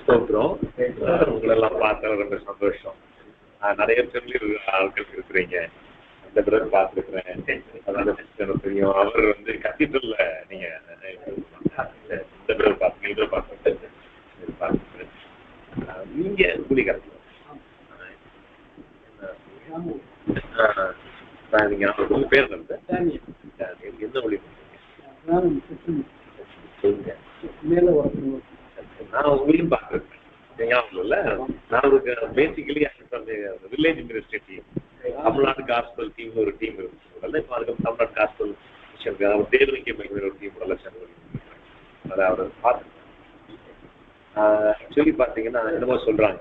ஸ்தோத்திரம். உங்களெல்லாம் பார்த்தா ரொம்ப சந்தோஷம். நிறைய சொல்லி ஆட்கள் இருக்கிறீங்க. அந்த பிரதர் பார்த்துருக்குறேன். அதனால தெரியும். அவர் வந்து கத்தீட்ரல்ல நீங்க இந்த பிரதர் பார்த்துருக்கேன். நீங்க கூலிக்காரங்க நீங்க உங்க பேர் எந்த மொழி சொல்லுங்க. நான் உங்களையும் பார்த்துருக்கேன். நான் ஒரு basically village ministry team, Tamil Nadu gospel team ஒரு டீம் இருக்கு. இப்போ அதுக்கு தமிழ்நாடு காஸ்பல் அவர் தேவனிக்க ஒரு டீம் அதை அவர் பார்த்துருக்கேன். ஆக்சுவலி பார்த்தீங்கன்னா என்னமோ சொல்றாங்க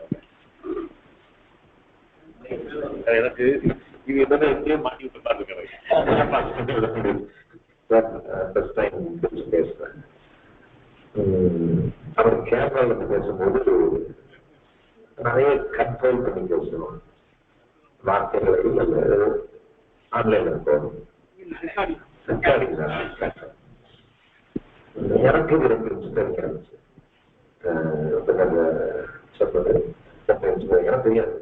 எனக்கு இது என்னன்னா எப்படியே மாட்டி விட்டு பார்த்துக்கிறேன். பேசுறேன். அவர் கேமரால பேசும்போது நிறைய கண்ட்ரோல் பண்ணி பேசணும். வார்த்தைகள் அல்ல ஆன்லைன்ல போகணும். எனக்கு இது ரொம்ப இன்ஸ்பைரிங் இருந்துச்சு. சொல்றது எனக்கு தெரியாது.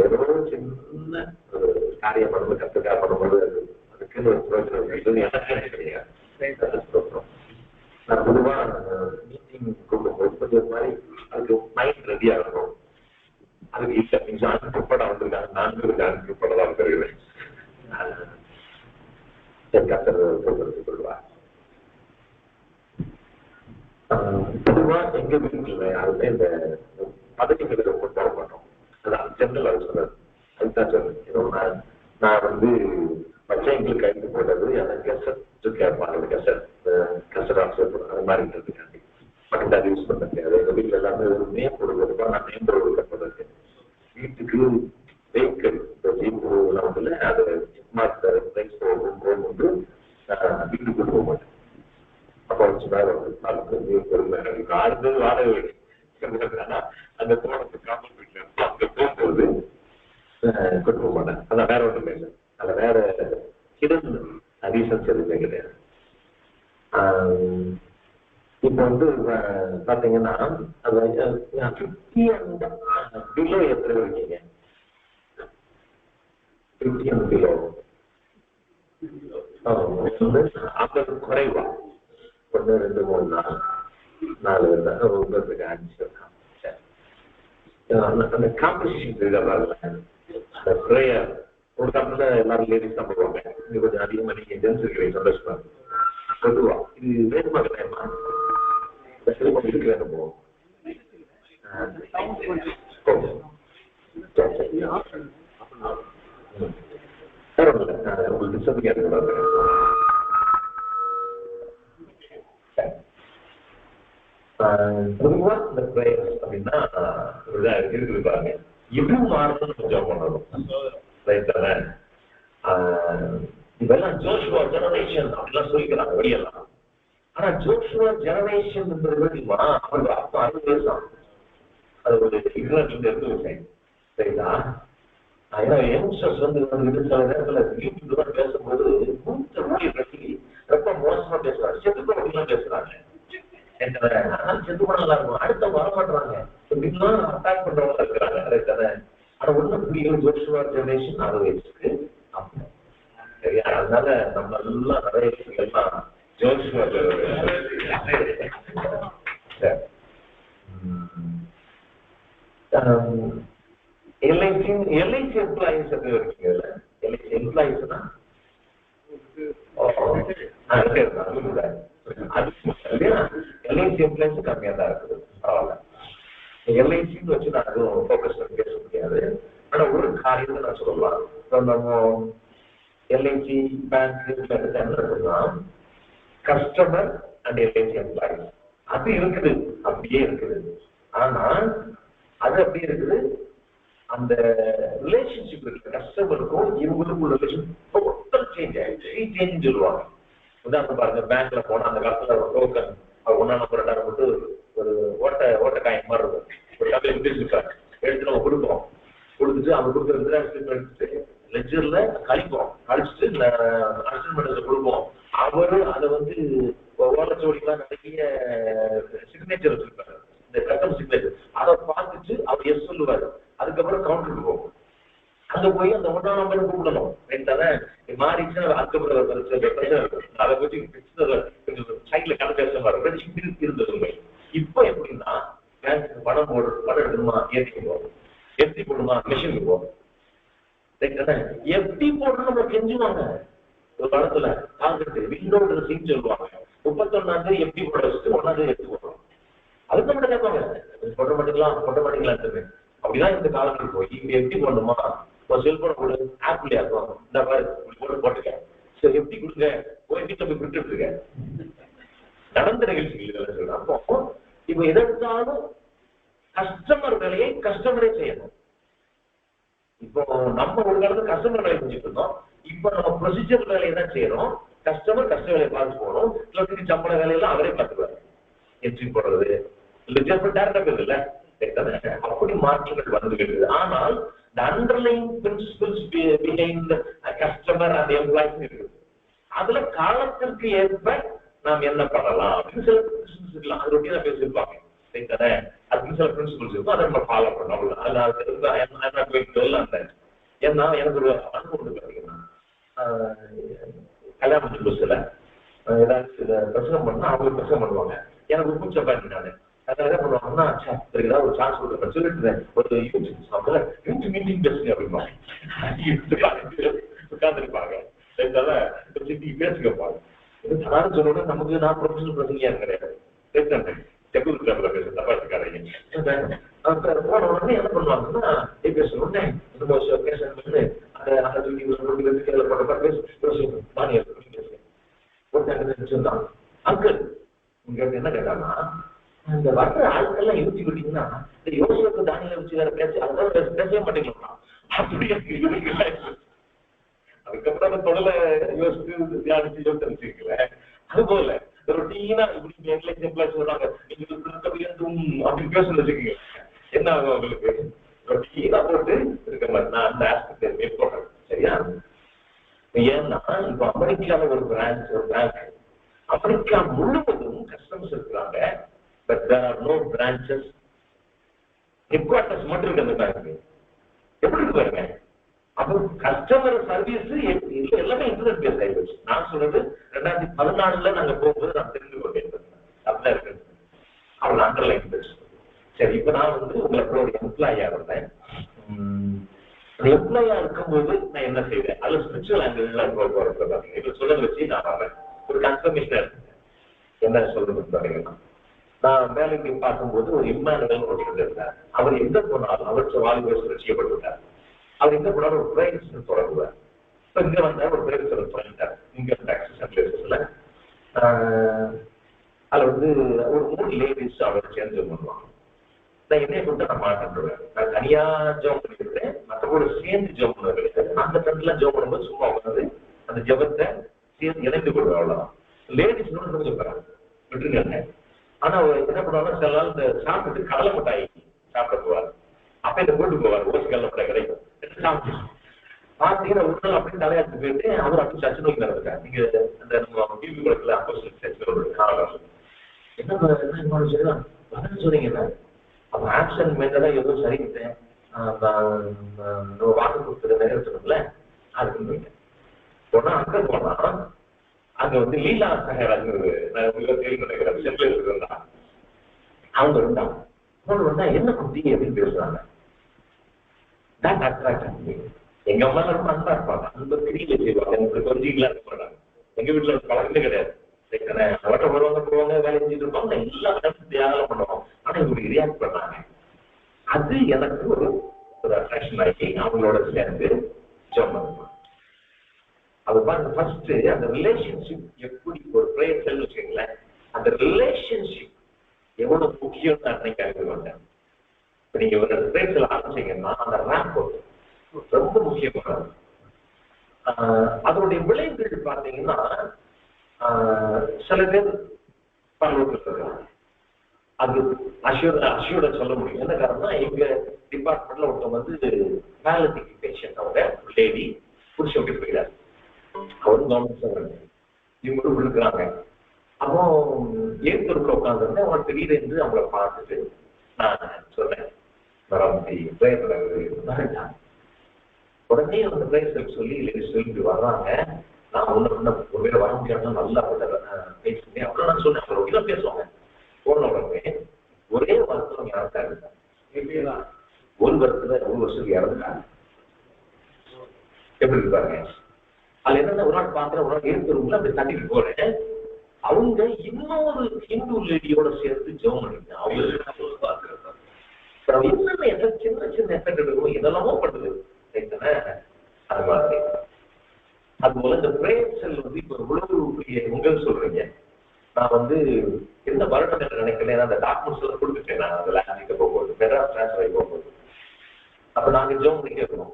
ஏதோ சின்ன ஒரு காரியம் பண்ணும்போது கத்துக்கா பண்ணும்போது அதுக்குன்னு ஒரு பிரயோஜனம் எனக்கு கிடையாது. நான் பொதுவா மீட்டிங் கூப்பிடும்போது கொஞ்சம் மாதிரி அதுக்கு மைண்ட் ரெடி ஆகணும். அதுக்கு இல்லை நீங்க அனுப்பப்பட வந்திருக்காங்க, நான் அனுப்பப்படலாம் பெறுகிறேன். சொல்லுவா பொதுவா எங்க வீட்டுல யாருமே இந்த பதவிகளை ரொம்ப போட மாட்டோம். அதான் ஜெனரல் அது சொல்றது. அதுதான் சொல்றேன். நான் வந்து பச்சைங்களுக்கு கைது போடுறது எனக்கு கெசட் கேட்பாங்க. கெசட் அது மாதிரி இருக்காங்க. பட் அதை யூஸ் பண்ண முடியாது. எங்க வீட்டுல எல்லாமே ஒரு நேம் போடுறதுப்பா. நான் நேம் போடுறது கட்டுறது வீட்டுக்கு வெஹிக்கிள் எல்லாம் வந்து அது போகும்போது வீட்டுக்கு போக மாட்டேன். அப்போ ஆடுறது வாடகை அந்த தோட்டத்து காமன் வீட்டுல இருந்து அங்க போகும்போது கொண்டு போக மாட்டேன். அதான் வேற ஒண்ணுமே இல்லை. அதை வேற ஹிடன் ரீசன்ஸ் எதுவுமே கிடையாது. இப்ப வந்து பாத்தீங்கன்னா பிலோ எத்தனை இருக்கீங்க? 50 and below. அது குறைவா 1 2 3 4 உங்களுக்கு 5 அந்த காம்படிஷன் அந்த ப்ரேயர் ஒரு காலத்துல எல்லாரும் லேடிஸ் தான் போடுவாங்க. இது கொஞ்சம் அதிகமா நீங்க ஜென்ஸ் இருக்கிறீங்க. சந்தோஷமா பொதுவா இது வேணுமா கிடையாதுமா? இதுக்கு வேணுமோ? உங்களுக்கு டிஸ்டர்பிங்கா இருக்கக்கூடாது. பொதுவா இந்த பிரேயர் அப்படின்னா இருக்குது பாருங்க. எப்படி மாறணும்னு கொஞ்சம் பண்ணணும். இதெல்லாம் ஜோஷுவா ஜெனரேஷன் அப்படிலாம் சொல்லிக்கிறாங்க வெளியெல்லாம். ஆனா ஜோஷுவா ஜெனரேஷன் அவருக்கு அப்ப 60 வயசு தான். அது ஒரு இங்கிலாந்துல இருந்து விஷயம் சரிங்களா? ஏன்னா யங்ஸ்டர்ஸ் வந்து சில நேரத்துல யூடியூப்ல பேசும்போது ரொம்ப மோசமா பேசுறாங்க. செத்துக்கோ அப்படிலாம் பேசுறாங்க. செத்து போனா நல்லா இருக்கும். அடுத்த வர மாட்டாங்க. இப்படிலாம் அட்டாக் பண்றவங்க இருக்கிறாங்க. ஆனா ஒண்ணு புரியல. ஜோஷுவா ஜெனரேஷன் 60 வயசுக்கு சரியா? அதனால நம்ம எல்லாம் நிறைய விஷயங்கள்லாம் ஜோஷுவா எல்ஐசி எம்ப்ளாயிஸ் எப்படி இருக்கீங்கல்ல? எல்ஐசி எம்ப்ளாயிஸ்னா எல்ஐசி எம்ப்ளாயிஸ் கம்மியா தான் இருக்குது. பரவாயில்ல. எல்ஐசின்னு வச்சு நான் எதுவும் ஃபோக்கஸ் பண்ணி பேச முடியாது. ஆனா ஒரு காரியத்தை நான் சொல்லலாம். நம்ம எல்ஐசி பேங்க் என்ன கஸ்டமர் அண்ட் எல்ஐசி எம்ப்ளாயிஸ் அது இருக்குது, அப்படியே இருக்குது. ஆனா அது அப்படியே இருக்குது. அந்த ரிலேஷன்ஷிப் இருக்கு கஸ்டமருக்கும் இவங்களுக்கும் ரிலேஷன் டோட்டல் சேஞ்ச் ஆயிடுச்சு. சேஞ்ச் சொல்லுவாங்க. உதாரணம் பாருங்க, பேங்க்ல போனா அந்த காலத்துல ஒரு டோக்கன் 1 நம்பர் 2 போட்டு ஒரு ஓட்ட காயின் மாதிரி இருக்கும். ஒரு கடையில் இருக்காங்க எடுத்து நம்ம கொடுப்போம். கொடுத்துட்டு அவங்க கொடுக்குறது எடுத்துட்டு லெட்ஜர்ல கழிப்போம். கழிச்சுட்டு அசிஸ்டன்ட் கொடுப்போம். அவரு அதை வந்து ஓலச்சோடிலாம் நிறைய சிக்னேச்சர் வச்சிருப்பாரு, இந்த கஸ்டம் சிக்னேச்சர். அதை பார்த்துட்டு அவர் எஸ் சொல்லுவாரு. அதுக்கப்புறம் கவுண்டருக்கு போகும். அங்க போய் அந்த 1ஆம் நம்பர் கூப்பிடணும். மாறிச்சுன்னா அதுக்கப்புறம் பிரச்சனை இருக்கும். அதை பற்றி கொஞ்சம் சைட்ல கணக்கு வரும் இருந்தது. இப்போ எப்படின்னா பேங்க் பணம் எடுக்கணுமா ஏடிஎம் போகும், எஃப்டி போடணுமா மிஷினுக்கு போகும். எஃப்டி போட்டு நம்ம கெஞ்சுவாங்க. ஒரு காலத்துல காங்கிரஸ் விண்டோட சீன் சொல்லுவாங்க, 31ஆம் தேதி எஃப்டி போட வச்சுட்டு 1ஆம் தேதி எஃப்டி போடுறோம். அதுக்கு மட்டும் கேட்பாங்க, போட்ட மாட்டீங்களா. அப்படிதான் இந்த காலத்துக்கு போய் இங்க எஃப்டி போடணுமா, ஒரு செல்போனை கொடு, ஆப்ல இருக்கும், இந்த மாதிரி போட்டுக்க, சரி எஃப்டி கொடுங்க, போய் வீட்டுல போய் விட்டு இருக்க. நடந்த நிகழ்ச்சிகள் சொல்றேன். அப்போ இப்ப எதற்காலும் கஸ்டமர் வேலையை கஸ்டமரே செய்யணும். இப்போ நம்ம ஒரு காலத்துல கஸ்டமர் வேலை செஞ்சுட்டு இருந்தோம். இப்ப நம்ம ப்ரொசீஜர் வேலையை தான் செய்யறோம். கஸ்டமர் வேலையை பார்த்து போகணும். இல்லை சம்பள வேலையெல்லாம் அவரே பார்த்துக்குவாரு. என்ட்ரி போடுறது இல்ல, அப்படி மாற்றங்கள் வந்துகிறது. ஆனால் the underlying principles behind the customer and the employees இருக்குது. அதுல காலத்திற்கு ஏற்ப நாம் என்ன பண்ணலாம் அப்படின்னு சில பிரின்சிபிள்ஸ் இருக்கலாம். அது ரொட்டி தான் பேசியிருப்பாங்க. அதுக்கு சில பிரின்சிபிள்ஸ் இருக்கும், அதை நம்ம ஃபாலோ பண்ணணும். ஏன்னா எனக்கு ஒரு அனுபவம் பார்த்தீங்கன்னா, கல்யாண புதுசுல ஏதாவது பிரச்சனை பண்ணா அவங்க பிரச்சனை பண்ணுவாங்க. எனக்கு கூச்ச பாருங்க, நானு அதனால என்ன பண்ணுவாங்கன்னா, ஏதாவது ஒரு சான்ஸ் கொடுக்க சொல்லிட்டு ஒரு யூத் மீட்டிங் பேசுங்க அப்படின்னா உட்காந்துருப்பாங்க. பேசுங்கப்பாங்க. சாதாரண சொல்லணும், நமக்கு நான் ப்ரொஃபஷனல் பிரச்சனையா கிடையாது. போன உடனே என்ன பண்ணுவாங்கன்னா, பேசுற உடனே அங்கிள் இங்க என்ன கேட்டாங்கன்னா, இந்த வர்ற ஆட்கள்லாம் யோசிச்சு விட்டீங்கன்னா இந்த யோசனைக்கு தானியில வச்சு வேற பேச அதான் பேசவே மாட்டேங்களா. அப்படியே அதுக்கப்புறம் அந்த தொழிலை யோசிச்சு தியானிச்சு யோசிச்சுக்கல. அது போல ரொட்டீனா இப்படி சொல்றாங்க, நீங்க அப்படின்னு பேச வச்சுக்கீங்க, என்ன ஆகும் அவங்களுக்கு? ரொட்டீனா போட்டு இருக்க மாதிரி நான் அந்த ஆஸ்பெக்ட் மேற்கொள்றேன். சரியா? ஏன்னா இப்ப அமெரிக்கால ஒரு பேங்க் அமெரிக்கா முழுவதும் கஸ்டமர்ஸ் இருக்கிறாங்க. But there are no branches. Headquarters மட்டும் இருக்கு அந்த பேங்க். எப்படி இருக்கு பாருங்க. அப்போ கஸ்டமர் சர்வீஸ் எல்லாமே இன்டர்நெட் பேஸ் ஆயிடுச்சு. நான் சொல்றது 2014 நாங்க போகும்போது நான் தெரிந்து கொண்டேன். அப்படிதான் இருக்கு. அவங்க அண்டர்லைன் பேஸ். சரி, இப்ப நான் உங்களோட எம்ப்ளாயா இருந்தேன். எம்ப்ளாயா இருக்கும்போது நான் என்ன செய்வேன், அதுல ஸ்பிரிச்சுவல் ஆங்கிள் போறேன். இப்ப சொல்றதை வச்சு நான் வரேன். ஒரு கன்ஃபர்மேஷன் என்ன சொல்றது பாத்தீங்கன்னா, நான் வேலைக்கு பார்க்கும்போது ஒரு இம்மானுவல் ஒரு ஃப்ரெண்ட் இருந்தார். அவர் எங்க போனாலும் அவர் வாலிபர் ரசிக்கப்பட்டுவிட்டார். அவர் எங்க போனாலும் ஒரு பிரைவேட் தொடங்குவார். இப்ப இங்க வந்தா ஒரு பிரைவேட் தொடங்கிட்டார். இன்கம் டாக்ஸ் பிளேசஸ்ல அதுல ஒரு 3 லேடிஸ் அவர் சேர்ந்து பண்ணுவாங்க. நான் என்னைய கொண்டு நான் மாட்டேன். நான் தனியா ஜோம் பண்ணிருக்கேன், மற்றபோட சேர்ந்து ஜோம் பண்ண கிடையாது. அந்த ஃப்ரெண்ட்லாம் ஜோம் பண்ணும்போது சும்மா உட்காந்து அந்த ஜபத்தை சேர்ந்து இணைந்து கொள்வேன். அவ்வளவுதான். லேடிஸ் சொல்றாங்க விட்டுருங்க. ஆனா என்ன பண்ணுவாங்க, சில நாள் இந்த சாப்பிட்டு கடலை மிட்டாய் சாப்பிட போவார். அப்ப இந்த போட்டு போவார், ஓசி கடலை மிட்டாய் கிடைக்கும். பாத்தீங்கன்னா ஒரு நாள் அப்படின்னு தலையாட்டு போயிட்டு அவர் அப்படி சச்சு நோக்கி நடந்திருக்காரு. நீங்க அந்த நம்ம டிவி குளத்துல என்ன சொன்னீங்கன்னா, அப்ப ஆக்ஷன் மேல ஏதோ சரிக்கிட்டேன் வாக்கு கொடுத்துற நேரத்துல அதுக்கு போயிட்டேன். போனா அங்க போனா அங்க லீலா சகராஜ் இருந்தா அவங்க இருந்தாங்க. என்ன குட்டி அப்படின்னு பேசுறாங்க. எங்க அம்மா ரொம்ப அன்பா இருப்பாங்க, அன்பு கிரியில செய்வாங்க. எனக்கு கொஞ்சம் இருக்க மாட்டாங்க. எங்க வீட்டுல பழக்கமே கிடையாது. அவட்ட வருவாங்க போவாங்க, வேலை செஞ்சுட்டு இருப்பாங்க, எல்லா தியாகம் பண்ணுவோம். ஆனா இவங்க ரியாக்ட் பண்ணாங்க. அது எனக்கு ஒரு அட்ராக்ஷன் ஆகி அவங்களோட சேர்ந்து ஜாப் பண்ணுவாங்க. அது பாருங்க, ஃபர்ஸ்ட் அந்த ரிலேஷன்ஷிப் எப்படி ஒரு பிரேயர் செல் வச்சுக்கீங்களேன், அந்த ரிலேஷன்ஷிப் எவ்வளவு முக்கியம் அன்னைக்கு அறிந்து கொண்டேன். இப்ப நீங்க ஒரு பிரேயர் செல் ஆரம்பிச்சீங்கன்னா அந்த ரேம்ப் ரொம்ப முக்கியமானது. அதனுடைய விளைவுகள் பார்த்தீங்கன்னா சில பேர் பரவத்தில் அது அஷ்யூர்ட சொல்ல முடியும். என்ன காரணம்னா, எங்க டிபார்ட்மெண்ட்ல ஒருத்தவங்க மேலதிக்கு பேஷண்ட், அவங்க லேடி புருஷன் விட்டு போயிடாரு. அவரும் கவர்மெண்ட் இவங்களும் விழுக்கிறாங்க. அப்போ ஏற்கனவே உட்காந்துருந்தேன். அவன் திடீரென்று அவங்கள பார்த்துட்டு நான் சொன்னேன், உடனே அந்த பிரேயர் சொல்லி சொல்லிட்டு வர்றாங்க. நான் ஒருவேளை வர முடியாதுன்னா நல்லா பேசுவேன். அப்புறம் நான் சொன்னேன், அவங்க ரொம்ப பேசுவாங்க. போன உடனே ஒரே வருஷம் இறந்தாரு. ஒரு வருஷத்துக்கு இறந்துட்டாங்க. எப்படி இருக்காங்க? அதுல என்னன்னா, ஒரு நாள் பாக்குற ஒரு நாள் இருக்கிறவங்கள அப்படி தட்டிட்டு போறேன். அவங்க இன்னொரு ஹிந்து லேடியோட சேர்த்து ஜெபம் பண்ணிருக்கேன். அவங்க என்னென்ன சின்ன சின்ன எஃபெக்ட் எடுக்கும், இதெல்லாமோ பண்ணுது. அது மாதிரி அதுபோல இந்த பிரேயர் செல் இப்ப இவ்வளவு உங்கள் சொல்றீங்க. நான் எந்த வருடம் என்று நினைக்கிறேன். அந்த டாக்குமெண்ட்ஸ் எல்லாம் கொடுத்துட்டேன். நான் அந்த லேண்டிக்கு போகும்போது மெட்ராஸ் டிரான்ஸ்ஃபர் ஆகி போகும்போது அப்ப நாங்க ஜெபம் பண்ணி கேட்கணும்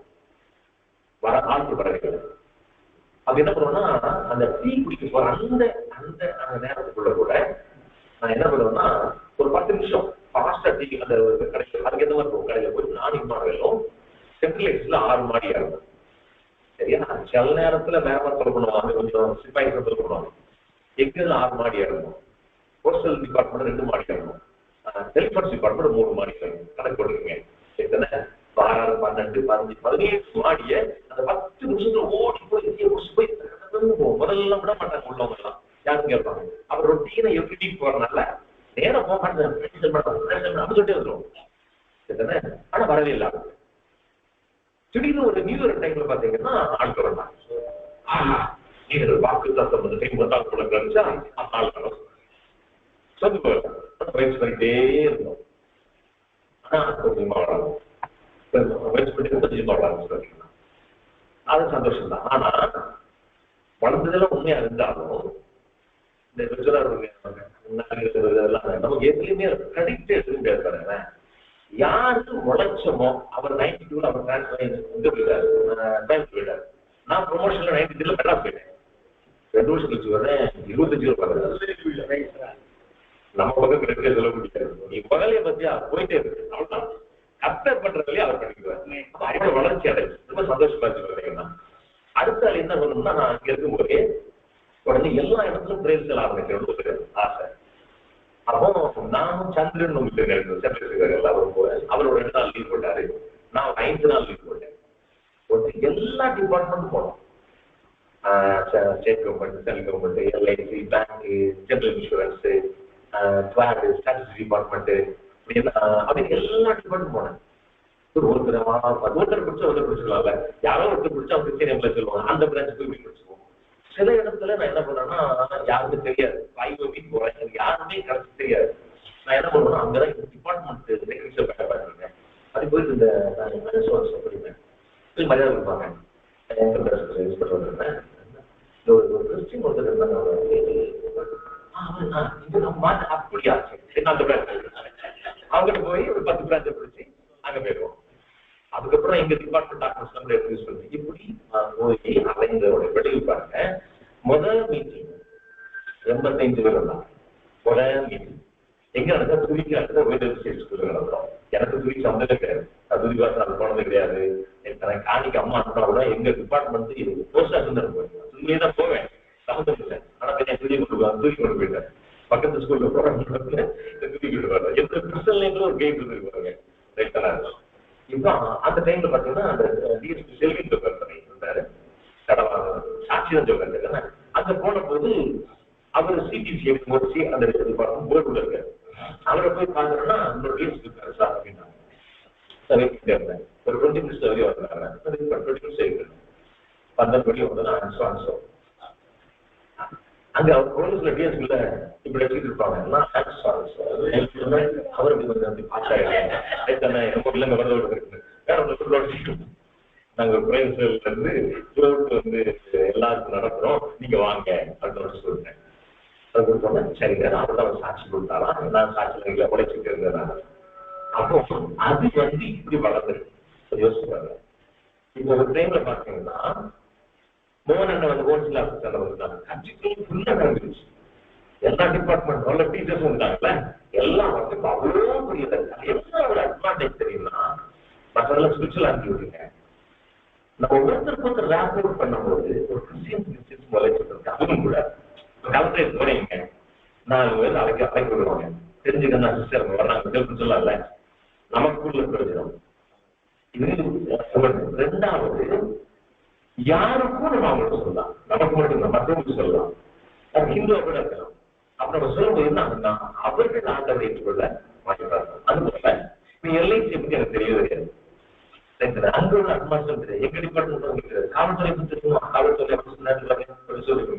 வர ஆட்கள் வரவேற்கிறது. அப்ப என்ன பண்ணுவோம்னா, அந்த டீ குடிக்க போற அந்த அந்த அந்த நேரத்துக்குள்ள கூட நான் என்ன பண்ணுவேன்னா, ஒரு 10 நிமிஷம் ஃபாஸ்டா டீ அந்த கடையில் அதுக்கு எந்த மாதிரி இருக்கும், கடையில போய் 4 மாடலும் சென்ட்ரலைஸ்ல 6 மாடி இருக்கும். சரியா? சில நேரத்துல வேற தொலை பண்ணுவாங்க, கொஞ்சம் சிப்பாய் தொலை பண்ணுவாங்க. எங்க 6 மாடி இருக்கும். போஸ்டல் டிபார்ட்மெண்ட் 2 மாடி இருக்கும். டெலிபோன்ஸ் டிபார்ட்மெண்ட் 3 மாடி இருக்கும். கணக்கு போட்டுருங்க. எத்தனை 12, 12, 15, 17 மாடிய அந்த 10 நிமிஷத்துல ஓடி போய் முதல்ல விட மாட்டாங்க. உள்ளவங்க எல்லாம் யாரும் கேட்பாங்க. அவர் ரொட்டீனை எப்படி போறதுனால நேரம் போக மாட்டாங்க. சொல்லிட்டே வந்துடும். ஆனா வரவே இல்லை. திடீர்னு ஒரு நியூ இயர் டைம்ல பாத்தீங்கன்னா ஆட்கள் வந்தாங்க. வாக்கு தத்தம் டைம் வந்தா கூட கழிச்சா ஆள் வரும். சொல்லி பயிற்சி பண்ணிட்டே இருந்தோம். ஆனா கொஞ்சமா வராங்க. முயற்சி பண்ணி கொஞ்சமா வராங்க. அது சந்தோஷம் தான். ஆனா வளர்ந்ததெல்லாம் உண்மையா இருந்தாலும் இந்த நமக்கு எதுலையுமே கிரெடிட் எடுக்க முடியாது. யாருக்கு உழைச்சமோ அவர் 92 அவர் டிரான்ஸ்ஃபர் போயிட்டாரு. நான் ப்ரொமோஷன்ல 92 மெட்ராஸ் போயிட்டேன். 2 வருஷம் கழிச்சு வரேன். 25 வருஷம் நம்ம பக்கம் கிடைக்க சொல்ல முடியாது. நீ பகலைய பத்தியா போயிட்டே இருக்கு. அவ்வளவுதான். கம்பேர் பண்றதுலயே அவர் பண்ணிக்குவாரு. அவரோட வளர்ச்சி அடைஞ்சு ரொம்ப சந்தோஷமா வச்சுக்கிறீங்கன்னா அடுத்த ஆள் என்ன பண்ணணும்னா, நான் அங்க இருக்கும்போதே உடனே எல்லா இடத்துலும் பிரேயர் செல் ஆரம்பிக்கிறேன் ஆசை. அப்போ நானும் சந்திரன் சந்திரசேகர் எல்லாரும் போறேன். அவர் ஒரு 2 நாள் லீவ் போட்டாரு. நான் 5 நாள் லீவ் போட்டேன். எல்லா டிபார்ட்மெண்ட்டும் போனோம். State government, central government, LIC, bank, general insurance, statistics department, அப்படி எல்லா டிபார்ட்மெண்ட் போனேன். ஒருத்தர் பிடிச்சா ஒருத்தர் பிடிச்சிக்கலாம்ல. யாரோ ஒருத்தர் பிடிச்சா கிறிஸ்டியன் எம்எல்ஏ சொல்லுவாங்க, அந்த பிரான்ச் போய் பிடிச்சிக்குவோம். சில இடத்துல நான் என்ன பண்ணேன்னா, யாருக்கும் தெரியாது. 5 வீக் போறேன், எனக்கு யாருமே கரெக்ட் தெரியாது. நான் என்ன பண்ணுவேன்னா, அங்கதான் டிபார்ட்மெண்ட் செக்ரட்டரி பண்ணிருக்கேன். அது போயிட்டு இந்த படிப்பேன். மரியாதை கொடுப்பாங்க. ஒரு கிறிஸ்டின் ஒருத்தர் இருந்தாங்க. அப்படியா அந்த பிரான்ச் அவங்ககிட்ட போய் ஒரு 10 பிரான்ச்சை பிடிச்சி அங்க போயிடுவோம். அதுக்கப்புறம் எங்க டிபார்ட்மெண்ட் டாக்டர்ஸ் யூஸ் பண்ணி இப்படி போய் அலைந்தோட வெளியே பாருங்க. முதல் மீட்டிங் 85 பேர் வந்தாங்க. முதல் மீட்டிங் எங்க நடந்தா துணிக்கு அடுத்த வேண்டிய நடந்தோம். எனக்கு துணிக்கு சம்பந்தமே கிடையாது. அது துணி வாசம் அது போனது கிடையாது. எனக்கு காணிக்கு அம்மா அனுப்பினா கூட எங்க டிபார்ட்மெண்ட் போஸ்ட் ஆஃபீஸ் தான் போயிருக்கேன். துணியே தான் போவேன், சம்மந்தம் இல்லை. ஆனா கொஞ்சம் துணி கொண்டு போயிட்டேன். பக்கத்து ஸ்கூல்ல போற துணி கொண்டு வர்றேன். எந்த கிறிஸ்டல் நேம்ல ஒரு கேம் இருந்திருப்பாங்க. இப்போ அந்த டைம்ல பாத்தீங்கன்னா அந்த டிஎஸ்பி செல்வின் இருந்தாரு. சாட்சிதான் சொல்றாரு. அங்க போன போது அவர் சிடிசி முடிச்சு அந்த போர்டுல இருக்காரு. அவரை போய் பாக்குறோம்னா அந்த டிஎஸ்பி இருக்காரு சார் அப்படின்னாங்க. ஒரு 20 நிமிஷம் வரையும் வந்தாங்க. 20 நிமிஷம் 12 மணி வந்து அன்சோ அங்க அவர் போலீஸ்ல டிஎஸ்பில இப்படி எடுத்துட்டு இருப்பாங்க. அவர் ரொம்ப இல்லைங்க வரதோடு இருக்கு. வேற ஒன்று நாங்க பிரேசல்ல இருந்து எல்லாருக்கும் நடக்கிறோம், நீங்க வாங்க அப்படின்னு சொல்லிட்டேன். அது கொடுத்தோம்னா சரிங்க, அவர்தான் சாட்சி கொடுத்தாலாம். நான் சாட்சி உடைச்சிட்டு இருந்தேன். அப்போ அது இப்படி வளர்ந்துருக்கு. யோசிப்பாங்க. இப்போ ஒரு டைம்ல பாத்தீங்கன்னா மோகன் அண்ணன் ஹோல்சேல் ஆஃபீஸர் வந்தாங்க. கட்சிக்கும் ஃபுல்லா நடந்துருச்சு. எல்லா டிபார்ட்மெண்ட் நல்ல டீச்சர்ஸ் இருந்தாங்கல்ல, எல்லாம் அவ்வளோ புரியல. என்ன ஒரு அட்வான்டேஜ் தெரியும்னா, மற்றதெல்லாம் ஸ்பிரிச்சுவல் ஆக்டிவிட்டிங்க. நம்ம ஒருத்தருக்கு ஒருத்தர் ரேப் அவுட் பண்ணும்போது ஒரு கிறிஸ்டியன்ஸ் முளைச்சிட்டு இருக்கு. அதுவும் கூட கலெக்டரேட் போறீங்க, 4 பேர் அழைக்க விடுவாங்க. தெரிஞ்சுக்கணும் சிஸ்டர் வர்றாங்க சொல்லல, நமக்குள்ள பிரயோஜனம் இது. 2வது, யாருக்கும் நம்ம அவங்களுக்கு சொல்லலாம், நமக்கு மட்டும் மற்றவங்களுக்கு சொல்லலாம். ஹிந்துவா கூட இருக்கலாம். அப்ப நம்ம சொல்லும்போது என்ன ஆகுதுன்னா அவர்கள் ஆண்டவரை ஏற்றுக்கொள்ள மாட்டார்கள். அது போல நீ எல்ஐசி பத்தி எனக்கு தெரியவே தெரியாது. அங்க உள்ள அட்மாஸ்டர் தெரியாது, எங்க டிபார்ட்மெண்ட் தெரியாது. காவல்துறை பத்தி தெரியுமா? காவல்துறை சொல்லிருக்காங்க.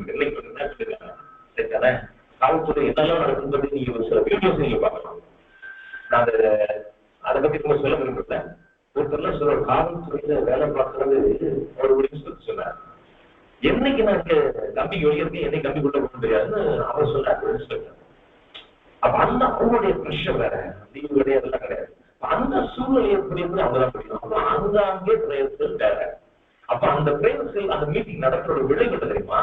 காவல்துறை என்னெல்லாம் நடக்குன்னு சொல்லி நீங்க சில வீடியோஸ் நீங்க பார்க்கலாம். நான் அதை பத்தி ரொம்ப சொல்ல விரும்பல. ஒருத்தர்லாம் சொல்ற காவல்துறையில வேலை பார்க்கறது ஒரு இன்ஸ்பெக்டர் சொன்னார். என்னைக்கு நான் கம்பிக்கு வெளியிருக்கு, என்னைக்கு கம்பி கொண்டு போக முடியாதுன்னு அவர் சொன்னார் இன்ஸ்பெக்டர். அப்ப அந்த அவங்களுடைய பிரஷர் வேற, லீவு கிடையாது, எல்லாம் கிடையாது. அந்த சூழ்நிலை எப்படி இருந்து அவங்கதான் முடியும். அப்ப அங்கே பிரேயர்கள் வேற. அப்ப அந்த பிரேயர்கள் அந்த மீட்டிங் நடக்கிற விளைவு தெரியுமா?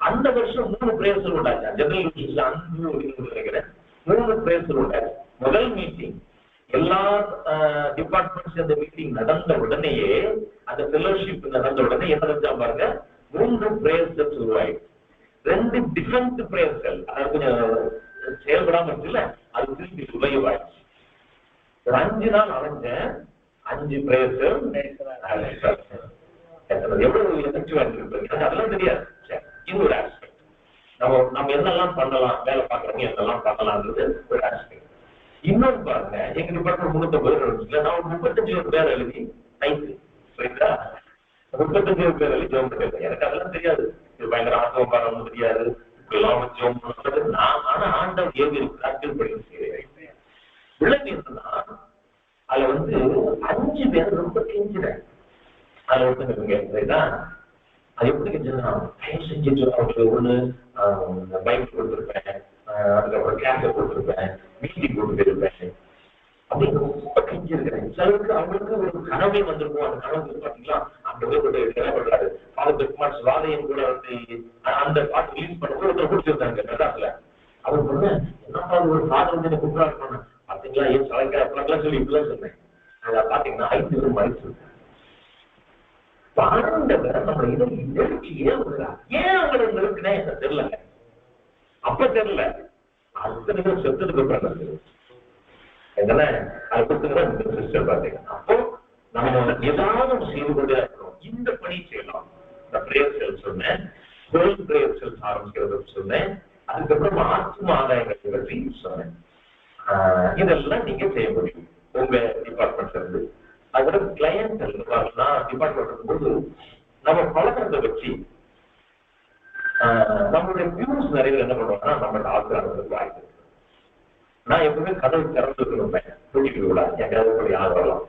அந்த வருஷம் 3 பிரேயர்கள் உண்டாச்சு. ஜெனரல் 5 நினைக்கிறேன், 3 பிரேயர்கள் உண்டாச்சு. முதல் மீட்டிங் எல்லா டிபார்ட்மெண்ட்ஸ் அந்த மீட்டிங் நடந்த உடனேயே, அந்த ஃபெலோஷிப் நடந்த உடனே என்ன செஞ்சா பாருங்க, 3 பிரேயர்கள் உருவாயிடுச்சு. 2 டிஃபென்ஸ் பிரேயர்கள், அதாவது கொஞ்சம் செயல்படாம இருக்குல்ல, அது திருப்பி உபயோகமாயிடுச்சு. ஒரு 5 நாள் அடைஞ்ச 5 பிரேயர்கள் எவ்வளவு எஃபெக்டிவா இருக்கு அதெல்லாம் தெரியாது. இது ஒரு ஆஸ்பெக்ட். நம்ம என்னெல்லாம் பண்ணலாம், வேலை பார்க்கறவங்க என்னெல்லாம் பண்ணலாம்ன்றது ஒரு ஆஸ்பெக்ட். இன்னொன்று பாருங்க, எங்க டிபார்ட்மெண்ட் 350 நான் ஒரு 35 பேர் எழுதி நைட்டு, சரிங்களா? 35 பேர் எழுதி ஜோம் பண்ணிருக்கேன். எனக்கு அதெல்லாம் தெரியாது. இது பயங்கர ஆசம் பண்ணணும் தெரியாது. இப்பெல்லாம் ஜோம் பண்றது ஆனா ஆண்டவர் ஏவி இருக்கிறார்கள் படிக்க செய்யறேன். விளக்கு என்னன்னா, அதுல 5 பேர் ரொம்ப கெஞ்சிறேன். அதுல ஒருத்தங்க அது எப்படி கெஞ்சுன்னா, தயவு செஞ்சு அவங்களுக்கு ஒண்ணு பைக் கொடுத்துருப்பேன், அதுக்கப்புறம் கேன்சர் கொடுத்துருப்பேன், மீட்டிங் கொண்டு போயிருப்பேன் அப்படின்னு ரொம்ப கெஞ்சிருக்கிறேன். சிலருக்கு அவங்களுக்கு ஒரு கனவே வந்திருக்கும். அந்த கனவு பாத்தீங்களா, அந்த என்ன பண்றாரு, ஃபாதர் வாதையும் கூட அந்த பாட்டு ரிலீஸ் பண்ண ஒருத்தர் பிடிச்சிருந்தாங்க மெட்ராஸ்ல. அவர் சொன்ன என்னப்பா ஒரு ஃபாதர் என்ன கூப்பிடா பண்ண பாத்தீங்களா, ஏன் சளைக்க அப்படிலாம் சொல்லி இப்படிலாம் சொன்னேன். அதை பாத்தீங்கன்னா 5 பேரும் மறைச்சு பாண்டவர் நம்ம இதை நிகழ்ச்சியே விடுறார். ஏன் அவங்களை நிறுத்தினா எனக்கு தெரியல. அப்ப தெரியல, அத்தனை பேர் செத்துக்கு அப்புறம் என்னன்னா அதை கொடுத்துதான் சிஸ்டர் பாத்தீங்க. அப்போ நம்ம ஏதாவது செய்து கொண்டே இருக்கணும். இந்த பணி செய்யலாம். இந்த பிரேயர் செல் சொன்னேன், கோல் பிரேயர் செல்ஸ் ஆரம்பிக்கிறது சொன்னேன், அதுக்கப்புறம் ஆத்ம ஆதாயங்களை பற்றி சொன்னேன். இதெல்லாம் நீங்க செய்ய முடியும் உங்க டிபார்ட்மெண்ட்ல இருந்து. அதோட கிளையண்ட் டிபார்ட்மெண்ட் இருக்கும்போது நம்ம பழக்கத்தை வச்சு நம்மளுடைய வியூஸ் நிறைய என்ன பண்ணுவாங்கன்னா நம்ம ஆசிரியர்களுக்கு வாய்ப்பு. நான் எப்பவுமே கதவு திறந்து இருக்கணும், கூட்டிட்டு கூடாது, எங்கேயாவது போய் யார் வரலாம்,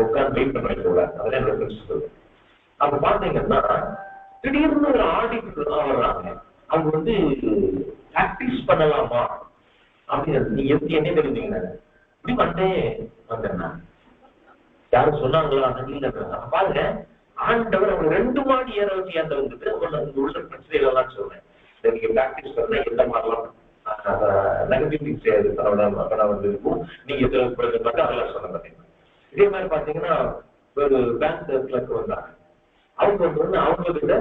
உட்காந்து வெயிட் பண்ண வைக்க கூடாது. அதெல்லாம் என்னோட பிரின்சிபல். அப்ப பாத்தீங்கன்னா திடீர்னு ஒரு ஆடிட்டர் தான் வர்றாங்க. அவங்க பிராக்டிஸ் பண்ணலாமா அப்படின்னு நீங்க எப்படி என்ன தெரியுங்க இப்படி வந்தேன்னா யாரும் சொன்னாங்களா பாருங்க. ஆண்டவர் அவங்க 2 மாடி ஏற வச்சு ஏந்த வந்துட்டு உள்ள பிரச்சனைகள் எல்லாம் சொல்றேன். நீங்க பிராக்டிஸ் பண்ண எந்த மாதிரிலாம் நெகட்டிவ் இருக்கும் நீங்க அதெல்லாம் சொல்ல பாத்தீங்கன்னா. இதே மாதிரி பாத்தீங்கன்னா ஒரு பேங்க் கிளர்க் வந்தாங்க. அவங்க அவங்க கிட்ட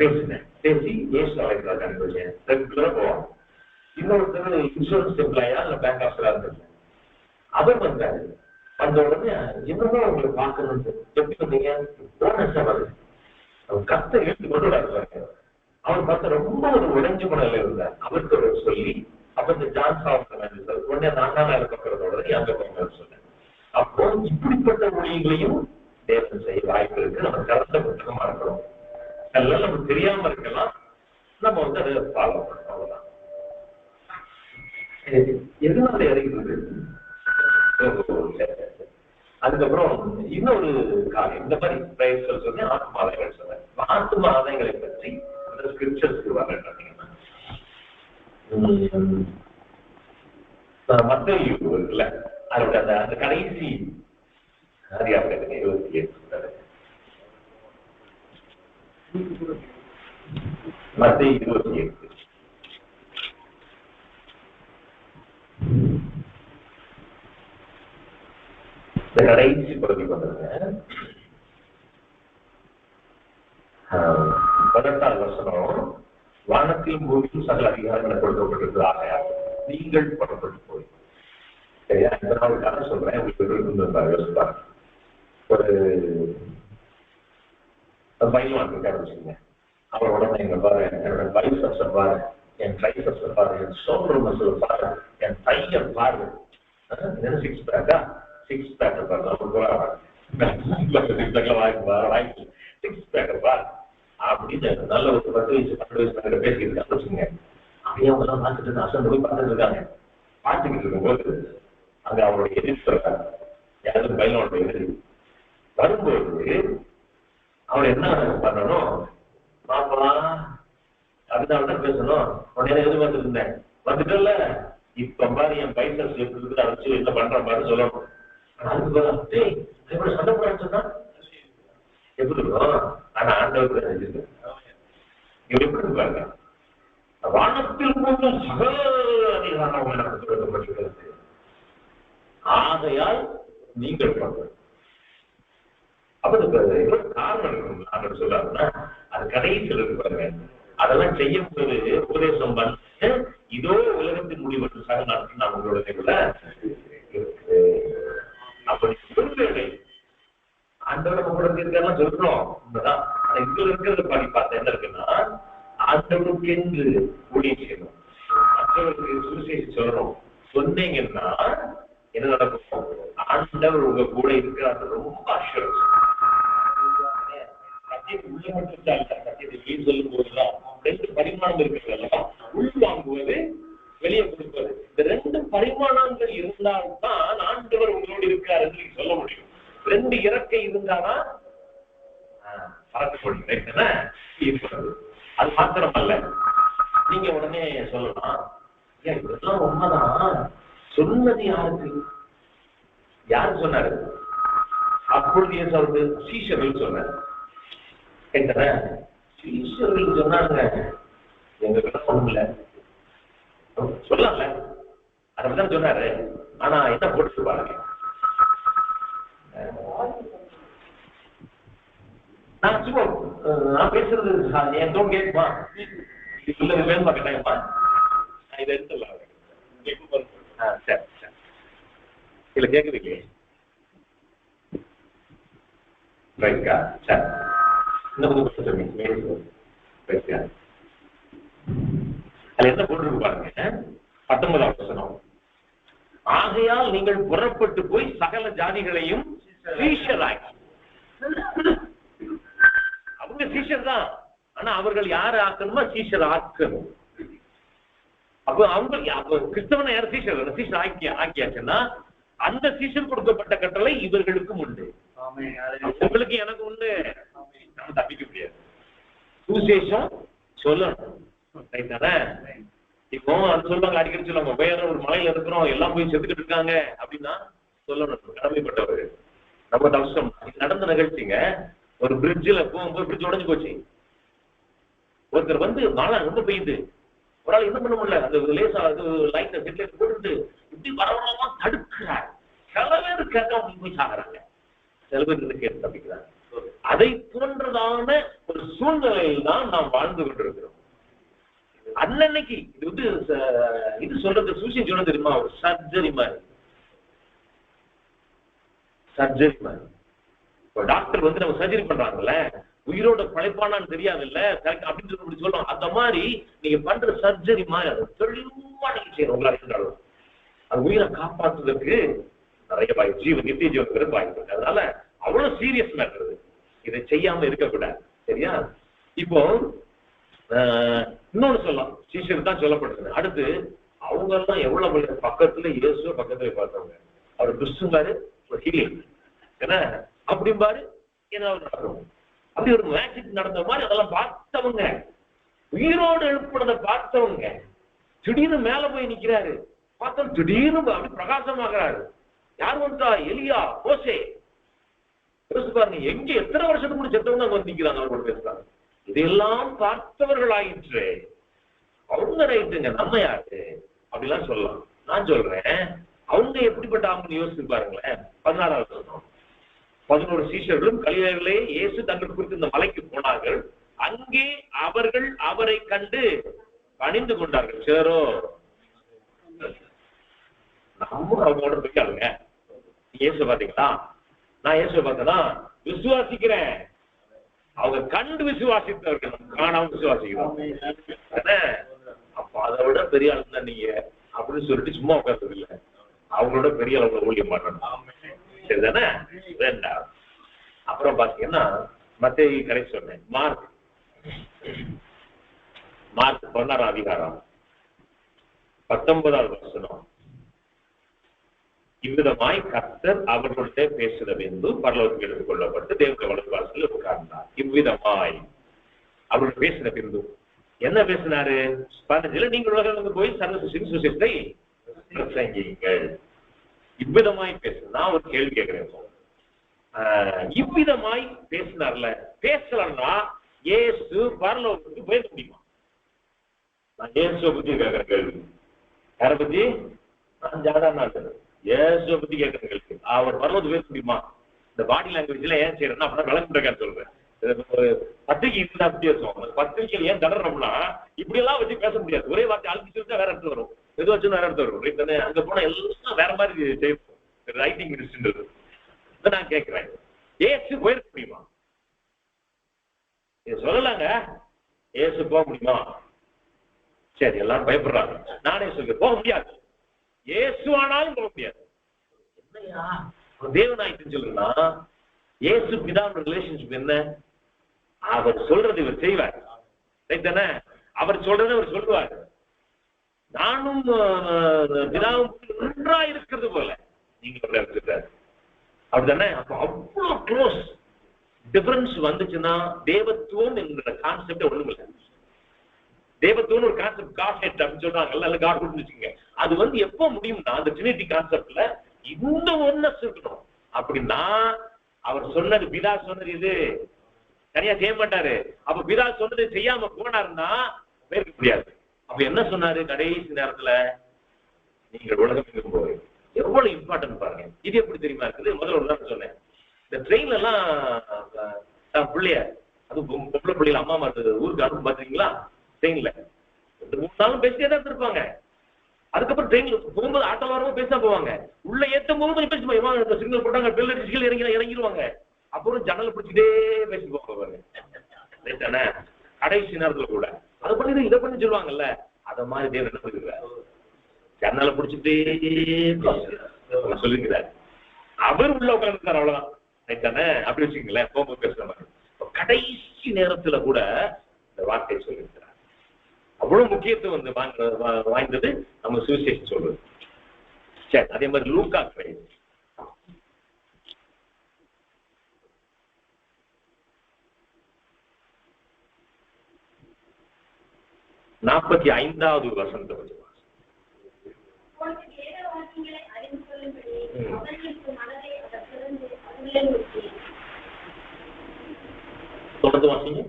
பேசினேன். பேசி ஏசு அழைக்கிறாங்க அனுப்பிச்சேன். ரெகுலரா போவாங்க. இன்னொருத்தர் இன்சூரன்ஸ் எம்ப்ளாயா இல்ல பேங்க் ஆஃபீஸரா இருந்தது. அவர் வந்தாரு. அந்த உடனே இன்னமும் அவங்களை பார்க்கணும்னு எப்படி வந்தீங்க, போனஸா வருது. அவர் கத்தை இழுத்து கொண்டு வராங்க. அவர் பார்த்த ரொம்ப ஒரு உடைஞ்சு மனதில் இருந்தார். அவருக்கு சொல்லி அப்ப இந்த ஜான் சாப்பிட்டு உடனே நான் வேலை பார்க்கறதோட அங்க போங்க சொன்னேன். அப்போ இப்படிப்பட்ட மொழிகளையும் தேவன் செய்ய வாய்ப்பு இருக்கு. நம்ம சிறந்த புத்தகமா இருக்கணும். அதெல்லாம் நமக்கு தெரியாம இருக்கலாம். நம்ம அதை ஃபாலோ பண்ணணும். அவ்வளவுதான். எதனால இறங்குது. அதுக்கப்புறம் இன்னொரு காரியம், இந்த மாதிரி பிரேயர்கள் சொல்லி ஆத்ம ஆதாயங்கள் சொன்னேன். ஆத்ம ஆதாயங்களை பற்றி ஸ்கிரிப்சர்ஸ்க்கு வரேன் பாத்தீங்கன்னா மத்தேயு இருக்குல்ல, அதோட அந்த கடைசி அதிகாரம் 28 மத்தேயு 28 கடைசி பகுதி வந்துருங்க. 18வது வசனம். வானத்திலும் பூமியும் சகல அதிகாரங்களை கொடுக்கப்பட்டிருக்கிறாங்க. நீங்கள் புறப்பட்டு போய் சரியா? இந்த நாள் கதை சொல்றேன், உங்களுக்கு ஒரு பையன் இருக்காரு வச்சுக்கோங்க. அவர் உடனே எங்க பாரு, என்னோட பைசப்ஸை பாரு, என் ட்ரைசப்ஸை பாரு, என் ஷோல்டர் மசில் பாரு, என் தைய பாரு, சிக்ஸ் பேக்கா, சிக்ஸ் பேக்கை பாரு, சிக்ஸ் பேக்கை பாரு அப்படின்னு நல்ல ஒரு 10 வயசு 12 வயசு பேசிக்கிட்டு வச்சுக்கோங்க. அப்படியே அவங்க எல்லாம் பார்த்துட்டு அசந்து போய் பார்த்துட்டு இருக்காங்க. பார்த்துக்கிட்டு இருக்கும்போது அங்க அவருடைய எதிர்ப்பு இருக்காங்க, யாரும் பையனோட எதிர்ப்பு வரும்போது அவர் என்ன பண்ணணும், பாப்பா அதனாலதான் பேசணும், உடனே எதிர்பார்த்து இருந்தேன் வந்துட்டல, இப்ப பாரு என் பைசப்ஸ் எப்படி இருக்குது, அதை வச்சு என்ன பண்ற மாதிரி சொல்லணும். அதுக்கு சண்டை போட சொன்னா எப்படி இருக்கும்? ஆனா ஆண்டவருக்கு எப்படி பாருங்க, வானத்தில் போதும் சகல அதிகாரம் எனக்கு கொடுக்கப்பட்டிருக்கிறது, ஆகையால் நீங்கள் பண்றது. அப்ப காரணம் இருக்கும் சொல்லாருன்னா அது கடைசியில் இருக்கு பாருங்க. அதெல்லாம் செய்யும் போது உபதேசம் பண்ண இதோ உலகத்தின் முடிவு சக நாட்கள் நான் உங்களோட இருக்கு. அப்படி சொல்லுங்க ஆண்டவரை கூட இருக்கலாம் சொல்றோம் உண்மைதான். ஆனா இதுல இருக்கிறத பாடி பார்த்தா என்ன இருக்குன்னா, ஆண்டவருக்கு என்று ஊழியம் செய்யணும், மற்றவர்களுக்கு சுவிசேஷம் சொல்லணும் சொன்னீங்கன்னா என்ன நடக்கும்? ஆண்டவர் உங்க கூட இருக்கிறார். ரொம்ப அஷூரன்ஸ். உள்ள மட்டும் வெளியே சொல்லும் போதுதான் 2 பரிமாணம் இருக்கிறது. உள் வாங்குவது, வெளியே கொடுப்பது, இந்த 2 பரிமாணங்கள் இருந்தால்தான் ஆண்டவர் உங்களோடு இருக்காரு என்று சொல்ல முடியும். 2 இறக்கை இருந்தாதான் பறக்க முடியும். அது மாத்திரமல்ல, நீங்க உடனே சொல்லலாம், இதெல்லாம் உண்மைதான், சொன்னது யாருக்கு? யாரு சொன்னாரு? அப்பொழுது அவருக்கு சீஷர்கள் சொன்னார். சீஷர்கள் சொன்னாங்க, எங்க கிட்ட ஒண்ணும் இல்ல சொல்லல, அதான் சொன்னாரு. ஆனா என்ன போட்டு பாருங்க, நான் சும்மா நான் பேசுறது என் தோன் கேட்குமா? இது வேணுமா கேட்டாங்கப்பா, நான் இதை எடுத்துடலாம். சரி சரி, இல்ல கேக்குறீங்க ரைட்கா? சரி, அதுல என்ன போட்டிருக்கு பாருங்க, 19ஆம் வசனம். ஆகையால் நீங்கள் புறப்பட்டு போய் சகல ஜாதிகளையும் சீஷராக்கி. அவங்க சீஷர் தான், ஆனா அவர்கள் யாரு ஆக்கணுமா? சீஷர் ஆக்கணும். அப்ப அவங்க கிறிஸ்தவனை யார் சீஷர் சீஷர் ஆக்கியாச்சுன்னா அந்த சீஷர் கொடுக்கப்பட்ட கட்டளை இவர்களுக்கும் உண்டு, உங்களுக்கு எனக்கு உண்டு. நம்ம தப்பிக்க முடியாது. சுவிசேஷம் சொல்லணும். இப்போ அது சொல்லுவாங்க, அடிக்கடி சொல்லுவாங்க, வேற ஒரு மலையில இருக்கிறோம் எல்லாம் போய் செத்துக்கிட்டு இருக்காங்க அப்படின்னா சொல்லணும், கடமைப்பட்டவர். நம்ம தவசம் நடந்த நிகழ்ச்சிங்க. ஒரு பிரிட்ஜில் போகும்போது பிரிட்ஜ் உடஞ்சு போச்சு. ஒருத்தர் வந்து மழை ரொம்ப பெய்யுது, ஒரு ஆள் என்ன பண்ண முடியல, அந்த லேசா லைட்டை செட்லைட் போட்டுட்டு இப்படி வரவரமா தடுக்கிறார். சில பேர் கேட்க போய் சாகுறாங்க, சில பேர் கேட்டு தப்பிக்கிறாங்க. அதை போன்றதான ஒரு சூழ்நிலையில் தான் நாம் வாழ்ந்து கொண்டிருக்கிறோம். அன்னைக்கு இது வந்து இது சொல்றது சூசியம் சொல்ல தெரியுமா? ஒரு சர்ஜரி மாதிரி. சர்ஜரி மாதிரி டாக்டர் வந்து நம்ம சர்ஜரி பண்றாங்கல்ல, உயிரோட பழைப்பானான்னு தெரியாது இல்ல அப்படின்னு சொல்லி சொல்றோம். அந்த மாதிரி நீங்க பண்ற சர்ஜரி மாதிரி அதை தெளிவா நீங்க செய்யணும். உங்களால அது உயிரை காப்பாற்றுவதற்கு நிறைய வாய்ப்பு, நித்திய ஜீவனுக்கு வாய்ப்பு இருக்கு. அதனால அவ்வளவு சீரியஸ் மேட்டர், இதை செய்யாம இருக்கக்கூடாது. சரியா? இப்போ இன்னொன்னு சொல்லலாம், சீஷர் தான் சொல்லப்பட்டது. அடுத்து அவங்க எல்லாம் எவ்வளவு பக்கத்துல இயேசுவ பக்கத்துல பார்த்தவங்க, அவர் கிறிஸ்துவாரு என்ன அப்படிம்பாரு, என்ன நடக்கும் அப்படி ஒரு மேஜிக் நடந்த மாதிரி அதெல்லாம் பார்த்தவங்க, உயிரோடு எழுப்புறத பார்த்தவங்க. திடீர்னு மேல போய் நிக்கிறாரு, பார்த்தா திடீர்னு அப்படி பிரகாசமாகிறாரு. யார் வந்தா? எலியா, மோசே. பாருங்க, எங்க எத்தனை வருஷத்துக்கு முன்னாடி செத்தவங்க அங்க வந்து நிக்கிறாங்க, அவரோட பேசுறாங்க. இதெல்லாம் பார்த்தவர்கள் ஆயிற்று. அவங்க ரைட்டுங்க, நம்ம யாரு அப்படிலாம் சொல்லலாம். நான் சொல்றேன், அவங்க எப்படிப்பட்ட அவங்க யோசிச்சு பாருங்களேன். 16வது வருஷம் 11 சீஷர்களும் கலிலேயிலே இயேசு தங்களுக்கு குறித்து இந்த மலைக்கு போனார்கள். அங்கே அவர்கள் அவரை கண்டு பணிந்து கொண்டார்கள். சிலரோ நம்ம அவங்களோட போய்க்காளுங்க. இயேசு பாத்தீங்களா, நான் இயேசு பார்த்தேன்னா விசுவாசிக்கிறேன். அவங்க கண்டு விசுவாசித்தவர்கள், காணாம விசுவாசிக்கிறோம். அப்ப அதை விட பெரிய ஆளு தான் நீங்க அப்படின்னு சொல்லிட்டு சும்மா உட்கார்றது இல்லை. அவங்களோட பெரிய அளவுல ஊழியம் பண்ணணும். சரிதானே? வேண்டாம். அப்புறம் பாத்தீங்கன்னா மத்தேயு கரெக்ட் சொன்னேன். மார்க் 16 அதிகாரம் 19வது வசனம். இவ்விதமாய் கர்த்தர் அவர்களுடைய பேசுகிற பின்பு பரலோகத்துக்கு எடுத்துக் கொள்ளப்பட்டு தேவனுடைய வலது வாசலில் உட்கார்ந்தார். இவ்விதமாய் அவர்கள் பேசின பின்பு என்ன பேசினாரு? 15 நீங்கள் உலகம் போய் சர்வ சுவிசேஷத்தை பிரசங்கியுங்கள். இவ்விதமாய் பேசு. நான் ஒரு கேள்வி கேட்கிறேன். இவ்விதமாய் பேசினார்ல, பேசலன்னா இயேசு பரலோகத்துக்கு போயிட முடியுமா? நான் இயேசுவை பத்தி கேட்கிறேன் கேள்வி. யாரை பத்தி? நான் ஜாதான் நாட்டு இயேசுவை பத்தி கேட்கிறேன் கேள்வி. அவர் பரலோகத்துக்கு போயிட முடியுமா? இந்த பாடி லாங்குவேஜ்ல ஏன் செய்யறேன்னா அப்படின்னா விளங்குறேன் சொல்றேன். பத்திரிகை இருந்தா அப்படி பேசுவோம். பத்திரிகையில் ஏன் தடறோம்னா இப்படி எல்லாம் வச்சு பேச முடியாது. ஒரே வார்த்தை அழுத்தி சொல்லிட்டா வேற இடத்துல வரும், எது வச்சு வேற இடத்துல வரும். அங்க போனா எல்லாம் வேற மாதிரி செய்வோம். ரைட்டிங் மினிஸ்ட்ரின்றது நான் கேட்கிறேன், ஏசு போயிருக்க முடியுமா? சொல்லலாங்க, ஏசு போக முடியுமா? சரி, எல்லாரும் பயப்படுறாங்க. நானே சொல்றேன் போக முடியாது. ஏசு ஆனாலும் போக முடியாது. என்னையா தேவனாயிட்டு சொல்லுன்னா, ஏசு பிதாவோட ரிலேஷன்ஷிப் என்ன? அவர் சொல்றது இவர் செய்வார். தானே? அவர் சொல்றதை அவர் சொல்லுவார். நானும் பிதாவும் ஒன்றா இருக்கிறது போல நீங்க இருக்கிறார். அப்படித்தானே? அப்ப அவ்வளவு க்ளோஸ். டிஃபரன்ஸ் வந்துச்சுன்னா தேவத்துவம் என்கிற கான்செப்ட் ஒண்ணும் இல்லை. தேவத்துவம் ஒரு கான்செப்ட், காட் ஹெட் அப்படின்னு சொல்றாங்கல்ல, அல்ல காட் வச்சுக்கோங்க. அது எப்போ முடியும்னா அந்த ட்ரினிட்டி கான்செப்ட்ல இந்த ஒன்னஸ் இருக்கணும். அப்படின்னா அவர் சொன்னது, பிதா சொன்னது இது தனியா செய்ய மாட்டாரு. அப்ப பிதா சொன்னது செய்யாம போனாருன்னா இருக்க முடியாது. அப்ப என்ன சொன்னாரு கடைசி நேரத்துல? நீங்கள் உலகம் எங்கும் போய். எவ்வளவு இம்பார்ட்டன்ட் பாருங்க. இது எப்படி தெரியுமா இருக்குது? முதல்ல சொன்னேன், இந்த ட்ரெயின்ல எல்லாம் பிள்ளைய, அது பொம்பளை பிள்ளைல அம்மா ஊருக்கு அனுப்ப பாத்தீங்களா? ட்ரெயின்ல 2-3 நாளும் பேசிட்டே தான் இருப்பாங்க. அதுக்கப்புறம் ட்ரெயின்ல போகும்போது ஆட்டோ வரவும் பேச போவாங்க. உள்ள ஏற்றும் போகும்போது பேசி போய் சிக்னல் போட்டாங்க, பெல் அடிச்சு இறங்கிடுவாங்க. அப்புறம் ஜன்னல் பிடிச்சிட்டே பேசி போவாங்க. கடைசி நேரத்துல கூட அதை பண்ணி இதை பண்ணி சொல்லுவாங்கல்ல, அத மாதிரி தேவன் என்ன சொல்லிருக்காரு? ஜன்னலை பிடிச்சிட்டே சொல்லிருக்கிறார். அவர் உள்ள உட்கார்ந்துருக்காரு, அவ்வளவுதான். ரைட்டானே? அப்படி வச்சுக்கீங்களேன், போகும்போது பேசுற மாதிரி. கடைசி நேரத்துல கூட இந்த வார்த்தையை சொல்லியிருக்கிறார். அவ்வளவு முக்கியத்துவம் வாய்ந்தது நம்ம சுவிசேஷம் சொல்றது. சரி, அதே மாதிரி லூக்கா 45வது வசனத்தை கொஞ்சம் தொடர்ந்து வாசிங்க.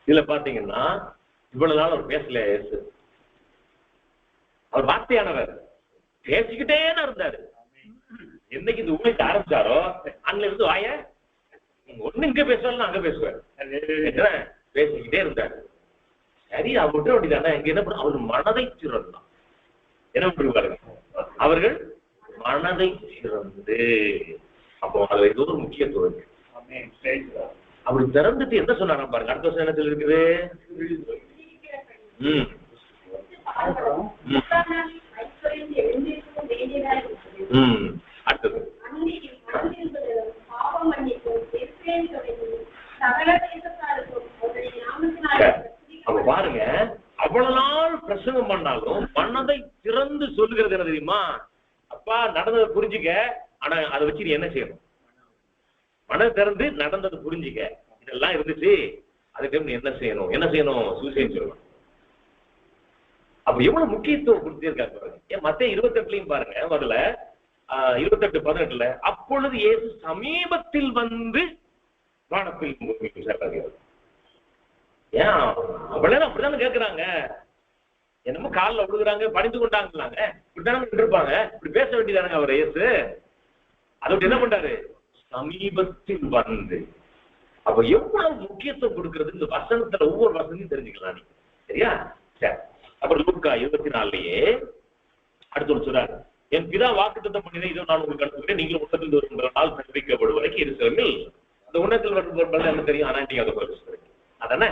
இதுல பாத்தீங்கன்னா இவ்வளவு நாள் அவர் பேசல. அவர் வார்த்தையானவர், பேசிக்கிட்டே இருந்தாரு. என்னைக்கு இந்த ஊழியத்தை ஆரம்பிச்சாரோ அங்க இருந்து வாய ஒண்ணு இங்க பேசுவாரு, அங்க பேசுவாரு, பேசிக்கிட்டே இருந்தாரு. சரி, அவர்கிட்ட அப்படிதானே. இங்க என்ன பண்ண, அவர் மனதை திறந்தான். என்ன பண்ணுவாருங்க? அவர்கள் மனதை திறந்து, அப்போ அதுல ஏதோ ஒரு முக்கியத்துவம். அப்படி திறந்துட்டு என்ன சொன்னாங்க பாருங்க. அடுத்த வருஷம் என்ன சொல்லி இருக்குது? அடுத்தது அப்ப பாருங்க, அவ்வளவு நாள் பிரசங்கம் பண்ணாலும் மனதை திறந்து சொல்லுகிறது என்ன தெரியுமா? அப்பா நடந்ததை புரிஞ்சுக்க, ஆனா அதை வச்சு நீ என்ன செய்யணும்? மனதை திறந்து நடந்தது புரிஞ்சுக்க. இதெல்லாம் இருந்துச்சு, அதுக்கு நீ என்ன செய்யணும்? என்ன செய்யணும்? சுவிசேஷம் சொல்லணும். அப்ப எவ்வளவு முக்கியத்துவம் கொடுத்திருக்காங்க பாருங்க. ஏன் மத்தேயு 28லயும் பாருங்க, முதல்ல 28:18 அப்பொழுது இயேசு சமீபத்தில் வந்து வானத்தில் ஏன் அவளே அப்படித்தானே கேட்கிறாங்க, என்னமோ காலில் விழுகுறாங்க, பணிந்து கொண்டாங்களாங்க, இப்படித்தானே இருப்பாங்க, இப்படி பேச வேண்டியதானுங்க அவர் இயேசு. அதை என்ன பண்றாரு, சமீபத்தில் வந்து. அப்ப எவ்வளவு முக்கியத்துவம் கொடுக்கிறது இந்த வசனத்துல, ஒவ்வொரு வசனையும் தெரிஞ்சுக்கலாம் நீங்க, சரியா? சரி, அப்புறம் லூக்கா 24லயே அடுத்து ஒரு சொல்றாரு, என் பிதா வாக்குத்தத்தம் பண்ணினதை இதோ நான் உங்களுக்கு அனுப்புகிறேன், நீங்களும் உன்னதத்தில் ஒரு நாள் சந்திக்கப்படும் வரைக்கும் இருக்கிறீர்கள். இந்த உன்னதத்தில் வரும்போது என்ன தெரியும், அனாண்டிங் அதை போய் அதானே,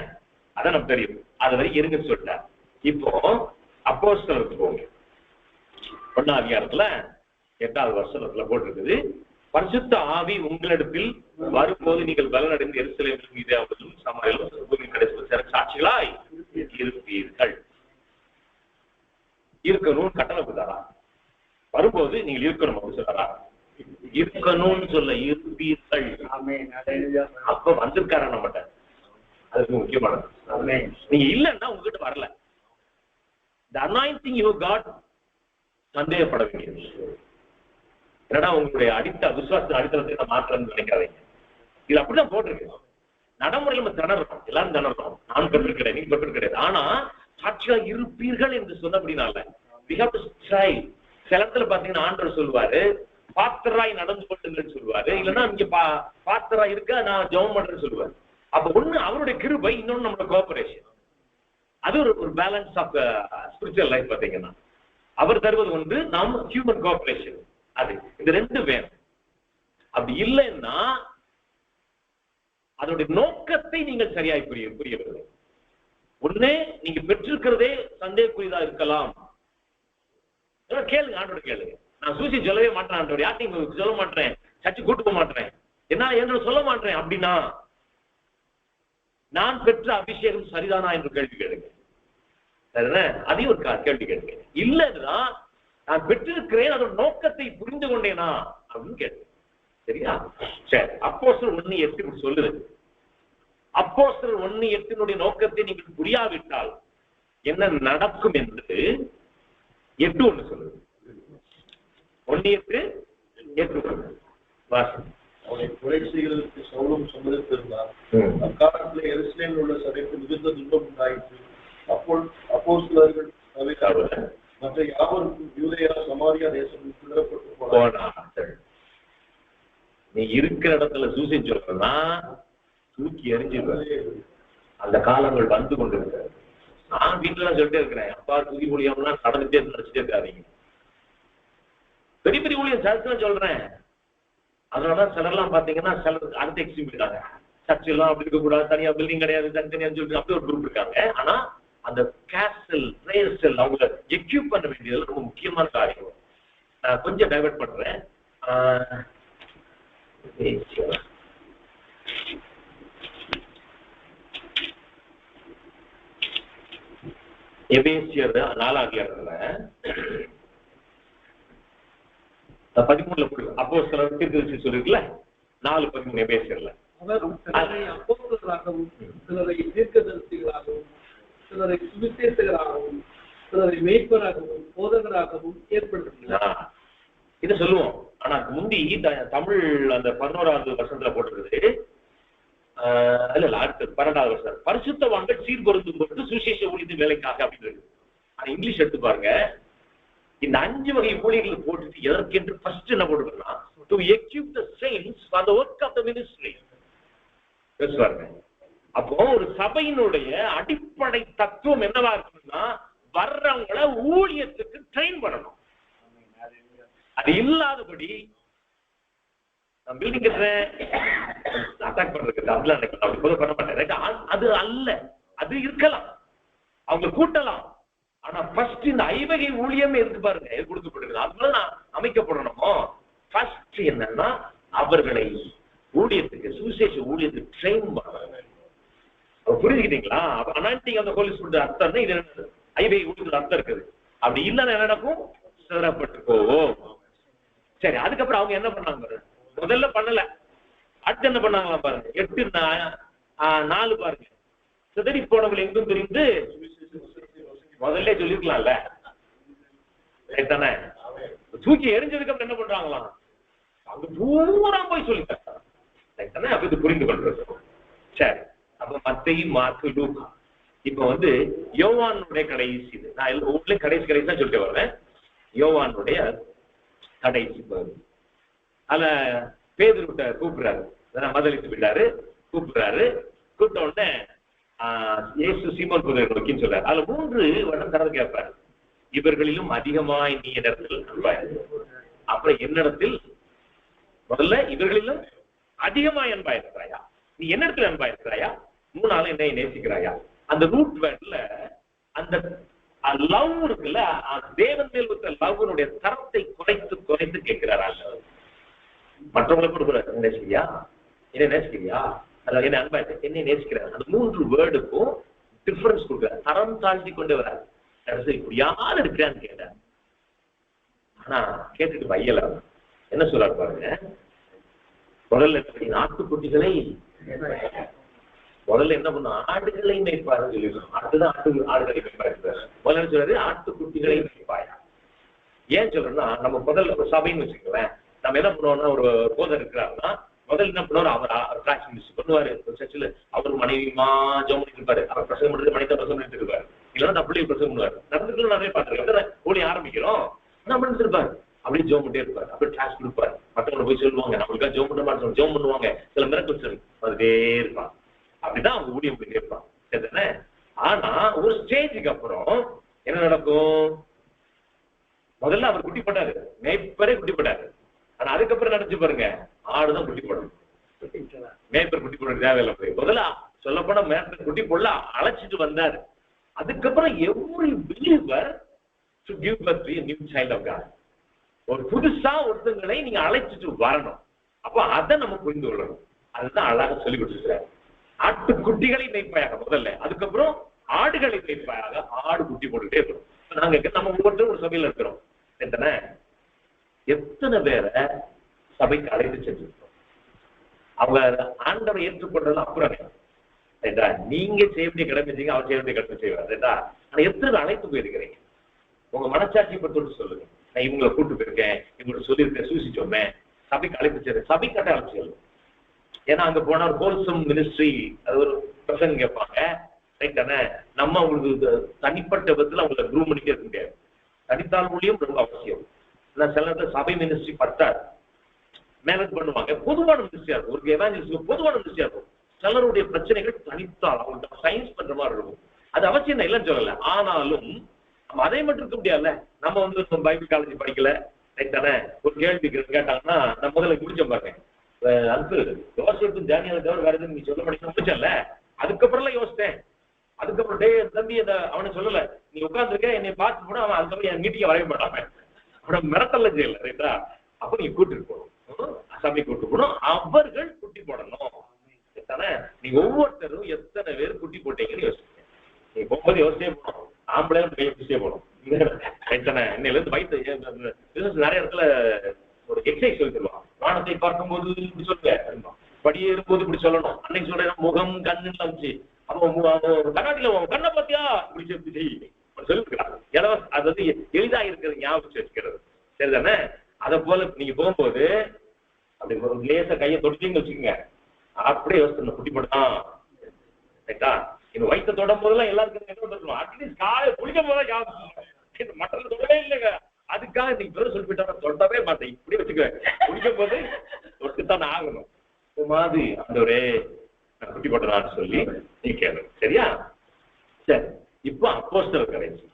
அதான் நமக்கு தெரியும், அது வரைக்கும் இருங்கன்னு சொல்லிட்டார். இப்போ அப்போஸ்தலருக்கு போங்க, 1ஆம் அதிகாரத்துல 8வது வசனத்துல போட்டிருக்குது, பரிசுத்த ஆவி உங்களிடத்தில் வரும்போது நீங்கள் பலனடைந்து எருசலேமிலும் யூதேயாவிலும் சமாரியாவிலும் பூமியின் கடைசி சாட்சிகளாய் இருப்பீர்கள். இருக்கணும்னு கட்டளை கொடுத்தாரா? வரும்போது நீங்கள் இருக்கணும் அப்படின்னு சொல்றாரா? இருக்கணும்னு சொல்ல, இருப்பீர்கள். அப்ப வந்திருக்காரா நம்மகிட்ட, அதுக்கு முக்கியமானது. நீங்க இல்லைன்னா உங்ககிட்ட வரல. The anointing you got சந்தேகப்பட வேண்டியது. என்னடா உங்களுடைய விசுவாசத்தின் அடித்தளத்தை நான் மாற்றணும்னு நினைக்காதீங்க. இது அப்படிதான் போட்டிருக்கு. நடைமுறையில் நம்ம திணறோம், எல்லாரும் திணறோம். நான் பெற்றிருக்கிறேன், நீ பெற்றிருக்கிறேன். ஆனா சாட்சியா இருப்பீர்கள் என்று சொன்ன அப்படின்னால we have to try. சில இடத்துல பாத்தீங்கன்னா ஆண்டவர் சொல்லுவாரு, பாத்திராய் நடந்து கொள்ளுங்கன்னு சொல்லுவாரு, இல்லைன்னா இங்க பாத்திரா இருக்க நான் ஜெபம் பண்றேன்னு சொல்லுவாரு. அப்ப ஒண்ணு அவருடைய கிருபை, இன்னொன்னு நம்மளோட கோஆபரேஷன். அது ஒரு பேலன்ஸ் ஆஃப் ஸ்பிரிச்சுவல் லைஃப். பாத்தீங்கன்னா அவர் தருவது ஒன்று, நாம் ஹியூமன் கோஆபரேஷன், அது இந்த ரெண்டு வேணும். அப்படி இல்லைன்னா அதனுடைய நோக்கத்தை நீங்கள் சரியாய் புரியவில்லை. ஒண்ணே நீங்க பெற்றிருக்கிறதே சந்தேகக்குரியதா இருக்கலாம். கேளுங்க, ஆண்டோட கேளுங்க. நான் சூசி சொல்லவே மாட்டேன் ஆண்டோட, யார்ட்டையும் சொல்ல மாட்டேன், சர்ச்சை கூட்டு போக மாட்டேன், என்ன என்று சொல்ல மாட்டேன் அப்படின்னா நான் பெற்ற அபிஷேகம் சரிதானா என்று கேள்வி கேளுங்க. அதையும் ஒரு கேள்வி கேளுங்க. இல்லைன்னா நான் பெற்றிருக்கிறேன், அதோட நோக்கத்தை புரிந்து கொண்டேனா அப்படின்னு கேளுங்க. சரியா? சரி, அப்போஸ்தலர் 1:8 சொல்லுது. அப்போஸ்தலர் 1:8 நோக்கத்தை நீங்கள் புரியாவிட்டால் என்ன நடக்கும் என்று 8:1 சொல்லுது. 1:8 வாசம். அவனை கொலை செய்வதற்கு சவுலும் சம்மதித்திருந்தார். அக்காலத்தில் எருசலேமில் உள்ள சபைக்கு மிகுந்த துன்பம் உண்டாயிற்று. அப்போஸ்தலர்கள் தவிர மற்ற யாவருக்கும் யூதேயா சமாரியா தேசம் சிதறப்பட்டு போனார்கள். நீ இருக்கிற இடத்துல சூசி சொல்றா தூக்கி எரிஞ்சிருக்க. அந்த காலங்கள் வந்து கொண்டிருக்கிறது. நான் வீட்டுல சொல்லிட்டே இருக்கிறேன், அப்பா தூக்கி ஊழியம்லாம் நடந்துட்டே நினைச்சிட்டே இருக்காதீங்க. பெரிய பெரிய ஊழியம் சர்ச்செல்லாம் சொல்றேன். அதனாலதான் சிலர்லாம் பாத்தீங்கன்னா சிலர் அடுத்த எக்ஸ்ட்ரீம் இருக்காங்க. சர்ச் எல்லாம் அப்படி இருக்க கூடாது, தனியா பில்டிங் கிடையாது, தனித்தனியான்னு சொல்லிட்டு அப்படி ஒரு குரூப் இருக்காங்க. ஆனா அந்த கேஸ்டல் பிரேயர் செல் அவங்க எக்யூப் பண்ண வேண்டியது ரொம்ப முக்கியமான காரியம். நான் கொஞ்சம் டைவர்ட் பண்றேன். எபேசியர் 4ஆம் அதிகாரத்துல 13 அப்போஸ்தலர் தீர்க்கதரிசி சொல்லிருக்குல்ல, 4:13 எபேசியர்ல. அவர் சிலரை அப்போஸ்தலராகவும், சிலரை தீர்க்கதரிசிகளாகவும், சிலரை சுவிசேஷகராகவும், சிலரை மேய்ப்பராகவும், போதகராகவும் ஏற்படுத்தினார். இதை சொல்லுவோம். ஆனா முந்தி தமிழ் அந்த 11வது வசனத்துல போட்டிருக்குது. இல்ல அடுத்து 12வது வசனம், பரிசுத்தவான்கள் சீர்பொருந்தும் பொருட்டு சுவிசேஷ ஊழியத்தின் வேலைக்காக அப்படின்னு இருக்கு. ஆனா இங்கிலீஷ் எடுத்து பாருங்க, இந்த 5 வகை ஊழியர்கள் போட்டுட்டு எதற்கென்று ஃபர்ஸ்ட் என்ன போட்டுருக்குன்னா, to equip the saints for the work of the ministry. பாருங்க, அப்போ ஒரு சபையினுடைய அடிப்படை தத்துவம் என்னவா இருக்குன்னா, வர்றவங்களை ஊழியத்துக்கு ட்ரெயின் பண்ணணும். அது இல்லாதபடி நான் பில்டிங் கட்டுறேன் அட்டாக் பண்றதுக்கு அப்படிலாம் அப்படி போத பண்ண மாட்டேன். அது அல்ல, அது இருக்கலாம், அவங்க கூட்டலாம். ஆனா ஃபர்ஸ்ட் இந்த ஐவகை ஊழியம் எதுக்கு பாருங்க, எது கொடுக்கப்பட்டிருக்கு, அதுல நான் அமைக்கப்படணுமோ. ஃபர்ஸ்ட் என்னன்னா அவர்களை ஊழியத்துக்கு, சுவிசேஷ ஊழியத்துக்கு ட்ரெயின் பண்ணணும். புரிஞ்சுக்கிட்டீங்களா? Anointing of the Holy Spirit அர்த்தம் இது ஐவகை ஊழியத்துக்கு அர்த்தம் இருக்குது. அப்படி இல்லைன்னா என்ன நடக்கும், சிதறப்பட்டு போவோம். சரி, அதுக்கப்புறம் அவங்க என்ன பண்ணாங்க, முதல்ல பண்ணல, அடுத்து என்ன பண்ணாங்களா பாருங்க, 8:4 பாருங்க, சிதறி போனவர்கள் எங்கும் தெரிந்து முதல்ல சொல்லிருக்கலாம்ல, தானே? தூக்கி எரிஞ்சதுக்கு அப்புறம் என்ன பண்றாங்களாம், அங்க பூரா போய் சொல்லிட்டாங்க. அப்படி புரிந்து கொள்றது. சரி, அப்ப மத்தேயு, மார்க்கு, லூக்கா. இப்ப வந்து யோவானுடைய கடைசி இது. நான் ஒவ்வொரு கடைசி தான் சொல்லிட்டு வரேன். யோவானுடைய கடைசி பகுதி. அதுல பேதுருட்ட கூப்பிடுறாரு, மதலித்து விட்டாரு, கூப்பிடுறாரு. கூப்பிட்ட உடனே இயேசு சீமோன் பேதுருவை நோக்கின்னு சொல்றாரு. அதுல 3 வருடம் தரது கேட்பாரு. இவர்களிலும் அதிகமாய் நீ என்னிடத்தில் அன்பாய், அப்புறம் என்னிடத்தில் முதல்ல இவர்களிலும் அதிகமாய் அன்பாய் இருக்கிறாயா, நீ என்னிடத்தில் அன்பாய் இருக்கிறாயா, 3 என்னை நேசிக்கிறாயா. அந்த ரூட் வேர்ட்ல அந்த லவ் இருக்குல்ல, தேவன் மேல் இருக்கிற லவ்னுடைய தரத்தை குறைத்து கேட்கிறாரா. மற்றவங்களை கொடுக்குறாரு, நேசிக்கிறியா, என்னை நேசிக்கிறியா, அதாவது என்ன அன்பா என்னை நேசிக்கிறார். அந்த 3 வேர்டுக்கும் டிஃபரன்ஸ் கொடுக்குறாரு, தரம் தாழ்த்தி கொண்டு வராரு. இப்படி யார் இருக்கிறான்னு கேட்டார். ஆனா கேட்டுட்டு வையல என்ன சொல்றாரு பாருங்க. முதல்ல ஆட்டுக்குட்டிகளை முதல்ல என்ன பண்ணும், ஆடுகளை மேய்ப்பாரு சொல்லிடுறோம். அடுத்துதான் ஆடுகளை மேய்ப்பாரு. முதல்ல சொல்றாரு ஆட்டுக்குட்டிகளை மேய்ப்பாயா. ஏன் சொல்றோம்னா, நம்ம முதல்ல சபைன்னு வச்சுக்கோங்களேன், நம்ம என்ன பண்ணுவோம்னா, ஒரு போதர் இருக்கிறாருன்னா முதல்ல என்ன பண்ணுவாரு, அவர் கிளாஸ் மிஸ் பண்ணுவாரு சர்ச்சில். அவர் மனைவியுமா ஜோம் பண்ணிட்டு இருப்பாரு, அவர் பிரசங்கம் பண்ணிட்டு மனித பிரசங்கம் பண்ணிட்டு இருப்பாரு. இல்லைன்னா தப்பிள்ளி பிரசங்கம் பண்ணுவாரு. நடந்துக்கலாம் நிறைய பார்த்துருக்கேன். ஊழி ஆரம்பிக்கிறோம், என்ன பண்ணிட்டு இருப்பாரு, அப்படியே ஜோம் பண்ணிட்டே இருப்பாரு. அப்படியே கிளாஸ் கொடுப்பாரு. மற்றவங்களை போய் சொல்லுவாங்க, நம்மளுக்கா ஜோம் பண்ண மாட்டோம், ஜோம் பண்ணுவாங்க. சில மிரக்கல்ஸ் வந்துட்டே இருப்பான். அப்படிதான் அவங்க ஊழியம் போயிட்டே இருப்பான். சரிதானே? ஆனா ஒரு ஸ்டேஜுக்கு அப்புறம் என்ன நடக்கும், முதல்ல அவர் குட்டி போட்டாரு, மேய்ப்பரே குட்டி போட்டாரு. ஆனா அதுக்கப்புறம் நினைச்சு பாருங்க, ஆடுதான் குட்டி போடணும். மேய்ப்பர் குட்டி போட தேவையில்லை. போய் முதல்ல சொல்ல போனா மேய்ப்பர் குட்டி போடல, அழைச்சிட்டு வந்தாரு. அதுக்கப்புறம் every believer to give birth to a new child of God. ஒரு புதுசா ஒருத்தங்களை நீங்க அழைச்சிட்டு வரணும். அப்ப அதை நம்ம புரிந்து கொள்ளணும். அதுதான் அழகாக சொல்லி கொடுத்துருக்காரு. ஆட்டுக்குட்டிகளை மேய்ப்பாயாக முதல்ல, அதுக்கப்புறம் ஆடுகளை மேய்ப்பாயாக. ஆடு குட்டி போட்டுட்டே இருக்கணும். நாங்க நம்ம ஒவ்வொருத்தரும் ஒரு சபையில இருக்கிறோம். எத்தனை பேரை சபைக்கு அழைத்து சென்றிருக்கோம். அவங்க ஆண்டவரை ஏற்றுக்கொண்டது அப்புறம் நீங்க செய்ய வேண்டிய கடமை செய்யுங்க, அவர் செய்ய வேண்டிய கடமை செய்வார். ஆனா எத்தனை அழைத்து போயிருக்கிறீங்க, உங்க மனச்சாட்சியை பற்றி சொல்லுங்க. நான் இவங்களை கூட்டு போயிருக்கேன், இவங்களை சொல்லியிருக்கேன், சூசிச்சோமே, சபைக்கு அழைத்து செல்றேன். சபைக்காட்ட அழைச்சு செல்லும். ஏன்னா அங்க போனா ஒரு ஹோல்சம் மினிஸ்ட்ரி, அது ஒரு பிரசங்க கேட்பாங்க. ரைட் தானே? நம்ம அவங்களுக்கு தனிப்பட்ட விதத்துல அவங்களை க்ரூம் பண்ணிட்டே இருக்க முடியாது. தனித்தால் மொழியும் ரொம்ப அவசியம். சில நேரத்தில் சபை மினிஸ்ட்ரி பத்தாது, மேனேஜ் பண்ணுவாங்க. பொதுவான மினிஸ்ட்ரியா இருக்கும், ஒரு எவாஞ்சலிஸ்ட் பொதுவான மினிஸ்ட்ரியா இருக்கும். சிலருடைய பிரச்சனைகள் தனித்தால் அவங்களுக்கு சயின்ஸ் பண்ற மாதிரி இருக்கும். அது அவசியம் தான், இல்லைன்னு சொல்லல. ஆனாலும் நம்ம அதை மட்டும் இருக்க முடியாதுல்ல. நம்ம வந்து பைபிள் காலேஜ் படிக்கல, ரைட் தானே? ஒரு கேள்வி கேட்டாங்கன்னா நான் முதல்ல முடிச்ச பாருங்க, அதுக்கு யோசிப்பும் ஜானியால தவிர வேற எதுவும் நீ சொல்ல மாட்டேங்க முடிச்சல. அதுக்கப்புறம் யோசித்தேன். அதுக்கப்புறம் டே தம்பி அவனை சொல்லல, நீ உட்காந்துருக்க என்னை பார்த்து போனா அவன் அதுக்கப்புறம் என் மீட்டிங்க வரைய மாட்டான். அவனை மிரட்டல செய்யல. ரைட்டா? அப்ப நீங்க கூட்டிட்டு போகணும், சபை கூட்டு போகணும், அவர்கள் குட்டி போடணும். நீங்க ஒவ்வொருத்தரும் எத்தனை பேர் குட்டி போட்டீங்கன்னு யோசிச்சீங்க. நீங்க போகும்போது யோசிச்சே போகணும், ஆம்பளை யோசிச்சே போகணும். இன்னையில இருந்து வயிற்று நிறைய இடத்துல ஒரு எக்ஸசைஸ் சொல்லி தருவான். வானத்தை பார்க்கும்போது இப்படி சொல்லுங்க, படியேறும்போது இப்படி சொல்லணும். அன்னைக்கு சொல்றேன் முகம் கண்ணு இருந்துச்சு, அப்போ கண்ணாடியில கண்ணை பார்த்தியா இப்படி சொல்லிருக்கிறான். அது வந்து எளிதா இருக்கிறது, ஞாபகம் வச்சுக்கிறது. சரிதானே? அதை போல நீங்க போகும்போது அப்படி லேசா கையை தொடுத்தீங்கன்னு வச்சுக்கோங்க, அப்படியே யோசிச்சு குட்டி போட்டான். ரைட்டா? இந்த வயிற்ற தொடும் போதெல்லாம் எல்லாருக்கும் என்ன சொல்லணும், அட்லீஸ்ட் காலை குளிக்கும் போதான் ஞாபகம். மற்ற தொடவே இல்லைங்க. அதுக்காக நீங்க பேர் சொல்லிவிட்டா தொடவே மாட்டேன். இப்படி வச்சுக்குவேன், குளிக்கும் போது தொட்டுத்தான் ஆகணும். மாதிரி அந்த ஒரே குட்டி போட்டதான்னு சொல்லி நீ கேளு. சரியா? சரி, இப்போ அப்போஸ்தலர் கடைசி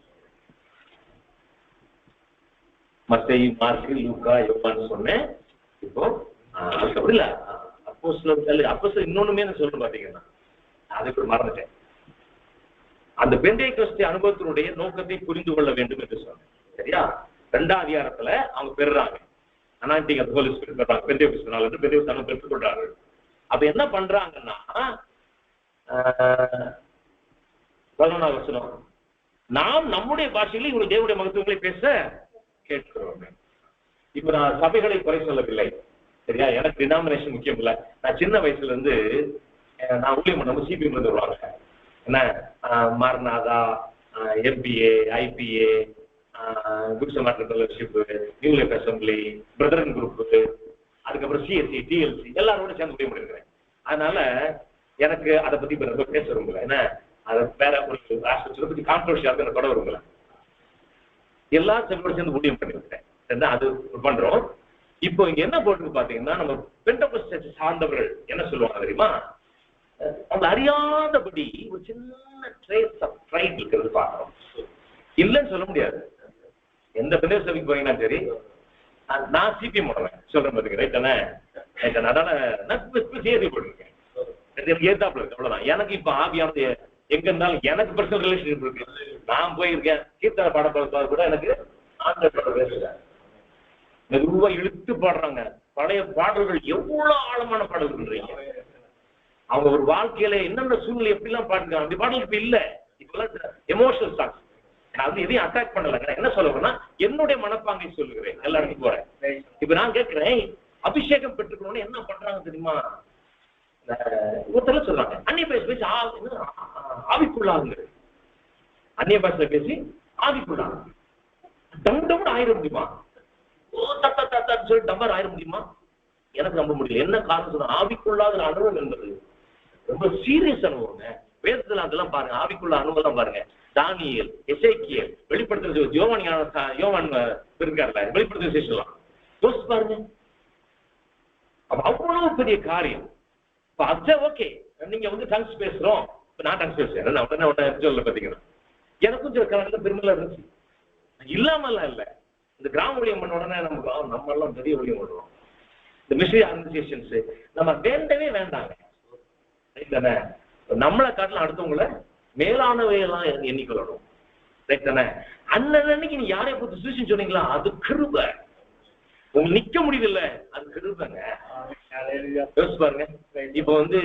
மத்தேயு, மார்க்கு, லூக்கா, யோவான் சொன்னேன். இப்போ அப்படி இல்ல அப்போஸ்தலர் இன்னொன்னுமே நான் சொல்ல பாத்தீங்கன்னா அதுக்கு மறந்துட்டேன். அந்த பெந்தேகோஸ்தே அனுபவத்தினுடைய நோக்கத்தை புரிந்து கொள்ள வேண்டும் என்று சொன்னேன். சரியா? 2ஆம் அதிகாரத்துல அவங்க பெறுறாங்க anointing of the Holy Spirit பெறுறாங்க. பெந்தேகோஸ்தே நாள் வந்து பெந்தேகோஸ்தே பெற்றுக் கொண்டாங்க. அப்ப என்ன பண்றாங்கன்னா 11ஆம் வசனம், நாம் நம்முடைய பாஷையில இவங்க தேவனுடைய மகத்துவங்களை பேச கேட்கிறோம். இப்ப நான் சபைகளை குறை சொல்லவில்லை. சரியா? எனக்கு டினாமினேஷன் முக்கியம் இல்லை. நான் சின்ன வயசுல இருந்து நான் ஊழியம் பண்ண சிபிஎம் இருந்து வருவாங்க. என்ன Maranatha, MBA, IPA, Good Samaritan Fellowship, New Life Assembly, Brethren group, அதுக்கப்புறம் சிஎஸ்சி, டிஎல்சி எல்லாரோட சேர்ந்து ஊழியம் பண்ணிருக்கிறேன். அதனால எனக்கு அதை பத்தி ரொம்ப பேச விரும்பல. ஏன்னா அதை வேற ஒரு பத்தி கான்ட்ரோவர்சியா இருக்கு, தொட விரும்பல. எல்லா செல்வம் சேர்ந்து ஊழியம் பண்ணிருக்கேன், அது பண்றோம். இப்போ இங்க என்ன போட்டு பாத்தீங்கன்னா, நம்ம பெண்டகோஸ்ட் சர்ச் சார்ந்தவர்கள் என்ன சொல்லுவாங்க தெரியுமா, அவங்க அறியாதபடி ஒரு சின்ன ட்ரேஸ் ஆஃப் ப்ரைட் இருக்கிறது பாக்குறோம். இல்லைன்னு சொல்ல முடியாது. எந்த பெண்டகோஸ்ட் சபைக்கு போறீங்கன்னா சரி, நான் சிபிஎம் போடுவேன் சொல்றேன் பாத்துக்க, ரைட் தானே? அதனால நான் சேர்த்து போட்டுருக்கேன், எனக்கு ஏத்தாப்புல இருக்கு, அவ்வளவுதான். எனக்கு இப்ப ஆவியானது எங்க இருந்தாலும் எனக்கு பர்சனல் ரிலேஷன்ஷிப் இருக்கு. நான் போயிருக்கேன் கீர்த்தனை பாட கூட எனக்கு ஆந்திர பேசுறேன், மெதுவா இழுத்து பாடுறாங்க. பழைய பாடல்கள் எவ்வளவு ஆழமான பாடல்கள்ன்றீங்க. அவங்க ஒரு வாழ்க்கையில என்னென்ன சூழ்நிலை எப்படிலாம் பாடுறாங்க, அந்த பாடல் இப்ப இல்ல. இப்பெல்லாம் எமோஷனல் சாங்ஸ். நான் வந்து எதையும் அட்டாக் பண்ணலங்க, என்ன சொல்லுவேன்னா என்னுடைய மனப்பாங்கை சொல்லுகிறேன், எல்லாருக்கும் போறேன். இப்ப நான் கேட்கிறேன், அபிஷேகம் பெற்றுக்கணும்னு என்ன பண்றாங்க தெரியுமா? ஒருத்தர் சொல்றாங்க அந்நிய பேசி ஆவிக்குள்ளாகுங்க, அந்நிய பாஷையில பேசி ஆவிக்குள்ளாங்க. டம்டம் ஆயிட முடியுமா? சொல்லி டம்பர் ஆயிட முடியுமா? எனக்கு நம்ப முடியல. என்ன காரணம் சொன்னா, ஆவிக்குள்ளாத அனுபவம் என்பது ரொம்ப சீரியஸ் அனுபவங்க. வேதத்துல அதெல்லாம் பாருங்க, ஆவிக்குள்ள அனுபவம் பாருங்க. தானியேல், எசேக்கியேல், வெளிப்படுத்துற யோவான் இருக்காருல்ல, வெளிப்படுத்துற விசேஷம் யோசிச்சு பாருங்க. அவ்வளவு பெரிய காரியம். ஓகே, நீங்க வந்து டங்ஸ் பேசுறோம், நான் டங்ஸ் பேசுறேன் சொல்ல பாத்தீங்கன்னா, எனக்கும் சில காலத்துல பெருமையில இருந்துச்சு, இல்லாமல்லாம் இல்ல. இந்த கிராம ஊழியம் பண்ண உடனே நம்ம எல்லாம் பெரிய ஊழியம் பண்றோம். இந்த மிஷனரி ஆர்கனைசேஷன்ஸ் நம்ம வேண்டவே வேண்டாங்க, தானே? நம்மளை காட்டிலும் அடுத்தவங்களை மேலானவையெல்லாம் எண்ணிக்கொள்ளணும், ரைட் தானே? அன்னைக்கு நீ யாரைய பத்தி சுவிசேஷம் சொன்னீங்களா, அது கிருபை. உங்களுக்கு நிக்க முடியல, அது கிருபைங்க. யோசிச்சு பாருங்க. இப்ப வந்து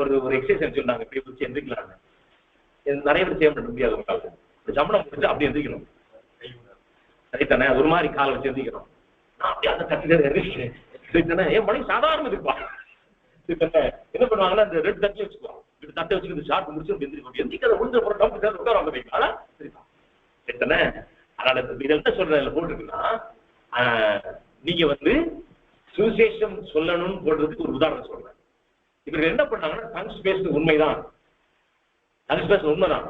ஒரு எக்ஸசைஸ் சொன்னாங்க, இப்படி பிடிச்சி எந்திரிக்கலாம்னு. நிறைய பேர் செய்ய முடியாது. உங்களால சம்பளம் முடிச்சு அப்படி எந்திரிக்கணும், சரித்தானே? ஒரு மாதிரி காலை வச்சு எந்திரிக்கணும். நான் அப்படியே அந்த கட்டில எந்திரிச்சேன். என் மணி சாதாரண இருப்பா, என்ன பண்ணுவாங்கன்னா இந்த ரெண்டு தட்டில வச்சுக்குவாங்க, தட்டை வச்சுக்கிட்டு இந்த ஷார்ட் முடிச்சு எந்திரிக்கணும். எந்திரிக்கிறத முடிஞ்ச ஒரு டாக்டர் உட்கார வந்துட்டீங்களா, சரித்தானே? அதனால இதை என்ன சொல்றேன் போட்டுருக்குன்னா, நீங்க வந்து சுவிசேஷம் சொல்லணும்னு போடுறதுக்கு ஒரு உதாரணம் சொல்றேன். இவங்க என்ன பண்ணாங்கன்னா, டங்ஸ் பேசுறது உண்மைதான், டங்ஸ் பேசுறது உண்மைதான்.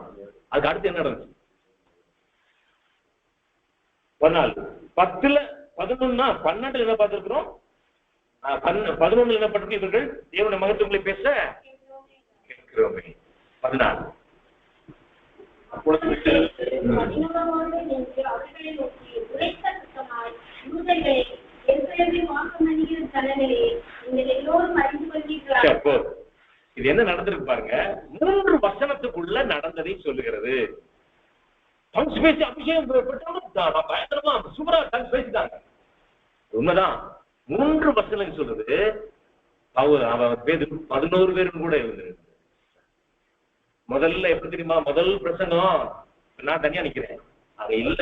அதுக்கு அடுத்து என்ன நடந்துச்சு? ஒரு நாள் 10ல் 11 12 என்ன பார்த்திருக்கிறோம், 11 என்ன பண்றது, இவர்கள் தேவனுடைய மகத்துவங்களை பேச கேட்கிறோமே. 14 இது என்ன நடந்திருக்கு பாருங்க. 3 வசனத்துக்குள்ள நடந்ததை சொல்லுகிறது. பேசி அபிஷேகம் பயங்கரமா சூப்பரா பேசிட்டாங்க, உண்மைதான். 3 வசனம் சொல்றது 11 பேரும் கூட இருந்தது. முதல்ல எப்படி தெரியுமா, முதல் பிரசங்கம் நான் தனியா நிக்கிறேன், அங்க இல்ல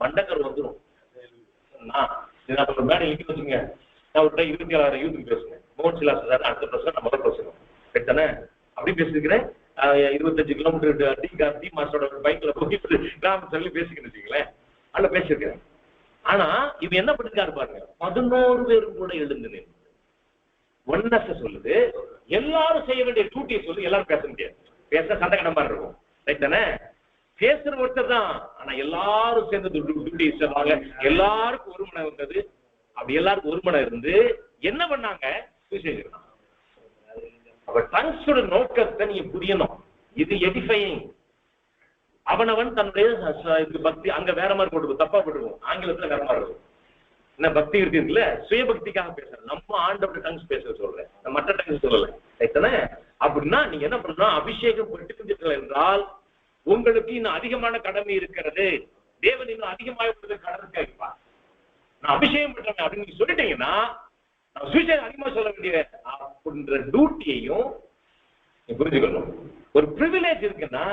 மண்டக்கர் வந்துடும். மேடம் இங்க வச்சுங்க, நான் ஒரு 27 யூத்துக்கு பேசுறேன். மோகன் சிலாஸ் சார் அடுத்த பிரசங்கம், நான் முதல் பிரசங்கம் தானே அப்படி பேசிருக்கிறேன். 25 கிலோமீட்டர் டி மாசோட பைக்ல போயிட்டு கிராம சொல்லி பேசிக்கிட்டு வச்சுங்களேன், அதுல பேசிருக்கிறேன். ஆனா இவன் என்ன பண்ணிருக்காரு பாருங்க, 11 பேரும் கூட எழுந்து ஒன்னஸ் சொல்லுது. எல்லாரும் செய்ய வேண்டிய டியூட்டியை சொல்லி எல்லாரும் பேச முடியாது, பேச சண்டை கடை மாதிரி இருக்கும், ரைட் தானே? பேசுற ஒருத்தர் தான், ஆனா எல்லாரும் சேர்ந்து டியூட்டி சொல்றாங்க. எல்லாருக்கும் ஒரு மனம் இருந்தது. அப்படி எல்லாருக்கும் ஒரு மனம் இருந்து என்ன பண்ணாங்க, சுவிசேஷம். டங்ஸோட நோக்கத்தை நீங்க புரியணும். இது எடிஃபையிங். அவனவன் தன்னுடைய பக்தி அங்க வேற மாதிரி போட்டு தப்பா போட்டுருவோம், ஆங்கிலத்துல வேற மாதிரி இருக்கும். என்ன பக்தி இருக்குல்ல, சுயபக்திக்காக பேசுறேன். நம்ம ஆண்டோட டங்ஸ் பேச சொல்றேன், மற்ற டங்ஸ் சொல்லல, ரைட்டானே? அப்படின்னா நீங்க என்ன பண்ணணும், அபிஷேகம் பெற்றுக்கிட்டீர்கள் என்றால் உங்களுக்கு இன்னும் அதிகமான கடமை இருக்கிறது. தேவன் இன்னும் அதிகமாக கடமை கேட்பார். நான் அபிஷேகம் பெற்றேன் அப்படின்னு நீங்க சொல்லிட்டீங்கன்னா, நான் சுவிசேஷம் அதிகமா சொல்ல வேண்டிய அப்படின்ற டியூட்டியையும் புரிஞ்சுக்கணும். ஒரு பிரிவிலேஜ் இருக்குன்னா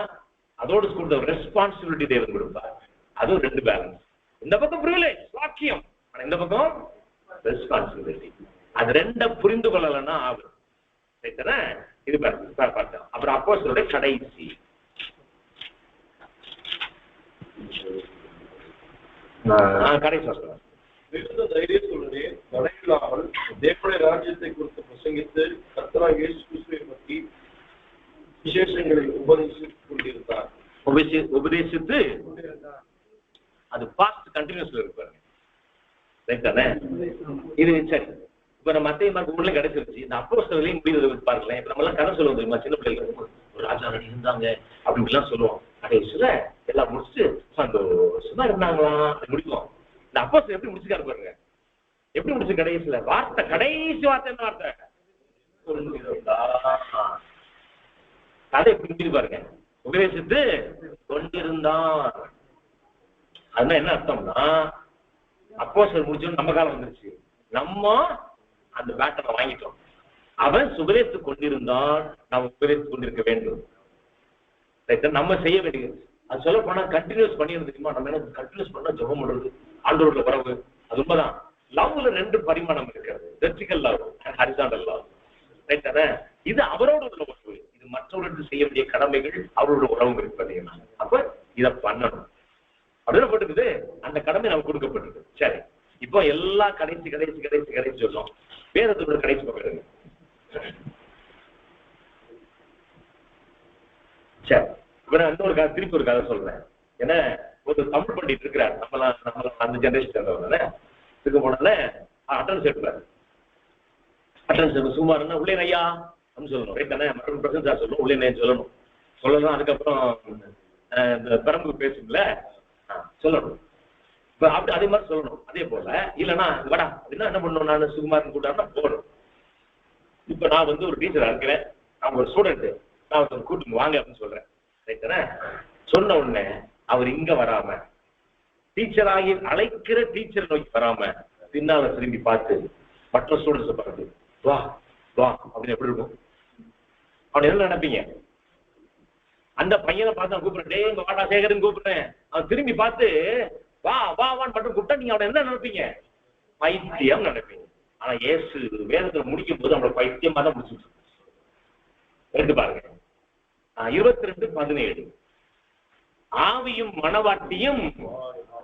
அதோட கூட ரெஸ்பான்சிபிலிட்டி தேவன் கொடுப்பார். அதுவும் 2 பேலன்ஸ். இந்த பக்கம் பிரிவிலேஜ் வாக்கியம், ஆனா இந்த பக்கம் ரெஸ்பான்சிபிலிட்டி. அது 2 புரிந்து கொள்ளலன்னா ஆகும், ரைட்டானே? இது பார்த்தோம். அப்புறம் அப்போஸ்தலருடைய கடைசி கடைசி மிகுந்த தைரியத்துடனே தடையில்லாமல் தேவனுடைய ராஜ்யத்தை குறித்து பிரசங்கித்து கர்த்தராகிய இயேசு கிறிஸ்துவை பற்றி விசேஷங்களை உபதேசித்துக் கொண்டிருந்தார். உபதேசித்து அது பாஸ்ட் கண்டினியூஸ்ல இருப்பாரு. ரைட் தானே? இது சரி. இப்ப நம்ம மத்திய மார்க் ஊர்ல கிடைச்சிருச்சு. இந்த அப்போஸ்தலர்களையும் முடிவு பாருங்களேன். இப்ப நம்ம எல்லாம் கதை சொல்லுவோம் தெரியுமா? சின்ன பிள்ளைகள் ஒரு ராஜா இருந்தாங்க அப்படி இப்படிலாம் சொல்லுவோம். கடைசியில எல்லாம் முடிச்சுட்டு சந்தோஷமா இருந்தாங்களா முடிக்கும். இந்த அப்போஸ்தலர் எப்படி முடிச்சுக்காரு பாருங்க. எப்படி முடிச்சு கடைசியில வார்த்தை, கடைசி வார்த்தை என்ன வார்த்தை? கதை எப்படி முடிஞ்சு பாருங்க. உபதேசித்து கொண்டிருந்தான். அதுனா என்ன அர்த்தம்னா, அப்போஸ்தலர் முடிச்சோம் நம்ம காலம் வந்துருச்சு. நம்ம அந்த பேட்டனை வாங்கிட்டோம். அவன் உபதேசித்து கொண்டிருந்தான், நாம் உபதேசித்துக் கொண்டிருக்க வேண்டும். நம்ம செய்ய வேண்டியது அது சொல்ல போனா கண்டினியூஸ் பண்ணிடுறது தெரியுமா? நம்ம என்ன கண்டினியூஸ் பண்ணா ஜெபம் பண்றது, ஆண்டவரோட உறவு. அது உண்மைதான். லவ்ல 2 பரிமாணம் இருக்கிறது, vertical love and horizontal love. Right தானே? இது அவரோட உள்ள உறவு, இது மற்றவர்களுக்கு செய்ய வேண்டிய கடமைகள், அவரோட உறவு இருப்பது. அப்ப இதை பண்ணணும் அப்படின்னு போட்டுக்குது. அந்த கடமை நமக்கு கொடுக்கப்பட்டிருக்கு. சரி, இப்போ எல்லா கடைசி கடைசி கடைசி கடைசி சொல்லும். வேதத்தோட கடைசி பக்கம். சரி, இப்ப நான் இன்னொரு கதை, திருப்பி ஒரு கதை சொல்றேன். ஏன்னா ஒரு தமிழ் பண்டிட் இருக்கிறார், நம்மளாம் அந்த ஜெனரேஷன் இருந்தவங்க இருக்க போனால அட்டன்ஸ் எடுக்கிறார். அட்டன்ஸ் சுமார்னா உள்ளே ஐயா அப்படின்னு சொல்லணும். ரைட் தானே? மற்ற பிரசன்ஸா சொல்லணும், உள்ளே சொல்லணும். சொல்லணும். அதுக்கப்புறம் இந்த பெரம்பு பேசுங்கள சொல்லணும். இப்ப அப்படி அதே மாதிரி சொல்லணும். அதே போல இல்லைன்னா வடா அப்படின்னா என்ன பண்ணணும்? நான் சுகுமாரன் கூட்டாருன்னா போகணும். இப்ப நான் ஒரு டீச்சரா இருக்கிறேன், நான் ஒரு ஸ்டூடெண்ட், நான் கூட்டுங்க வாங்க அப்படின்னு சொல்றேன். ரைட் தானே? சொன்ன உடனே அவர் இங்க வராம, டீச்சராகி அழைக்கிற டீச்சர் நோக்கி வராம, பின்னால திரும்பி பார்த்து மற்ற ஸ்டூடெண்ட்ஸை பார்த்து வா வா அப்படின்னு எப்படி இருக்கும்? அவன் என்ன நினைப்பீங்க? அந்த பையனை பார்த்து நான் கூப்பிடுறேன், டே இங்க வாடா சேகரன் கூப்பிடுறேன். அவன் திரும்பி பார்த்து வா வா வான்னு மட்டும் கூப்பிட்டா நீங்க அவனை என்ன நினைப்பீங்க? பைத்தியம் நினைப்பீங்க. ஆனா இயேசு வேதத்துல முடிக்கும் போது அவங்களோட பைத்தியமா தான் முடிச்சு. எடுத்து பாருங்க 22:17. ஆவியும் மனவாட்டியும்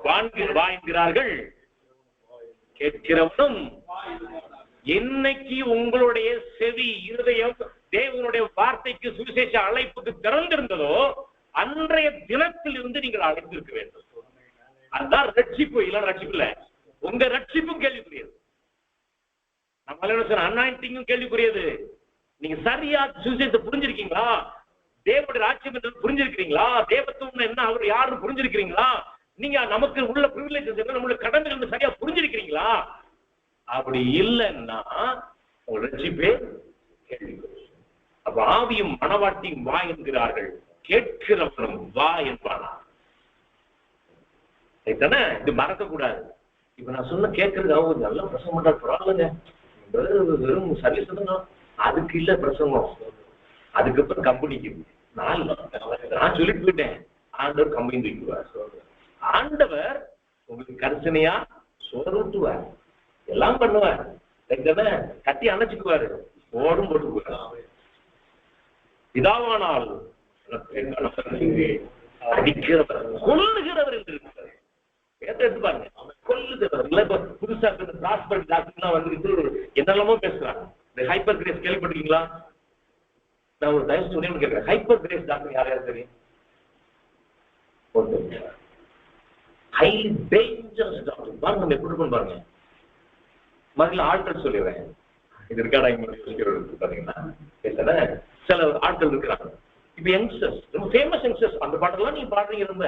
வாழ்கிறார்கள், கேட்கிறவனும். என்னைக்கு உங்களுடைய செவி, இருதயம் தேவனுடைய வார்த்தைக்கு, சுவிசேஷ அழைப்புக்கு திறந்திருந்ததோ அன்றைய தினத்தில் இருந்து நீங்கள் அழைத்திருக்க வேண்டும். அதுதான் ரட்சிப்பு. இல்ல ரட்சிப்பு இல்ல, உங்க ரட்சிப்பும் கேள்விக்குரியது. நம்ம அனாயிண்டிங்கும் கேள்விக்குரியது. நீங்க சரியா சுவிசேஷத்தை புரிஞ்சிருக்கீங்களா? தேவனுடைய ராஜ்யம் என்று புரிஞ்சிருக்கிறீங்களா? தேவத்துவம் என்ன, அவர் யாருன்னு புரிஞ்சிருக்கிறீங்களா? நீங்க நமக்கு உள்ள பிரிவிலேஜஸ் என்ன, நம்மளுடைய கடமைகள் சரியா புரிஞ்சிருக்கிறீங்களா? அப்படி இல்லைன்னா உங்க ரட்சிப்பே கேள்விக்குரிய. அப்ப ஆவியும் மனவாட்டியும் வா என்கிறார்கள், கேட்கிறவனும் வா என்பானா. இது மறக்க கூடாது. இப்ப நான் சொன்ன கேட்கறது அவங்க நல்லா பிரசங்கம் பண்றாரு, பரவாயில்லைங்க, வெறும் சர்வீஸ் தான். அதுக்கு இல்ல பிரசங்கம், அதுக்கப்புறம் கம்பெனிக்கு. நான் சொல்லிட்டு போயிட்டேன், ஆண்டவர் கம்பெனி தூக்குவார். ஆண்டவர் உங்களுக்கு கரிசனையா சோறுட்டுவார், எல்லாம் பண்ணுவார். கட்டி அணைச்சுக்குவாரு, ஓடும் போட்டுக்குவார். இதாவானால் அடிக்கிறவர் கொல்லுகிறவர் என்று இருக்கிறார். எடுத்து பாருங்க, கொல்லுகிறவர். புதுசா டிரான்ஸ்பர் டாக்டர்லாம் வந்துட்டு என்னெல்லாமோ பேசுறாங்க. இந்த ஹைப்பர் கிரேஸ் கேள்விப்பட்டிருக்கீங்களா? நான் ஒரு தயவு சொல்லி கேட்கிறேன், ஹைப்பர் கிரேஸ் டாக்டர் யாரையாவது தெரியும்? ஹைலி டேஞ்சரஸ் டாக்டர் பாருங்க, நம்ம எப்படி இருக்கும் பாருங்க. முதல்ல ஆட்கள் சொல்லிடுறேன், இது ரெக்கார்ட் பாத்தீங்கன்னா சில ஆட்கள் இருக்கிறாங்க. இப்ப யங்ஸ்டர்ஸ், ரொம்ப ஃபேமஸ் யங்ஸ்டர்ஸ், அந்த பாட்டெல்லாம் நீங்க பாடுறீங்க, ரொம்ப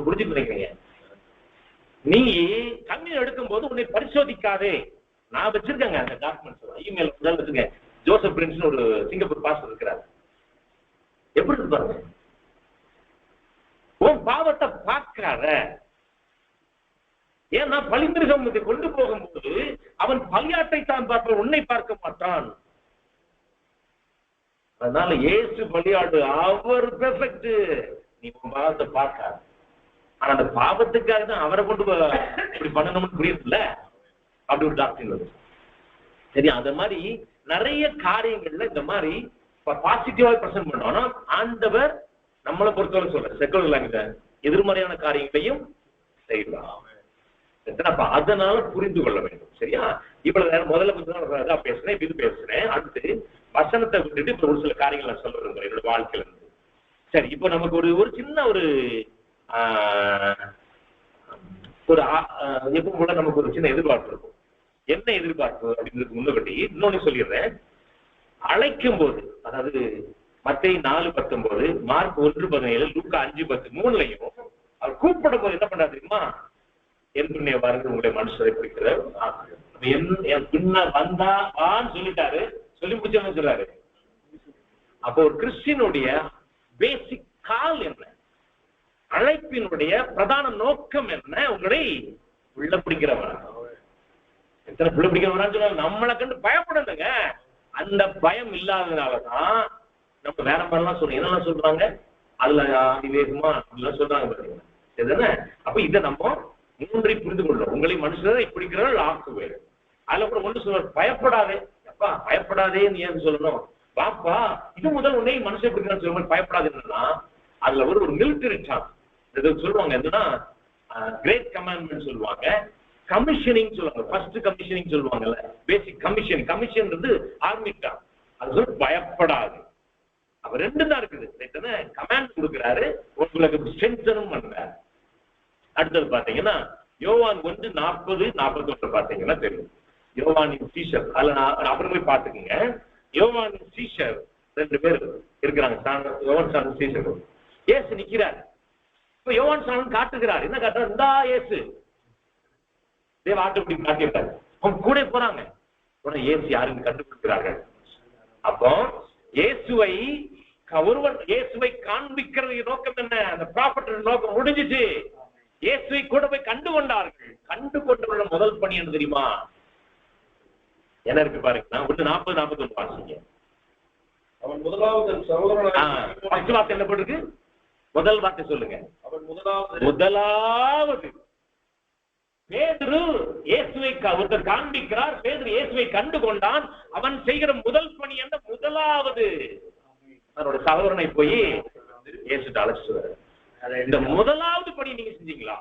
புரிஞ்சுட்டு நினைக்கிறீங்க. நீ கண்ணீர் எடுக்கும் போது உன்னை பரிசோதிக்காதே. நான் வச்சிருக்கேங்க அந்த டாக்குமெண்ட்ஸ், இமெயில் வச்சிருக்கேன். ஜோசப் பிரின்ஸ் ஒரு சிங்கப்பூர் பாஸ்டர் இருக்கிறார். எப்படி இருக்கு பாருங்க, உன் பாவத்தை பார்க்காத. ஏன்னா பலிமிருகம் கொண்டு போகும்போது அவன் பலியாட்டை தான் பார்ப்பான், உன்னை பார்க்க மாட்டான். அதனால இயேசு பலியாடு, அவர் பெர்ஃபெக்ட். நீ உன் பாவத்தை பார்க்காத. ஆனா அந்த பாவத்துக்காக தான் அவரை கொண்டு இப்படி பண்ணணும்னு புரியுதுல்ல, அப்படி ஒரு டாக்டர். சரி, அந்த மாதிரி நிறைய காரியங்கள்ல இந்த மாதிரி பாசிட்டிவா பிரசன்ட் பண்ணோம். ஆனா ஆண்டவர் நம்மளை பொறுத்தவரை சொல்ற செக்குலர் லாங்குவேஜ் எதிர்மறையான காரியங்களையும் செய்யலாம். அதனால புரிந்து கொள்ள வேண்டும். சரியா? இவ்வளவு நேரம் முதல்ல கொஞ்சம் பேசுறேன், இது பேசுறேன், அடுத்து வசனத்தை விட்டுட்டு இப்ப ஒரு சில காரியங்கள் நான் சொல்ல விரும்புறேன் என்னோட வாழ்க்கையில இருந்து. சரி, இப்போ நமக்கு ஒரு சின்ன ஒரு எப்பவும் கூட நமக்கு ஒரு சின்ன எதிர்பார்ப்பு இருக்கும். என்ன எதிர்பார்ப்பு அப்படின்றதுக்கு முன்னபடி இன்னொன்னு சொல்லிடுறேன். அழைக்கும் போது, அதாவது மத்தேயு 4:19, மார்க் 1:17, லூக்கா 5:13 அவர் கூப்பிடும் போது என்ன பண்றாரு தெரியுமா? என்னுடைய வாருங்கள் உங்களை மனுஷரை பிடிக்கிறார், என் பின்ன வந்தா வான்னு சொல்லிட்டாரு. சொல்லி முடிச்சவங்க சொல்றாரு. அப்போ ஒரு கிறிஸ்டியனுடைய பேசிக் கால் என்ன, அழைப்பினுடைய பிரதான நோக்கம் என்ன? உங்களை உள்ள பிடிக்கிறவன். எத்தனை புள்ள பிடிக்கிறவரான்னு சொன்னாங்க. நம்மளை கண்டு பயப்படணுங்க. அந்த பயம் இல்லாததுனாலதான் நம்ம வேற மாதிரிலாம் சொல்றோம். என்னெல்லாம் சொல்றாங்க, அதுல விவேகமா அப்படிலாம் சொல்றாங்க பாத்தீங்கன்னா. இதுதானே? அப்ப இதை நம்ம மூன்றை புரிந்து கொள்றோம். உங்களை மனுஷரை பிடிக்கிறவர்கள் ஆக்குவேன். அதுல கூட ஒண்ணு சொல்ற, பயப்படாதே. அப்பா பயப்படாதேன்னு ஏன் சொல்லணும்? வாப்பா இது முதல் உன்னை மனுஷன் பிடிக்கிறான்னு சொல்லும்போது பயப்படாதுன்னா அதுல ஒரு மிலிட்டரி டாக் சொல்லுவாங்க. என்னன்னா கிரேட் கமாண்ட்மெண்ட் சொல்லுவாங்க, கமிஷனிங் சொல்லுவாங்க, ஃபர்ஸ்ட் கமிஷனிங் சொல்லுவாங்கல்ல, basic commission. Commission army talk. அது சொல்லி பயப்படாது. அப்ப ரெண்டு தான் இருக்குது. கமாண்ட் கொடுக்கிறாரு, உங்களுக்கு ஸ்ட்ரென்தனும் பண்றாரு. அடுத்தது பாத்தீங்கன்னா யோவான் 1:40-41 பாத்தீங்கன்னா தெரியும். யோவானின் சீஷர், அதுல நான் அப்புறம் போய் பாத்துக்கோங்க. யோவானின் சீஷர் 2 பேர் இருக்கிறாங்க. யோவான் சாணன் சீஷர். ஏசு நிக்கிறார். இப்ப யோவான் சாணன் காட்டுகிறார். என்ன காட்டுறாரு? இந்தா ஏசு தேவ ஆட்டுக்குட்டி காட்டியிருக்காரு. அவங்க கூட போறாங்க. உடனே ஏசு யாருன்னு கண்டுபிடிக்கிறார்கள். அப்போ இயேசுவை காண்பிக்கிறது நோக்கம் என்ன? அந்த ப்ராஃபட் நோக்கம் முடிஞ்சிச்சு. இயேசுவை கூட போய் கண்டு கொண்டார்கள். கண்டு கொண்டு முதல் பணி என்ன தெரியுமா? என்ன இருக்கு பாருங்க. 1:40-41 வாசிங்க. அவன் முதலாவது வார்த்தை என்ன போட்டிருக்கு? முதல் வார்த்தை சொல்லுங்க. அவன் முதலாவது பேதுரு இயேசுவை ஒருத்தர் காண்பிக்கிறார். பேதுரு இயேசுவை கண்டு கொண்டான். அவன் செய்கிற முதல் பணி என்ன? முதலாவது அவனோட சகோதரனை போய் இயேசுட்ட அழைச்சிட்டு. இந்த முதலாவது பணி நீங்க செஞ்சீங்களா?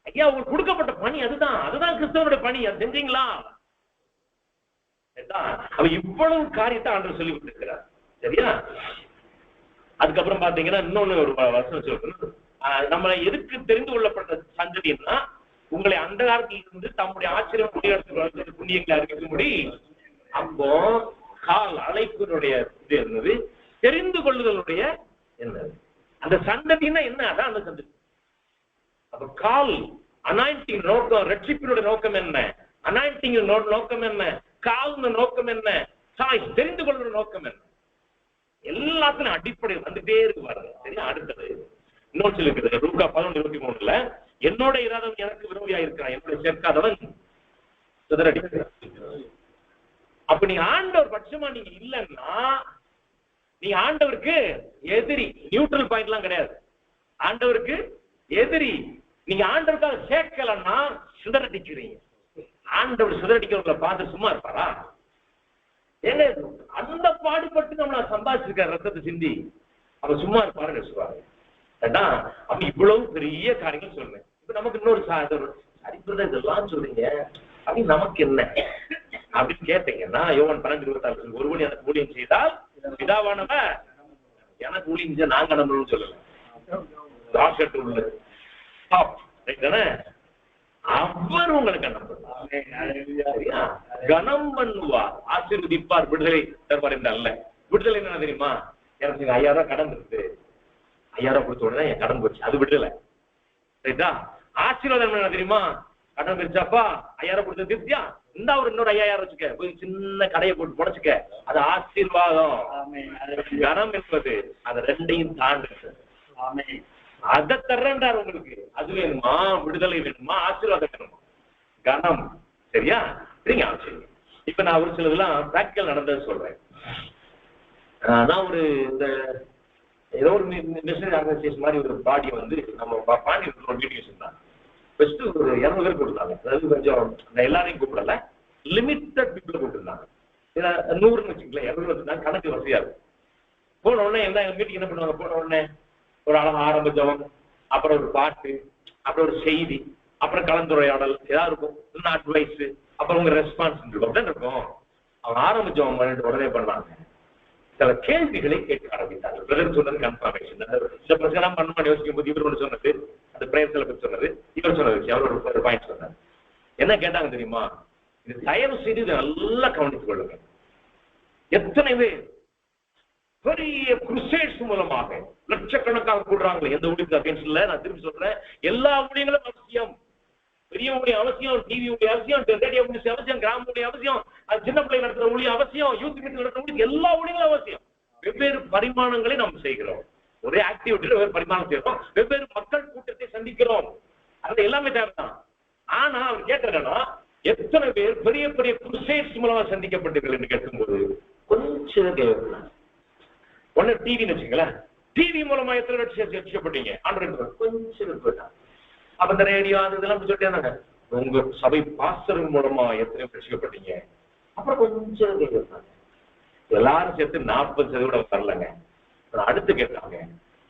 ஐயா உங்களுக்கு கொடுக்கப்பட்ட பணி அதுதான். அதுதான் கிறிஸ்தவனுடைய பணி. அது செஞ்சீங்களா? அவ இவ்வளவு காரியத்தை ஆண்டவர் சொல்லி கொடுத்திருக்கிறார். சரியா? அதுக்கப்புறம் பாத்தீங்கன்னா இன்னொன்னு ஒரு வசனம் சொல்லணும். நம்மளை எதுக்கு தெரிந்து கொள்ளப்பட்ட சந்ததினா, உங்களை அந்த காலத்திலிருந்து தம்முடைய ஆச்சரியம் புண்ணியங்களை அறிவிக்கும்படி. அப்போ கால் அழைப்பினுடைய இது என்னது? தெரிந்து கொள்ளுதலுடைய என்னது? அந்த சந்ததினா என்ன? அதான் அந்த சந்ததி. அப்ப கால் அனாயிண்டிங் நோக்கம், ரட்சிப்பினுடைய நோக்கம் என்ன? அனாயிண்டிங் நோக்கம் என்ன? கால் நோக்கம் என்ன? சாய்ஸ் தெரிந்து கொள்ற நோக்கம் என்ன? எல்லாத்திலும் அடிப்படை வந்துட்டே இருக்கு பாருங்க. சரியா? அடுத்தது இன்னொன்று சொல்லிருக்கிறது. லூக்கா 11:23, என்னோட இராதவன் எனக்கு விரோதியா இருக்கிறான், என்னோட சேர்க்காதவன் சிதறடிக்கிறான். அப்ப நீங்க ஆண்டவர் பட்சமா நீங்க இல்லைன்னா நீங்க ஆண்டவருக்கு எதிரி. நியூட்ரல் பாயிண்ட் எல்லாம் கிடையாது. ஆண்டவருக்கு எதிரி. நீங்க ஆண்டவருக்காக சேர்க்கலன்னா சிதறடிக்கிறீங்க. ஆண்டவர் சிதறடிக்கிறவங்களை பார்த்து சும்மா இருப்பாரா? ஏங்க அந்த பாடுபட்டு நம்ம சம்பாதிச்சிருக்க ரத்தத்தை சிந்தி அவ சும்மா இருப்பாருன்னு சொல்லுவாங்க. அப்ப இவ்வளவு பெரிய காரியங்கள் சொல்றேன். இப்ப நமக்கு இன்னொரு சரித்திரம் இதெல்லாம் சொல்றீங்க அப்படின்னு நமக்கு என்ன அப்படின்னு கேட்டீங்கன்னா, யோவான் 12:26, ஒருவன் எனக்கு ஊழியம் செய்தால் பிதாவானவ எனக்கு ஊழியம் செஞ்சா நாங்க நம்மளும் சொல்லல. உள்ளது அவர் உங்களுக்கு கனம் பண்ணுவார், ஆசீர்வதிப்பார், விடுதலை தருவார் என்று அல்ல. விடுதலை என்ன தெரியுமா? எனக்கு 5000 கடன் இருக்கு, 5000 கொடுத்த உடனே என் கடன் போச்சு, அது விடுதலை. சரிதா? ஆசீர்வாதம் என்ன தெரியுமா? கடன் பிரிச்சாப்பா 5000 கொடுத்த திருப்தியா, இந்த ஒரு இன்னொரு 5000 வச்சுக்க, போய் சின்ன கடையை போட்டு புடைச்சுக்க, அது ஆசீர்வாதம். கனம் என்பது அது ரெண்டையும் தாண்டு. அதை தர்றார் உங்களுக்கு. அது வேணுமா? விடுதலை வேணுமா? ஆசீர்வாதம் வேணுமா? கனம். சரியா? சரிங்க. சரி, இப்ப நான் ஒரு சிலதெல்லாம் பிராக்டிகல் நடந்தது சொல்றேன். நான் ஒரு இந்த ஏதோ ஒரு மிஷனரி ஆர்கனைசேஷன் மாதிரி ஒரு பாடியை வந்து நம்ம பாண்டி ஒரு மீட்டிங் வச்சிருந்தாங்க. ஃபர்ஸ்ட் ஒரு 200 பேர் கூப்பிட்டாங்க. அதாவது கொஞ்சம் எல்லாரையும் கூப்பிடல, லிமிட்டட் பீப்புளை கூப்பிட்டுருந்தாங்க. 100ன்னு வச்சுக்கல, 200 வச்சுருந்தாங்க. கணக்கு வசதியா இருக்கும். போன உடனே என்ன மீட்டிங் என்ன பண்ணுவாங்க? போன உடனே ஒரு அழகா ஆரம்ப ஜபம், அப்புறம் ஒரு பாட்டு, அப்புறம் ஒரு செய்தி, அப்புறம் கலந்துரையாடல் ஏதாவது இருக்கும், இன்னும் அட்வைஸ், அப்ப உங்க ரெஸ்பான்ஸ் இருக்கும் அப்படிதான் இருக்கும். அவங்க ஆரம்பிச்சவங்க பண்ணிட்டு உடனே பண்ணாங்க. சில கேள்விகளை கேட்க ஆரம்பித்தாங்க. பிரதர் சொன்னது கன்ஃபர்மேஷன். இந்த பிரச்சனை பண்ண யோசிக்கும் போது இவர் ஒன்று சொன்னது, அந்த பிரேயர்ஸ்ல பத்தி சொன்னது, இவர் சொன்ன விஷயம் அவர் ஒரு பாயிண்ட் சொன்னார். என்ன கேட்டாங்க தெரியுமா? இது தயவு செய்து இதை நல்லா கவனித்துக் கொள்ளுங்க. எத்தனை பேர் பெரிய குருசேட்ஸ் மூலமாக லட்சக்கணக்காக கூடுறாங்களே, எந்த ஊழியத்துக்கு அகைன்ஸ்ட் இல்ல, நான் திரும்பி சொல்றேன், எல்லா ஊழியங்களும் அவசியம். பெரிய ஊழியம் அவசியம், டிவி ஊழியம் அவசியம், ரேடியோ ஊழியம் அவசியம், கிராம ஊழியம் அவசியம், அது சின்ன பிள்ளை நடத்துற ஊழியம் அவசியம், யூத் மீட்டிங் நடத்துற ஊழியம், எல்லா ஊழியங்களும் அவசியம். வெவ்வேறு பரிமாணங்களை நாம் செய்கிறோம். ஒரே ஆக்டிவிட்டியில வெவ்வேறு பரிமாணம் செய்யறோம், வெவ்வேறு மக்கள் கூட்டத்தை சந்திக்கிறோம். அது எல்லாமே தேவைதான். ஆனா அவர் கேட்டா, எத்தனை பேர் பெரிய பெரிய குருசேட்ஸ் மூலமா சந்திக்கப்பட்டீர்கள் என்று கேட்கும்போது கொஞ்சம் கேட்கலாம். ஒன்னு டிவின்னு வச்சுங்களேன், டிவி மூலமா எத்தனை ரட்சிக்கப்பட்டீங்க? கொஞ்சம் போயிட்டான். அப்ப இந்த ரேடியோ அது இதெல்லாம் சொல்லிட்டே, உங்க சபை பாஸ்டர் மூலமா எத்தனை ரட்சிக்கப்பட்டீங்க? அப்புறம் கொஞ்சம் கேட்கிறாங்க. எல்லாரும் சேர்த்து 40% வரலங்க. அடுத்து கேட்டாங்க,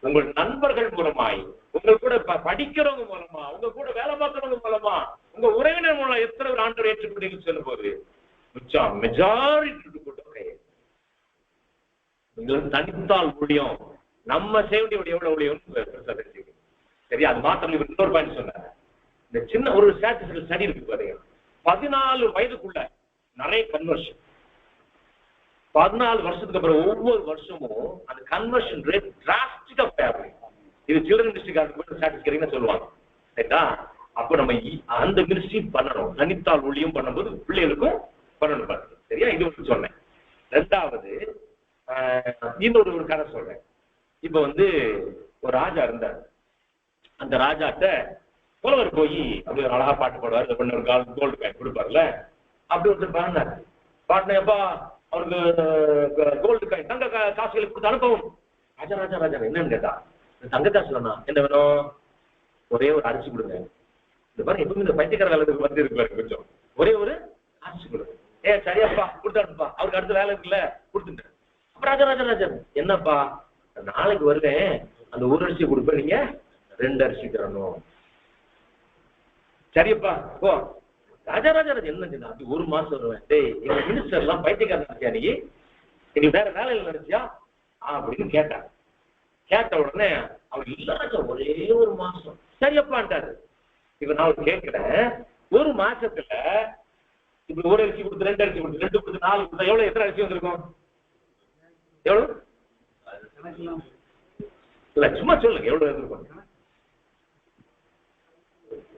உங்கள் நண்பர்கள் மூலமாய், உங்க கூட படிக்கிறவங்க மூலமா, உங்க கூட வேலை பார்க்கறவங்க மூலமா, உங்க உறவினர் மூலம் எத்தனை ஒரு ஆண்டவர் ஏற்றுக்கொண்டீங்கன்னு சொல்லும் போது மெஜாரிட்டி கூட்டம் தனித்தால் ஊழியம் நம்ம சேவடி எவ்வளவு ஊழியம் சரியா? அது மாத்திரம் இன்னொரு பாயிண்ட் சொன்னாங்க. இந்த சின்ன ஒரு ஸ்டாட்டிஸ்டிக்கல் ஸ்டடி இருக்கு பாருங்க, 14 வயதுக்குள்ள நிறைய கன்வர்ஷன். 14 வருஷத்துக்கு அப்புறம் ஒவ்வொரு வருஷமும் அந்த கன்வர்ஷன் ரேட் டிராஸ்டிக்கா பேர். இது சில்ட்ரன் மினிஸ்ட்ரிக்காரருக்கு ஸ்டாட்டிஸ்டிக்ஸ் சொல்லுவாங்க. ரைட்டா? அப்போ நம்ம அந்த மினிஸ்ட்ரி பண்ணணும், தனித்தால் ஊழியம் பண்ணும்போது பிள்ளைகளுக்கும் பண்ணணும் பாருங்க. சரியா? இது ஒன்று சொன்னேன். ரெண்டாவது இன்னொரு ஒரு கதை சொல்றேன். இப்ப ஒரு ராஜா இருந்தார். அந்த ராஜாட்ட புலவர் போய் அப்படி ஒரு அழகா பாட்டு பாடுவார், ஒரு கோல்டு காயின் கொடுப்பார்ல, அப்படி ஒருத்தர் பாடினார். பாடினப்பா அவருக்கு கோல்டு காயின் தங்க காசுகளை கொடுத்து அனுப்பவும். ராஜா ராஜா ராஜா என்னன்னு கேட்டா, தங்க காசு வேணா, என்ன வேணும்? ஒரே ஒரு அரிசி கொடுங்க. இந்த மாதிரி எப்பவுமே இந்த பைத்தியக்கார வேலை இருக்கு கொஞ்சம், ஒரே ஒரு அரிசி கொடுங்க. சரியாப்பா கொடுத்தாருப்பா, அவருக்கு அடுத்த வேலை இருக்குல்ல, கொடுத்துட்டேன். ராஜா ராஜா ராஜா என்னப்பா, நாளைக்கு வருவேன், அந்த ஒரு அரிசி கொடுப்பேன், நீங்க 2 அரிசி தரணும். சரியப்பா போ. ராஜா ராஜா ராஜா என்ன அப்படி ஒரு மாசம் வருவேன். டேய், எங்க மினிஸ்டர் எல்லாம் பைத்தியக்காரன் நினைச்சியா, நீ வேற வேலையில நினைச்சியா அப்படின்னு கேட்டாங்க. கேட்ட உடனே அவர் இல்ல ராஜா, ஒரே ஒரு மாசம். சரியப்பான்ட்டாரு. இப்ப நான் கேட்கிறேன், ஒரு மாசத்துல இப்ப ஒரு அரிசி கொடுத்து 2 அரிசி கொடுத்து 2 கொடுத்து 4 கொடுத்தா எவ்வளவு, எத்தனை அரிசி வந்திருக்கும்? எவ்வளவு இல்ல, சும்மா சொல்லுங்க எவ்வளவு இருந்திருக்கும்?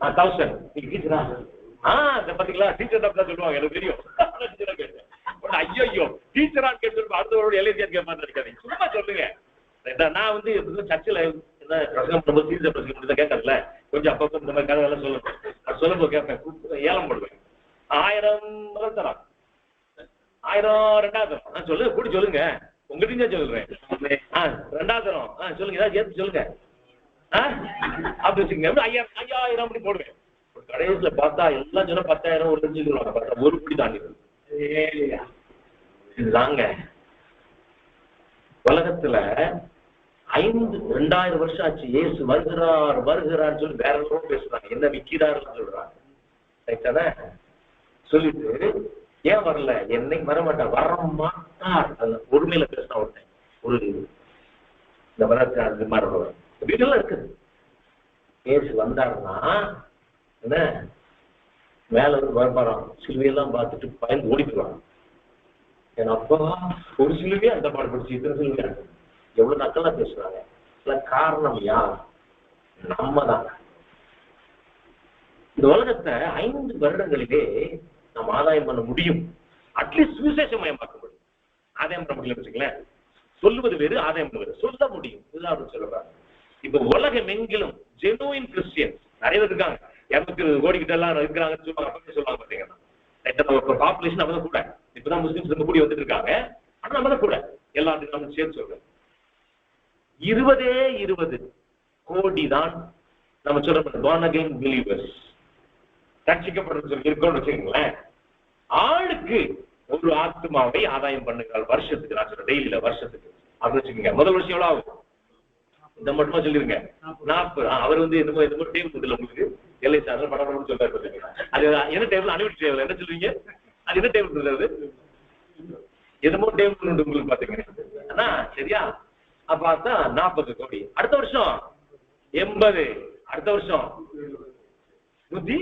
1000. நீங்க டீச்சரா? பாத்தீங்களா, டீச்சர் தான் சொல்லுவாங்க, எனக்கு தெரியும். ஐயோ டீச்சரான்னு கேட்டு அடுத்த எல்ஐசியா கேட்க நினைக்காதீங்க, சும்மா சொல்லுங்க. நான் சர்ச்சில் பிரசங்கம் பண்ணும்போது டீச்சர் பிரசங்கம் பண்ணி தான் கேட்கறதுல, கொஞ்சம் அப்பப்போ இந்த மாதிரி கதை எல்லாம் சொல்லணும். சொல்லும்போது கேட்பேன், ஏலம் போடுவேன். 1000 முதல் தரம், 1000 2வது தரம். சொல்லு கூடி சொல்லுங்க, உங்ககிட்ட சொல்றேன். 2வது தரம் சொல்லுங்க, ஏதாவது சேர்த்து சொல்லுங்க அப்படி வச்சுக்கோங்க. 5000 அப்படி போடுவேன். கடைசியில பார்த்தா எல்லாம் சொன்னா 10,000 ஒரு லட்சம் சொல்லுவாங்க. பார்த்தா ஒரு படி தாண்டி இதுதாங்க உலகத்துல 2000 வருஷம் ஆச்சு. இயேசு வருகிறார் வருகிறான்னு சொல்லி வேற எல்லாம் பேசுறாங்க, என்ன விக்கிறாருன்னு சொல்றாங்க. சொல்லிட்டு ஏன் வரல, என்னைக்கு வர மாட்டார், வர மாட்டார். ஒருமையில பேசினா ஒருத்தன் ஒரு இந்த மாதிரி வீடெல்லாம் இருக்குது. இயேசு வந்தாருன்னா என்ன மேல வரப்பாராம், சிலுவையெல்லாம் பார்த்துட்டு பயந்து ஓடிக்குவாங்க. என் அப்பா ஒரு சிலுவையே அந்த பாடு படிச்சு இத்தனை சிலுவையா எவ்வளவு நக்கலா பேசுறாங்க. காரணம் யார்? நம்ம தான். இந்த உலகத்தை 5 வருடங்களிலே நம்ம ஆதாயம் பண்ண முடியும். அட்லீஸ்ட் சுவிசேஷமயமாக்க முடியும். ஆதாயம் பண்ண முடியல வச்சுக்கலேன், சொல்லுவது வேறு, ஆதாயம் வேறு. சொல்ல முடியும், இதுதான் சொல்றாங்க. இப்ப உலகம் எங்கிலும் ஜெனுவின் கிறிஸ்டியன்ஸ் நிறைய பேர் இருக்காங்க. 220 கோடி கிட்ட எல்லாம் இருக்கிறாங்கன்னு சொல்லுவாங்க. பாத்தீங்கன்னா பாப்புலேஷன் அப்பதான் கூட, இப்பதான் முஸ்லிம்ஸ் ரொம்ப கூடி வந்துட்டு இருக்காங்க. ஆனா நம்ம கூட எல்லாத்துக்கும் நம்ம சேர்த்து சொல்றோம். 20 கோடி தான் நம்ம சொல்ற born again believers ரட்சிக்கப்படுறது சொல்லி இருக்கோம்னு வச்சுக்கோங்களேன். ஆளுக்கு ஒரு ஆத்மாவை ஆதாயம் பண்ணுகிறாள் வருஷத்துக்கு. நான் சொல்றேன் டெய்லியில வருஷத்துக்கு அப்படி வச்சுக்கோங்க. முதல் வருஷம் எவ்வளவு ஆகும்? இந்த மட்டுமா சொல்லிருங்க 40. அவர் வந்து என்னமோ டேபிள் இருக்குல்ல உங்களுக்கு எல்ஐ சார் படம் சொல்றாரு. அது என்ன டேபிள் அனுப்பிட்டு டேபிள் என்ன சொல்றீங்க? அது என்ன டேபிள் சொல்றாரு? என்னமோ டேபிள் உண்டு உங்களுக்கு பாத்தீங்க. ஆனா சரியா பார்த்தா 40 கோடி. அடுத்த வருஷம் 80. அடுத்த வருஷம் 100.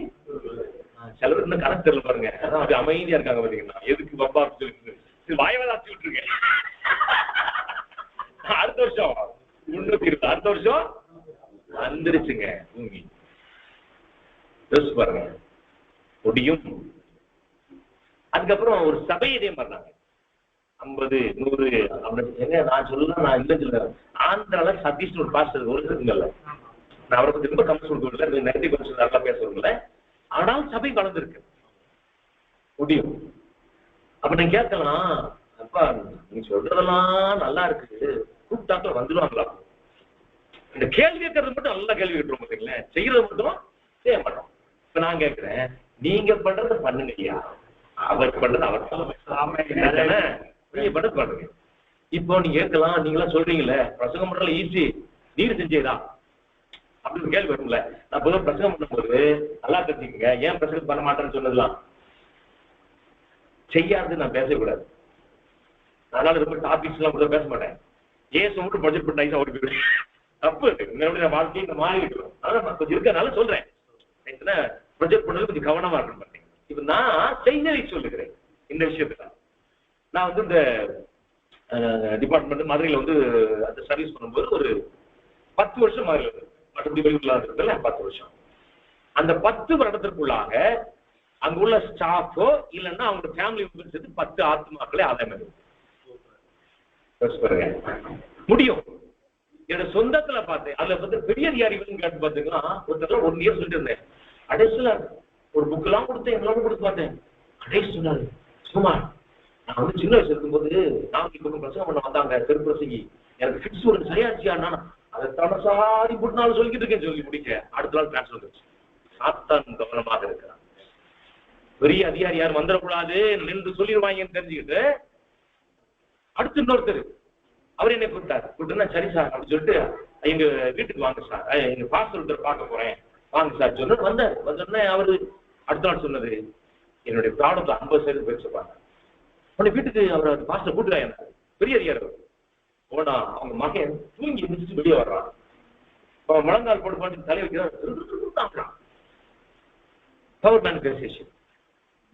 சில பேர் இன்னும் கணக்கு தெரியல பாருங்க. அதான் அது அமைதியா இருக்காங்க பாத்தீங்கன்னா. எதுக்கு பப்பா சொல்லிட்டு வாயவாத ஆச்சுட்டு இருக்கேன். அடுத்த வருஷம் 320. அடுத்த வருஷம் வந்துருச்சுங்க தூங்கி. பாருங்க முடியும். அதுக்கப்புறம் ஒரு சபை இதே மாதிரினாங்க 50, 100 அப்படின்னு. எங்க நான் சொல்லலாம், நான் இல்லைன்னு சொல்றேன். ஆந்திரால சதீஷ் ஒரு பாஸ்டர் ஒரு இருக்குங்கல்ல, நான் அவரை பத்தி ரொம்ப கம்மி சொல்றதில்ல, நெகட்டிவ் கொஞ்சம் நல்லா பேசுறதில்ல. ஆனால் சபை வளர்ந்துருக்கு முடியும். அப்ப நீங்க கேட்கலாம், அப்பா நீ சொல்றதெல்லாம் நல்லா இருக்கு, கூப்பிட்டாக்கள் வந்துடுவாங்களா? இந்த கேள்வி கேட்கறது மட்டும் நல்லா கேள்வி கேட்டுருவோம் பார்த்தீங்களா, செய்யறது மட்டும் செய்ய மாட்டோம். இப்ப நான் கேட்கிறேன், நீங்க பண்றதை பண்ணுங்க ஐயா, அவர் பண்றது அவர் நீங்க பண்றது பண்ணுங்க. இப்போ நீங்க கேட்கலாம், நீங்களா சொல்றீங்களே பிரசங்கம் பண்றதுல ஈஸி, நீர் செஞ்சேதா அப்படின்னு கேள்வி வரும்ல. நான் பொதுவாக பிரசங்கம் பண்ணும்போது நல்லா தெரிஞ்சுக்கங்க, ஏன் பிரசங்கம் பண்ண மாட்டேன்னு சொன்னதுலாம் செய்யாது நான் பேசக்கூடாது. அதனால ரொம்ப டாபிக்ஸ் எல்லாம் கூட பேச மாட்டேன். ஏன் மட்டும் ப்ரொஜெக்ட் பண்ணி நைஸா ஓடி போயிடுவேன். தப்பு என்னுடைய வாழ்க்கையை இந்த மாறி இருக்கிறோம். அதனால நான் கொஞ்சம் இருக்கனால சொல்றேன், ப்ரொஜெக்ட் பண்ணது கொஞ்சம் கவனமா இருக்கணும் பார்த்தீங்க. இப்ப நான் செய்தியை சொல்லுகிறேன். இந்த விஷயத்துல நான் வந்து இந்த டிபார்ட்மெண்ட் மதுரையில வந்து அந்த சர்வீஸ் பண்ணும்போது ஒரு 10 வருஷம் மதுரையில் இருந்து மற்றபடி வெளியூர்ல இருக்குல்ல 10 வருஷம். அந்த 10 வருடத்திற்குள்ளாக அங்க உள்ள ஸ்டாஃபோ இல்லைன்னா அவங்க ஃபேமிலி மெம்பர்ஸ் சேர்த்து 10 ஆத்மாக்களே அதே மாதிரி முடியும். என்னோட சொந்தத்துல பார்த்தேன். அதுல வந்து பெரிய அதிகாரிகள் கேட்டு பார்த்தீங்கன்னா ஒருத்தர் 1 இயர் சொல்லிட்டு இருந்தேன். அடைசல ஒரு புக் எல்லாம் கொடுத்தேன், எல்லாம் கொடுத்து பார்த்தேன். அடைசு சொன்னாரு, சும்மா நான் வந்து சின்ன வயசுல இருக்கும்போது நாளைக்கு இப்போ பிரசங்கம் பண்ண வந்தாங்க திருப்பிரசங்கி, எனக்கு ஃபிக்ஸ் ஒரு சரியாச்சியா, அதை தனசாரி போட்டு நாள் சொல்லிக்கிட்டு இருக்கேன்னு சொல்லி முடிக்க அடுத்த நாள் டிரான்ஸ்ஃபர் வந்துருச்சு. சாத்தான் கவனமாக இருக்கிறான். பெரிய அதிகாரி யாரும் வந்துடக்கூடாது நின்று சொல்லிடுவாங்கன்னு தெரிஞ்சுக்கிட்டு அடுத்து இன்னொருத்தர் அவர் என்னை கூப்பிட்டாரு. சரி சார் அப்படின்னு சொல்லிட்டு எங்க வீட்டுக்கு வாங்க சார், எங்க பாஸ்டர் ஒருத்தர் பார்க்க போறேன் வாங்க சார் சொன்ன வந்தார். வந்தோடனே அவரு அடுத்த நாள் சொன்னது, என்னுடைய ப்ராடக்ட்ல 50% பேசுவாங்க. உடனே வீட்டுக்கு அவர் பாஸ்டர் கூட்டுறாங்க, பெரிய அதிகாரி போனா அவங்க மகன் தூங்கி முடிச்சுட்டு வெளியே வர்றான். முழங்கால் போட்டு போட்டு தலை வைக்கிறான். Power manifestation.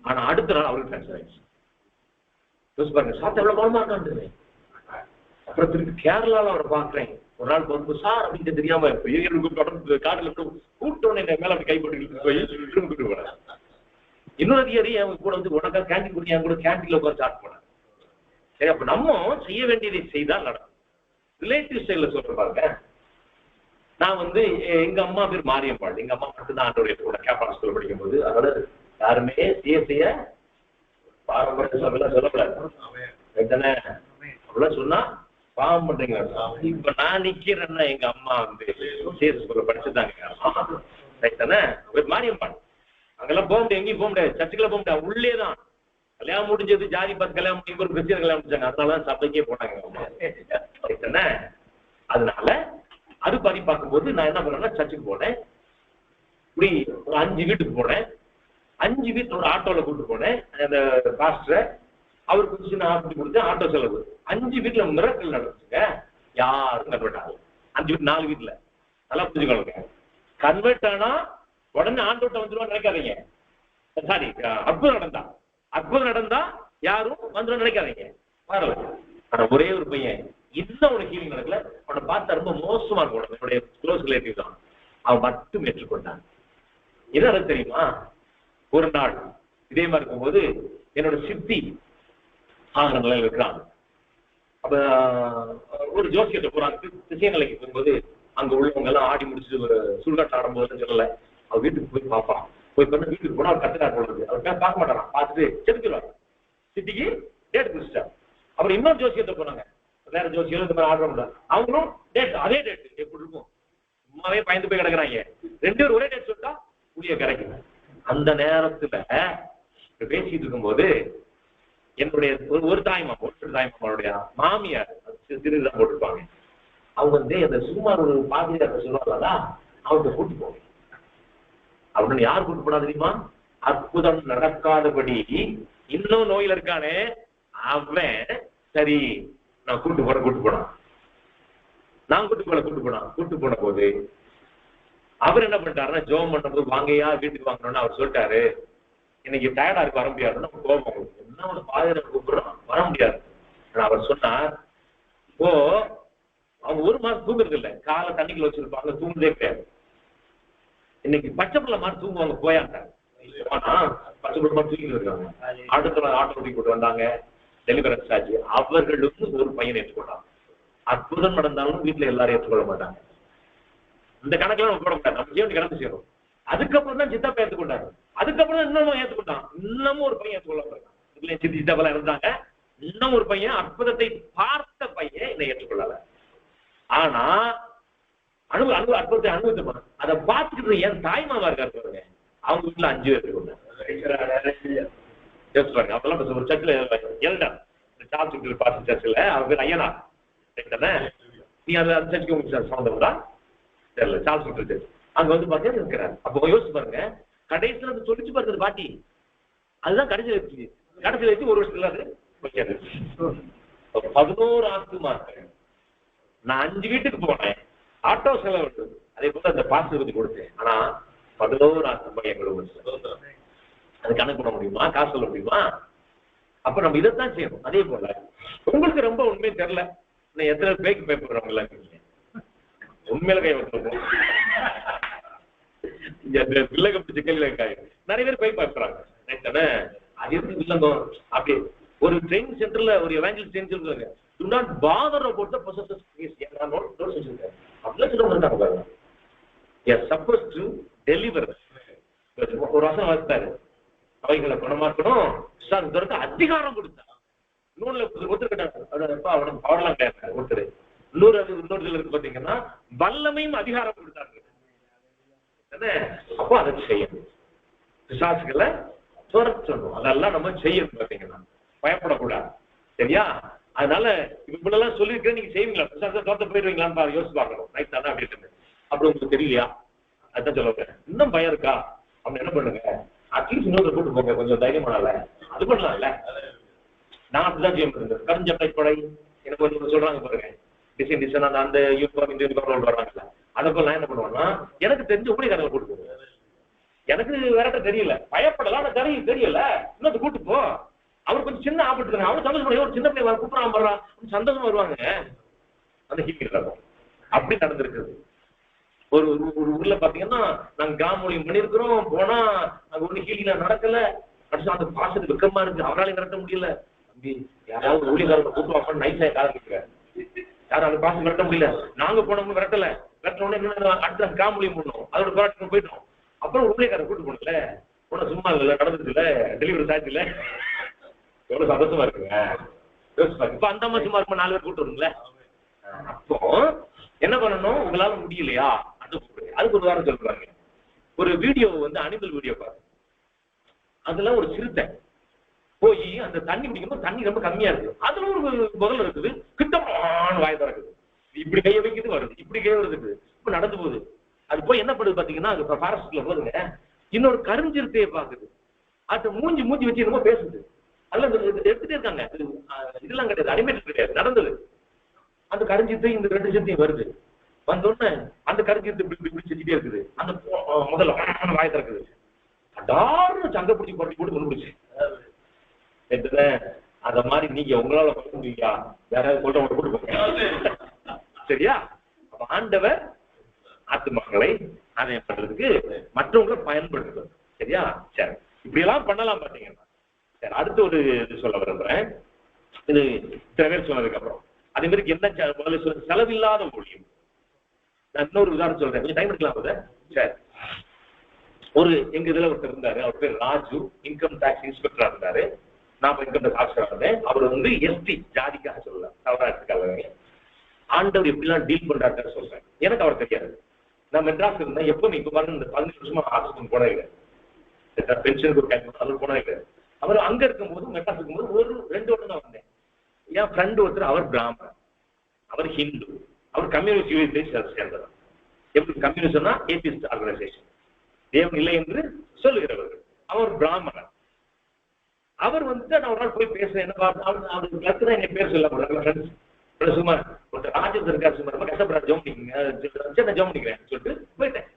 ஆனா அடுத்த நாள் அவருக்கு டிரான்ஸ்ஃபர் ஆயிடுச்சு. பாருங்க சாத்த எவ்வளவு கவனமா இருக்கான்னு. அப்புறம் திருப்பி கேரளால அவரை பாக்குறேன். ஒரு நாள் வந்து சார் அப்படின்னு தெரியாம காட்டில் கூப்பிட்டோன்னு மேல அப்படி கைப்பற்றி போய் கூப்பிட்டு போனேன். இன்னொரு அதிகாரி அவங்க கூட வந்து உனக்கா கேண்டீன் கொடுத்து என் கூட கேண்டீன்ல உட்காந்து ஸ்டார்ட் பண்ணேன். சரி, அப்ப நம்ம செய்ய வேண்டியதை செய்தால் நடக்கும். ரிலேட்டிவ் ஸ்டைல சொல்ற பாருங்க. நான் வந்து எங்க அம்மா பேர் மாரியம்பாள். எங்க அம்மா மட்டும் தான் ஆண்டோடைய கூட கேப்பான ஸ்கூல் படிக்கும் போது, அதோட யாருமே செய்ய பாரம்பரிய சபையெல்லாம் சொல்லக்கூடாது. அப்படிலாம் சொன்னா பாவம் பண்றீங்க. இப்ப நான் நிக்கிறேன்னா எங்க அம்மா வந்து சிஎஸ் ஸ்கூல்ல படிச்சுட்டாங்க. மாரியம்பாள் அங்கெல்லாம் போக முடியாது, எங்கேயும் போக முடியாது, சர்ச்சுக்கெல்லாம் போக முடியாது, உள்ளேதான். கல்யாணம் முடிஞ்சது ஜாதி பார்த்து கல்யாணம் முடியும், ஒரு கிறிஸ்டியன் கல்யாணம் முடிச்சாங்க. அதனாலதான் சபைக்கே போனாங்க. அதனால அது படி பார்க்கும்போது நான் என்ன பண்ணேன்னா சர்ச்சுக்கு போனேன். இப்படி ஒரு 5 வீட்டுக்கு போனேன். 5 வீட்டுல ஒரு ஆட்டோல கூப்பிட்டு போனேன். அந்த பாஸ்டரை அவருக்கு கொஞ்சம் சின்ன ஆட்டோ கொடுத்தேன், ஆட்டோ செலவு. 5 வீட்டுல மிரக்கல் நடந்துச்சுங்க. யாரும் கன்வெர்ட் ஆகல. 5 வீட்டு 4 வீட்டுல நல்லா புரிஞ்சுக்கணுங்க. கன்வெர்ட் ஆனா உடனே ஆண்டோட்ட வந்துருவான்னு நினைக்காதீங்க. சாரி, அற்புதம் நடந்தா யாரும் வந்துடும் நினைக்காதீங்க. வரல. ஆனா ஒரே ஒரு பையன் இன்னும் உனக்கு ஹீலிங் நடக்கல. அவனை பார்த்தா ரொம்ப மோசமா இருக்கும். என்னுடைய க்ளோஸ் ரிலேட்டிவ் தான். அவன் மட்டும் ஏற்றுக்கொண்டான். என்ன தெரியுமா, ஒரு நாள் இதே மாதிரி இருக்கும்போது என்னோட சித்தி ஆகிற நிலையில் இருக்கிறாங்க. அப்ப ஒரு ஜோசியத்தை போறாங்க. திசைநிலைக்கு போகும்போது அங்க உள்ளவங்க எல்லாம் ஆடி முடிச்சுட்டு ஒரு சுடுகாட்டு ஆடும்போதுன்னு சொல்லல. அவன் வீட்டுக்கு போய் பார்ப்பான். போய் பண்ண வீட்டுக்கு போனா அவர் கத்துக்கார் போடுறது. அவர் பார்க்க மாட்டாரான். பார்த்துட்டு செதுக்கிடுவார். சித்திக்கு டேட் முடிச்சிட்டார். அப்புறம் இன்னொரு ஜோசியத்தை போனாங்க. வேற ஜோசியம் இந்த மாதிரி ஆர்டர் பண்ணாங்க. அவங்களும் டேட் அதே டேட் எப்படி இருக்கும், சும்மாவே பயந்து போய் கிடக்குறாங்க. 2 பேரும் ஒரே டேட் சொல்லிட்டா புளிய கிடைக்கும். அந்த நேரத்துல பேசிட்டு இருக்கும்போது என்னுடைய ஒரு தாய்மாமாவுடைய மாமியார் திருதான் போட்டிருப்பாங்க. அவங்க வந்து அந்த சுமார் ஒரு பாதிரியார் சொல்லுவாங்களா, அவர்கிட்ட கூட்டு போவேன் அப்படின்னு. யார் கூட்டு போனா தெரியுமா? அற்புதம் நடக்காதபடி இன்னும் நோயில இருக்கானே அவன், சரி நான் கூட்டு போனான். நான் கூட்டு போன போது அவர் என்ன பண்ணிட்டாருன்னா, ஜோம் பண்ணும்போது வாங்கையா வீட்டுக்கு வாங்கணும்னு அவர் சொல்லிட்டாரு, இன்னைக்கு டயர்டா இருக்கு, வர முடியாதுன்னு கோபம். என்ன ஒரு பாதிரை கூப்பிடுறான், வர முடியாது. அவர் சொன்னார், இப்போ அவங்க ஒரு மாசம் தூங்குறது இல்லை, காலை தண்ணிக்குள்ள வச்சிருப்பாங்க, தூங்குதே கிடையாது. இன்னைக்கு பச்சை பிள்ளை மாதிரி தூங்குவாங்க, போயாண்டாங்க. பச்சை பிள்ளை மாதிரி தூங்கிட்டு இருக்காங்க. அடுத்த ஆட்டோ ஓட்டி போட்டு வந்தாங்க, டெலிவரன்ஸ் ஆச்சு. அவர்களுக்கு ஒரு பையனை ஏற்றுக்கொண்டாங்க. அற்புதம் நடந்தாலும் வீட்டுல எல்லாரும் ஏற்றுக்கொள்ள மாட்டாங்க. இந்த கணக்கெல்லாம் நம்ம போட மாட்டாங்க, நம்ம ஜீவன் கடந்து செய்யணும். அதுக்கப்புறம் தான் சித்தப்பா ஏற்றுக்கொண்டாரு. அதுக்கப்புறம் தான் இன்னமும் ஏற்றுக்கொண்டான். இன்னமும் ஒரு பையன் ஏற்றுக்கொள்ள சித்தப்பெல்லாம் இருந்தாங்க. இன்னும் ஒரு பையன், அற்புதத்தை பார்த்த பையன் என்னை ஏற்றுக்கொள்ளல. ஆனா அற்புதத்தை அனுபவித்த அதை பார்த்துட்டு என் தாய்மாவா இருக்காரு பாருங்க, அவங்க வீட்டுல 5 பேர் ஏற்றுக்கொண்டாங்க. அப்பெல்லாம் ஒரு சர்ச்சில் எல்டர் சார்ஜ் பாஸ் சர்ச்சில் அவங்க பேர் ஐயனா. நீ அந்த சர்ச்சுக்கு உங்களுக்கு சம்பந்தம் தெரியல, சார்ஜ் சர்ச் அங்க வந்து பாத்தீங்கன்னா இருக்கிறாரு. அப்போ யோசிச்சு பாருங்க, கடைசியில வந்து சொல்லிச்சு பாருங்க பாட்டி, அதுதான் கடைசியில் வச்சு 1 வருஷத்துல அது 11 ஆத்துமா இருக்கேன். நான் 5 வீட்டுக்கு போனேன், ஆட்டோ செலவு அதே போல அந்த பாஸ் பத்தி கொடுத்தேன். ஆனா 11 ஆத்துமா எங்களுக்கு அது கணக்கு பண்ண முடியுமா? காசு சொல்ல முடியுமா? அப்ப நம்ம இதைத்தான் செய்யணும். அதே போல உங்களுக்கு ரொம்ப உண்மையை தெரியல, எத்தனை பேக்கு பயப்படுறவங்க எல்லாம் உண்மையில கை வைக்கிறோம். பிள்ளைங்க பிடிச்ச கேள்வி நிறைய பேர் போய் பயப்படுறாங்க. அது எப்படி இல்லங்க, அப்படி ஒரு ட்ரெயினிங் சென்டர்ல ஒரு எவாஞ்சலிஸ்ட் ட்ரெயின் சொல்றாங்க, do not bother about the possessor's case. நான் நோட் செஞ்சிருக்கேன். அப்படியே சொல்றாங்க பாருங்க. you are supposed to deliver. ஒரு வசனம் வாசித்தாரு, அவைகளை குணமாக்கணும் விசாரித்தவருக்கு அதிகாரம் கொடுத்தா. ஒருத்தர் அவனுக்கு பவர்லாம் கிடையாது. ஒருத்தர் இன்னொரு இருக்கு பாத்தீங்கன்னா, வல்லமையும் அதிகாரம் கொடுத்தாங்க. அப்போ அதை செய்யணும், பிசாசுகளை துரத்தணும். அதெல்லாம் நம்ம செய்யணும். பாத்தீங்கன்னா பயப்படக்கூடாது, சரியா? அதனால இவ்வளவு சொல்லியிருக்கேன், நீங்க செய்வீங்களா? பிசாசை துரத்த போயிடுவீங்களான்னு யோசிச்சு பார்க்கணும். ரைட் தானே அப்படின்னு அப்படி உங்களுக்கு தெரியலையா? அதான் சொல்ல இன்னும் பயம் இருக்கா அப்படின்னு என்ன பண்ணுங்க, அட்லீஸ்ட் இன்னொரு கூட்டு போங்க, கொஞ்சம் தைரியமானல அது பண்ணலாம்ல. நான் அப்படிதான் செய்ய முடியும். கருஞ்சட்டை படை எனக்கு கொஞ்சம் சொல்றாங்க பாருங்க, டிசைன் அந்த யூனிஃபார்ம் இந்த யூனிஃபார்ம் வர்றாங்கல்ல, அதை போல நான் என்ன பண்ணுவேன்னா, எனக்கு தெரிஞ்ச ஊழியக்காரங்களை கூட்டு போங்க. எனக்கு விரட்ட தெரியல, பயப்படலாம், ஆனா தெரியல, இன்னொரு கூட்டு போ. அவர் கொஞ்சம் சின்ன ஆபத்து, அவரு சந்தோஷம், ஒரு சின்ன பிள்ளை கூப்பிடாம வர்றான், சந்தோஷமா வருவாங்க. அந்த ஹீலிங் அப்படி நடந்திருக்குது. ஒரு ஊர்ல பாத்தீங்கன்னா நாங்க கிராமொழியம் பண்ணிருக்கிறோம், போனா அங்க ஒண்ணு ஹீலிங்ல நடக்கல. அந்த பாசத்துக்கு வெக்கமா இருக்கு, அவராலையும் நடத்த முடியல. தம்பி யாராவது ஊழியக்காரங்க கூப்பிட்டு நைட்ல காரணம் யாரும் அந்த பாசம் விரட்ட முடியல. நாங்க போனவங்க விரட்டல, விரட்டோடனே அடுத்த கிராமொழியம் பண்ணோம், அதோட போராட்டம் போயிட்டோம். அப்புறம் ஊழியக்காரர் கூட்டு போனல, போன சும்மா இல்ல, நடந்தது இல்ல, டெலிவரி சார்ஜ் இல்ல, எவ்வளவு சந்தோஷமா இருக்குங்க. இப்ப அந்த மாதிரி சும்மா இருக்கும் 4 பேர் கூட்டு வருங்களே. அப்போ என்ன பண்ணணும், உங்களால முடியலையா அதுக்கு ஒரு வாரம் சொல்றாங்க. ஒரு வீடியோ வந்து அனிமல் வீடியோ பாரு, அதுல ஒரு சிறுத்தை போய் அந்த தண்ணி குடிக்கும்போது தண்ணி ரொம்ப கம்மியா இருக்கு, அதுல ஒரு முதல்ல இருக்குது, கிட்டமான வாய் திறக்குது, இப்படி கைய வைக்குது வருது, இப்படி கைய வருது, இப்ப நடந்து போகுது. அது போய் என்ன பண்ணுது பாத்தீங்கன்னா, அது ஃபாரஸ்ட்ல போதுங்க, இன்னொரு கருஞ்சிருத்தையை பாக்குது, அது மூஞ்சி வச்சு என்னமோ பேசுது. அதெல்லாம் எடுத்துட்டே இருக்காங்க, இதெல்லாம் கிடையாது, அனிமேட் கிடையாது, நடந்தது. அந்த கருஞ்சிருத்தை இந்த 2 சிறுத்தையும் வருது, வந்தோடனே அந்த கருஞ்சிருத்தை இப்படி செஞ்சுட்டே இருக்குது, அந்த முதல்ல வாய் திறக்குது, அடார்னு சங்க பிடிச்சி போட்டு கொண்டு பிடிச்சி. அத மாதிரி நீங்க உங்களால பண்ண முடியா, யாராவது சொல்றவங்க கூட்டு போங்க, சரியா? அப்ப ஆண்டவர் ஆத்துமக்களை அதை பண்றதுக்கு மற்றவங்களை பயன்படுத்துறது, சரியா? சரி, இப்படி எல்லாம் பண்ணலாம் பாத்தீங்கன்னா. சரி, அடுத்து ஒரு இது சொல்ல விரும்புறேன். இது சில பேர் சொன்னதுக்கு அப்புறம் அதே மாதிரி என்ன செலவில்லாத ஊழியம். நான் இன்னொரு உதாரணம் சொல்றேன், கொஞ்சம் டைம் எடுக்கலாம். சரி, ஒரு எங்க இதுல ஒருத்தர் இருந்தாரு, அவர் பேர் ராஜு, இன்கம் டாக்ஸ் இன்ஸ்பெக்டரா இருந்தாரு. நான் இன்கம் டாக்ஸ் ஆஃபீஸரா இருந்தேன். அவர் வந்து எஸ்டி ஜாதிக்காக சொல்லல, தவறா எடுத்துக்காங்க. ஆண்டவர் எப்படிலாம் டீல் பண்றாருன்னு சொல்றேன். எனக்கு அவர் தெரியாது. நான் மெட்ராஸ் இருந்தேன், எப்பவும் இப்ப பாருங்க இந்த 15 வருஷமா ஆஃபீஸுக்கு போனே இல்லை, பென்ஷனுக்கு ஒரு கேட்கணும் போனே இல்லை. அவர் அங்க இருக்கும்போது மெட்ராஸ் இருக்கும்போது ஒரு 2 வருடம் தான் வந்தேன். என் ஃப்ரெண்டு ஒருத்தர், அவர் பிராமணன், அவர் ஹிந்து, அவர் கம்யூனிஸ்ட் யூனியத்தை சேர்ந்தவர். எப்படி கம்யூனிஸ்ட்னா ஏத்திஸ்ட் ஆர்கனைசேஷன், தேவன் இல்லை என்று சொல்லுகிறவர்கள். அவர் பிராமணர். அவர் வந்து நான் ஒரு நாள் போய் பேசுறேன், என்ன அவருக்கு கிளத்துனா எங்க பேர் சொல்ல சும்மா ஒருத்தர் ராஜேந்திர இருக்காரு, சும்மா ரொம்ப கஷ்டப்படுறாரு, ஜோம் பண்ணிக்கிறேன் ஜோம் பண்ணிக்கிறேன் சொல்லிட்டு போயிட்டேன்.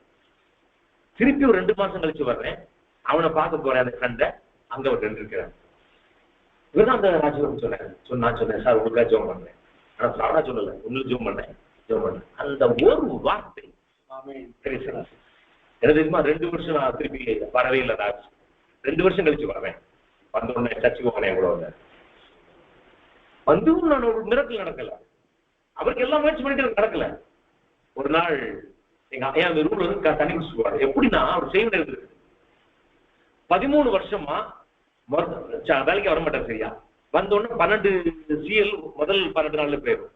திருப்பி ஒரு 2 மாசம் கழிச்சு வர்றேன், அவனை பார்க்க போறேன், அந்த ஃப்ரெண்டை. அங்க ஒரு 2 இருக்கிறான். இவர்தான் அந்த ராஜேந்திரன் சொன்னேன். நான் சொன்னேன், சார் உங்களுக்காக ஜோம் பண்றேன். ஆனா சாரா சொல்லல, உங்களுக்கு ஜோம் பண்ணேன். அந்த ஒரு வார்த்தை சரி சார் என்ன தெரியுமா, 2 வருஷம் நான் திருப்பி வரவே இல்லை. 2 வருஷம் கழிச்சு வரேன். வந்த உடனே சர்ச்சுக்கு போனேன். கூட வந்து நான் ஒரு மிரக்கல் நடக்கல. அவருக்கு எல்லாம் முயற்சி பண்ணிட்டு நடக்கல. ஒரு நாள் எங்க அந்த ரூம்ல வந்து தண்ணி குடிச்சு போவாரு. எப்படின்னா அவர் செய்வது இருக்குது 13 வருஷமா வேலைக்கு வர மாட்டார். சரியா வந்த உடனே 12 CL முதல் 12 நாள்ல போயிடும்.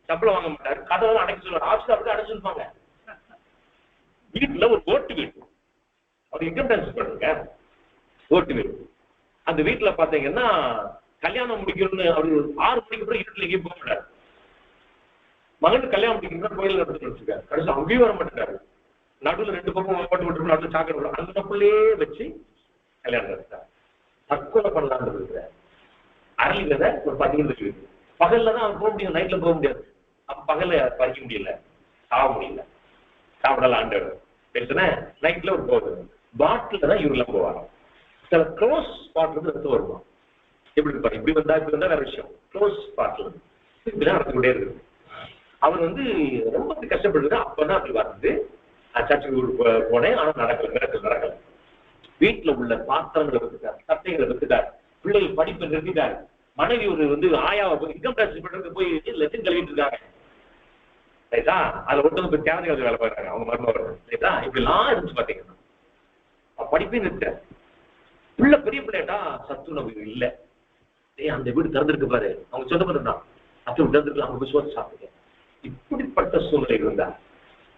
சம்பளம் வாங்க மாட்டாரு. கதவெல்லாம் அடைக்க சொல்லுவார். ஆஃபீஸ் அப்படி அடைச்சு சொல்லுவாங்க. வீட்டுல ஒரு ஓட்டு வீடு, அவர் இன்கம் டாக்ஸ் பண்ணுங்க, ஓட்டு வீடு. அந்த வீட்டுல பாத்தீங்கன்னா கல்யாணம் முடிக்கணும்னு அவரு 6 மணிக்கு அப்புறம் இருட்டுல எங்கேயும் போக மாட்டாரு. மகனுக்கு கல்யாணம் முடிக்கணும்னா கோயில் நடத்திட்டு வச்சிருக்காரு. கடைசி அங்கேயும் வர மாட்டாரு. நடுவில் 2 பக்கம் ஓட்டு விட்டு நடுவில் சாக்கடை அங்கக்குள்ளேயே வச்சு கல்யாணம் நடத்தாரு. தற்கொலை பண்ணலான்னு இருக்கிறார். அரளி விதை ஒரு 10 இருக்கு. பகல்ல தான் அவர் போக முடியும், நைட்ல போக முடியாது. அப்ப பகல்ல பறிக்க முடியல, சாக முடியல, சாப்பிடலாம் ஆண்டவர் பேசுனேன். நைட்ல ஒரு போகுது. பாட்டில தான் இவரெல்லாம் போவாங்க. சில க்ளோஸ் ஸ்பாட்ல ரத்தம் வருமா, எப்படி இருப்பாரு, இப்படி வந்தா வேற விஷயம். க்ளோஸ் ஸ்பாட்ல இப்படிதான் நடந்துகிட்டே இருக்கு. அவர் வந்து ரொம்ப கஷ்டப்படுறது. அப்பதான் அப்படி வந்து சர்ச்சுக்கு போனேன். ஆனா நடக்கல. வீட்டுல உள்ள பாத்திரங்களை வித்துட்டார், சட்டைகளை வித்துட்டார், பிள்ளைகள் படிப்பை நிறுத்திட்டார். மனைவி ஒரு வந்து ஆயாவை இன்கம் டாக்ஸ் பண்றதுக்கு போய் லெசன் கழுவிட்டு இருக்காங்க. ரைட்டா, அதை ஒருத்தவங்க போய் தேவையான வேலை பார்க்கறாங்க அவங்க மருமகள். ரைட்டா, இப்படி எல்லாம் இருந்துச்சு பாத்தீங்கன்னா படிப்பே நிறுத்த. பிள்ளை பெரிய பிள்ளைட்டா சத்துணவு இல்ல. அந்த வீடு திறந்திருக்கு பாரு, அவங்க சொந்த பண்ணா அப்படி திறந்துருக்கு, அவங்க போய் சோறு சாப்பிடுங்க. இப்படிப்பட்ட சூழ்நிலை இருந்தா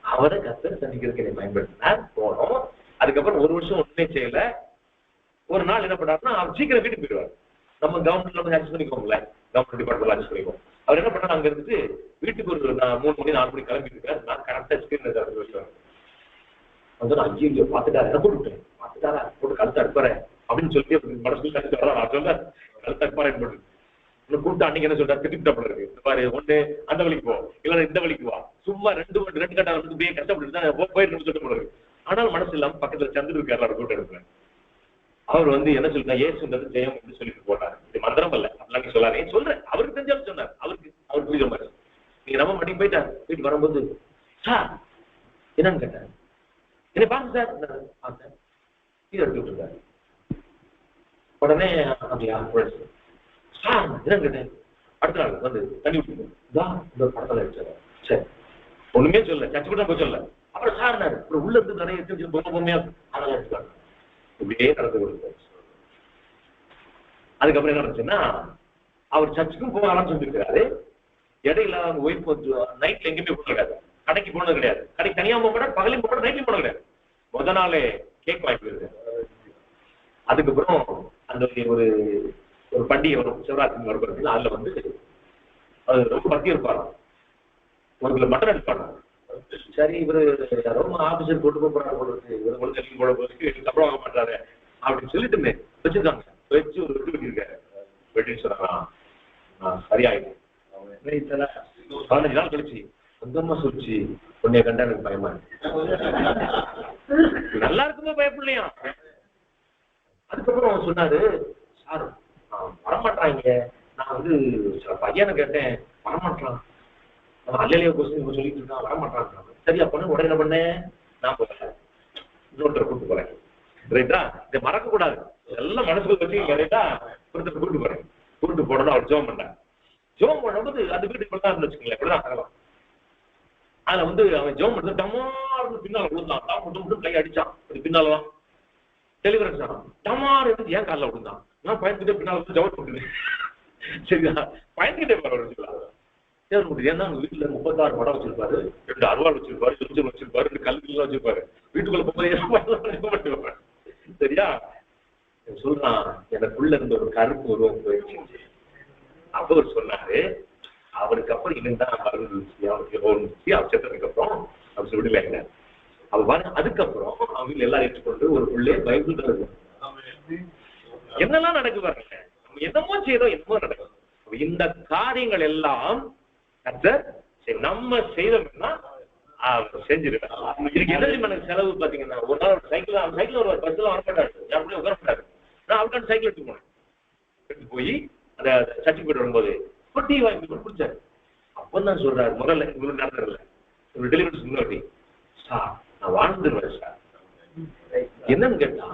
அவரை கர்த்தர் சந்திக்கிறதுக்கு என்னை பயன்படுத்தினார். போனோம். அதுக்கப்புறம் 1 வருஷம் ஒண்ணுமே செய்யல. ஒரு நாள் என்ன பண்ணாருன்னா அவர் சீக்கிரம் வீட்டுக்கு போயிடுவார். நம்ம கவர்மெண்ட்ல வந்து அட்ஜஸ்ட் பண்ணிக்கோங்கள, கவர்மெண்ட் டிபார்ட்மெண்ட் அட்ஜஸ்ட் பண்ணிக்கோம். அவர் என்ன பண்ணாரு, அங்க இருந்துட்டு வீட்டுக்கு ஒரு 3 மணி 4 மணி கிளம்பிட்டு இருக்காரு. நான் கரெக்டா ஸ்கிரீன் வந்து ஐயோ பாத்துட்டாரு, என்ன போட்டுட்டேன், பாத்துட்டாரா போட்டு கழுத்து அடுப்பாரு அப்படின்னு சொல்லி மனசுல கழுத்து வர நான் சொல்ல கழுத்து அடுப்பாரு போட்டு கூப்பிட்டு அன்னைக்கு என்ன சொல்றாரு, திட்டிட்டு இருக்கு பாரு, ஒண்ணு அந்த வழிக்கு போ, இல்ல இந்த வழிக்கு வா, சும்மா 2 கட்டா வந்து கஷ்டப்பட்டு தான் போயிட்டு சொல்லிட்டு போடுறது. ஆனால் மனசு இல்லாம பக்கத்துல சந்திர இருக்காரு, அவர் கூட்ட எடுப்பேன். அவர் வந்து என்ன சொல்றா, ஏசுன்றது ஜெயம் அப்படின்னு சொல்லிட்டு போட்டாரு. இது மந்திரம் இல்ல, அப்படிலாம் சொல்லாரு. சொல்றேன், அவருக்கு தெரிஞ்சாலும் சொன்னார். அவர் புரியுற மாதிரி. நீங்க நம்ம மணி போயிட்டாரு. வீட்டுக்கு வரும்போது சார் என்னன்னு கேட்டாரு. என்ன பாருங்க சார் பார்த்தேன், இது எடுத்துட்டு இருக்காரு. உடனே அப்படியா சார் என்னன்னு கேட்டேன். அடுத்த நாள் வந்து தண்ணி விட்டுதான் இந்த படத்துல எடுத்தாரு. சரி ஒண்ணுமே சொல்ல, சச்சு கூட போய் சொல்ல. அப்புறம் சார் அப்புறம் உள்ள இருந்து நிறைய எடுத்து பொம்மையா அதெல்லாம் எடுத்துக்காங்க. இப்படியே நடந்து கொடுத்தாரு. அதுக்கப்புறம் என்ன நடந்துச்சுன்னா, அவர் சர்ச்சுக்கும் போக ஆரம்பிச்சுருக்காரு. இடையில அவங்க ஒய்ஃப் நைட்ல எங்கேயுமே போன கிடையாது, கடைக்கு போனது கிடையாது. கடைக்கு தனியா போக மாட்டார், பகலையும் போக மாட்டார், நைட்லையும் போன கிடையாது. முத நாளே கேக் வாங்கி போயிருக்காரு. அதுக்கப்புறம் அந்த ஒரு பண்டிகை வரும், சிவராத்திரி வரும். அதுல வந்து அது ரொம்ப பக்தி இருப்பாரு. ஒரு கிலோ மட்டன் எடுப்பாரு. சரி இவரு ரொம்ப ஆபீசர் போட்டு போறாரு போல இருக்கு, இவரு ஒழுங்கு போல போறதுக்கு சம்பளம் வாங்க மாட்டாரு அப்படின்னு சொல்லிட்டு வச்சிருக்காங்க. வச்சு ஒரு வெட்டி வெட்டிருக்காரு. வெட்டின்னு சொன்னா சரியாயிடும். 15 நாள் கழிச்சு சொந்தமா சொல்லிச்சு, உன்னைய கண்டா எனக்கு பயமா நல்லா இருக்குமோ பயப்படலையா. அதுக்கப்புறம் சொன்னாரு, சார் வரமாட்டாங்க, நான் வந்து பையனை கேட்டேன் வரமாட்டான், அல்லையா கொஸ்டின் சொல்லிட்டு இருக்கான் வரமாட்டான். சரியா பண்ணு. உடனே என்ன பண்ணேன், நான் போறேன் இன்னொருத்தரை கூப்பிட்டு போறேன். ரைட்டா, இதை மறக்க கூடாது, எல்லாம் மனசுக்குள்ள வச்சு ரைட்டா ஒருத்தர் கூப்பிட்டு போறேன். கூப்பிட்டு போனோம். அவர் ஜோம் பண்ணேன். ஜோம் பண்ணும்போது அந்த வீட்டுக்கு இப்படிதான் வச்சுக்கோங்களேன், இப்படிதான் ஆகலாம். அதுல வந்து அவன் ஜோம் பண்ணி டமார்னு பின்னால விழுந்தான். மட்டும் கை அடிச்சான். அது பின்னாலதான் டெலிவரன்ஸ் ஆனான். டமார் எடுத்து ஏன் காலில் விழுந்தான். நான் பயந்துட்டே பின்னால வந்து ஜவட் போட்டுருந்தேன். சரியா பயந்துகிட்டே போற வச்சுக்கலாம். ஏன்னா வீட்டுல 36 படம் வச்சிருப்பாரு, 2 அருவாள் வச்சிருப்பாரு, எரிச்சல் வச்சிருப்பாரு, 2 கல்விலாம் வச்சிருப்பாரு. வீட்டுக்குள்ள போகும்போது சரியா சொல்றான், எனக்குள்ள இருந்த ஒரு கருப்பு உருவம் போயிடுச்சு. அவர் சொன்னாரு, அவருக்கு அப்புறம் இவன் தான் அவர் செத்ததுக்கு அப்புறம் அவர் விடல. அவ பாருங்க, அதுக்கப்புறம் அவங்க எல்லாரும் ஏற்றுக்கொண்டு ஒரு பிள்ளை பைபிள் தான் இருக்கும். என்னெல்லாம் நடக்கு பாருங்க, நம்ம என்னமோ செய்தோம், என்னமோ நடக்கும். இந்த காரியங்கள் எல்லாம் நம்ம செய்தோம்னா செஞ்சிருக்கேன். இதுக்கு என்ன செலவு பாத்தீங்கன்னா, ஒரு நாள் சைக்கிள் ஒரு பஸ்ல வரமாட்டாரு, அப்படியே உட்கார மாட்டாரு. நான் அவர்கிட்ட சைக்கிள் எடுத்து போனேன். எடுத்து போய் அந்த சர்டிபிகேட் வரும்போது டீ வாங்கி குடிச்சாரு. அப்பதான் சொல்றாரு, முதல்ல இவரு நடந்ததில்ல, இவரு டெலிவரி முன்னாடி, சார் நான் வாழ்ந்துருவேன் சார். என்னன்னு கேட்டா,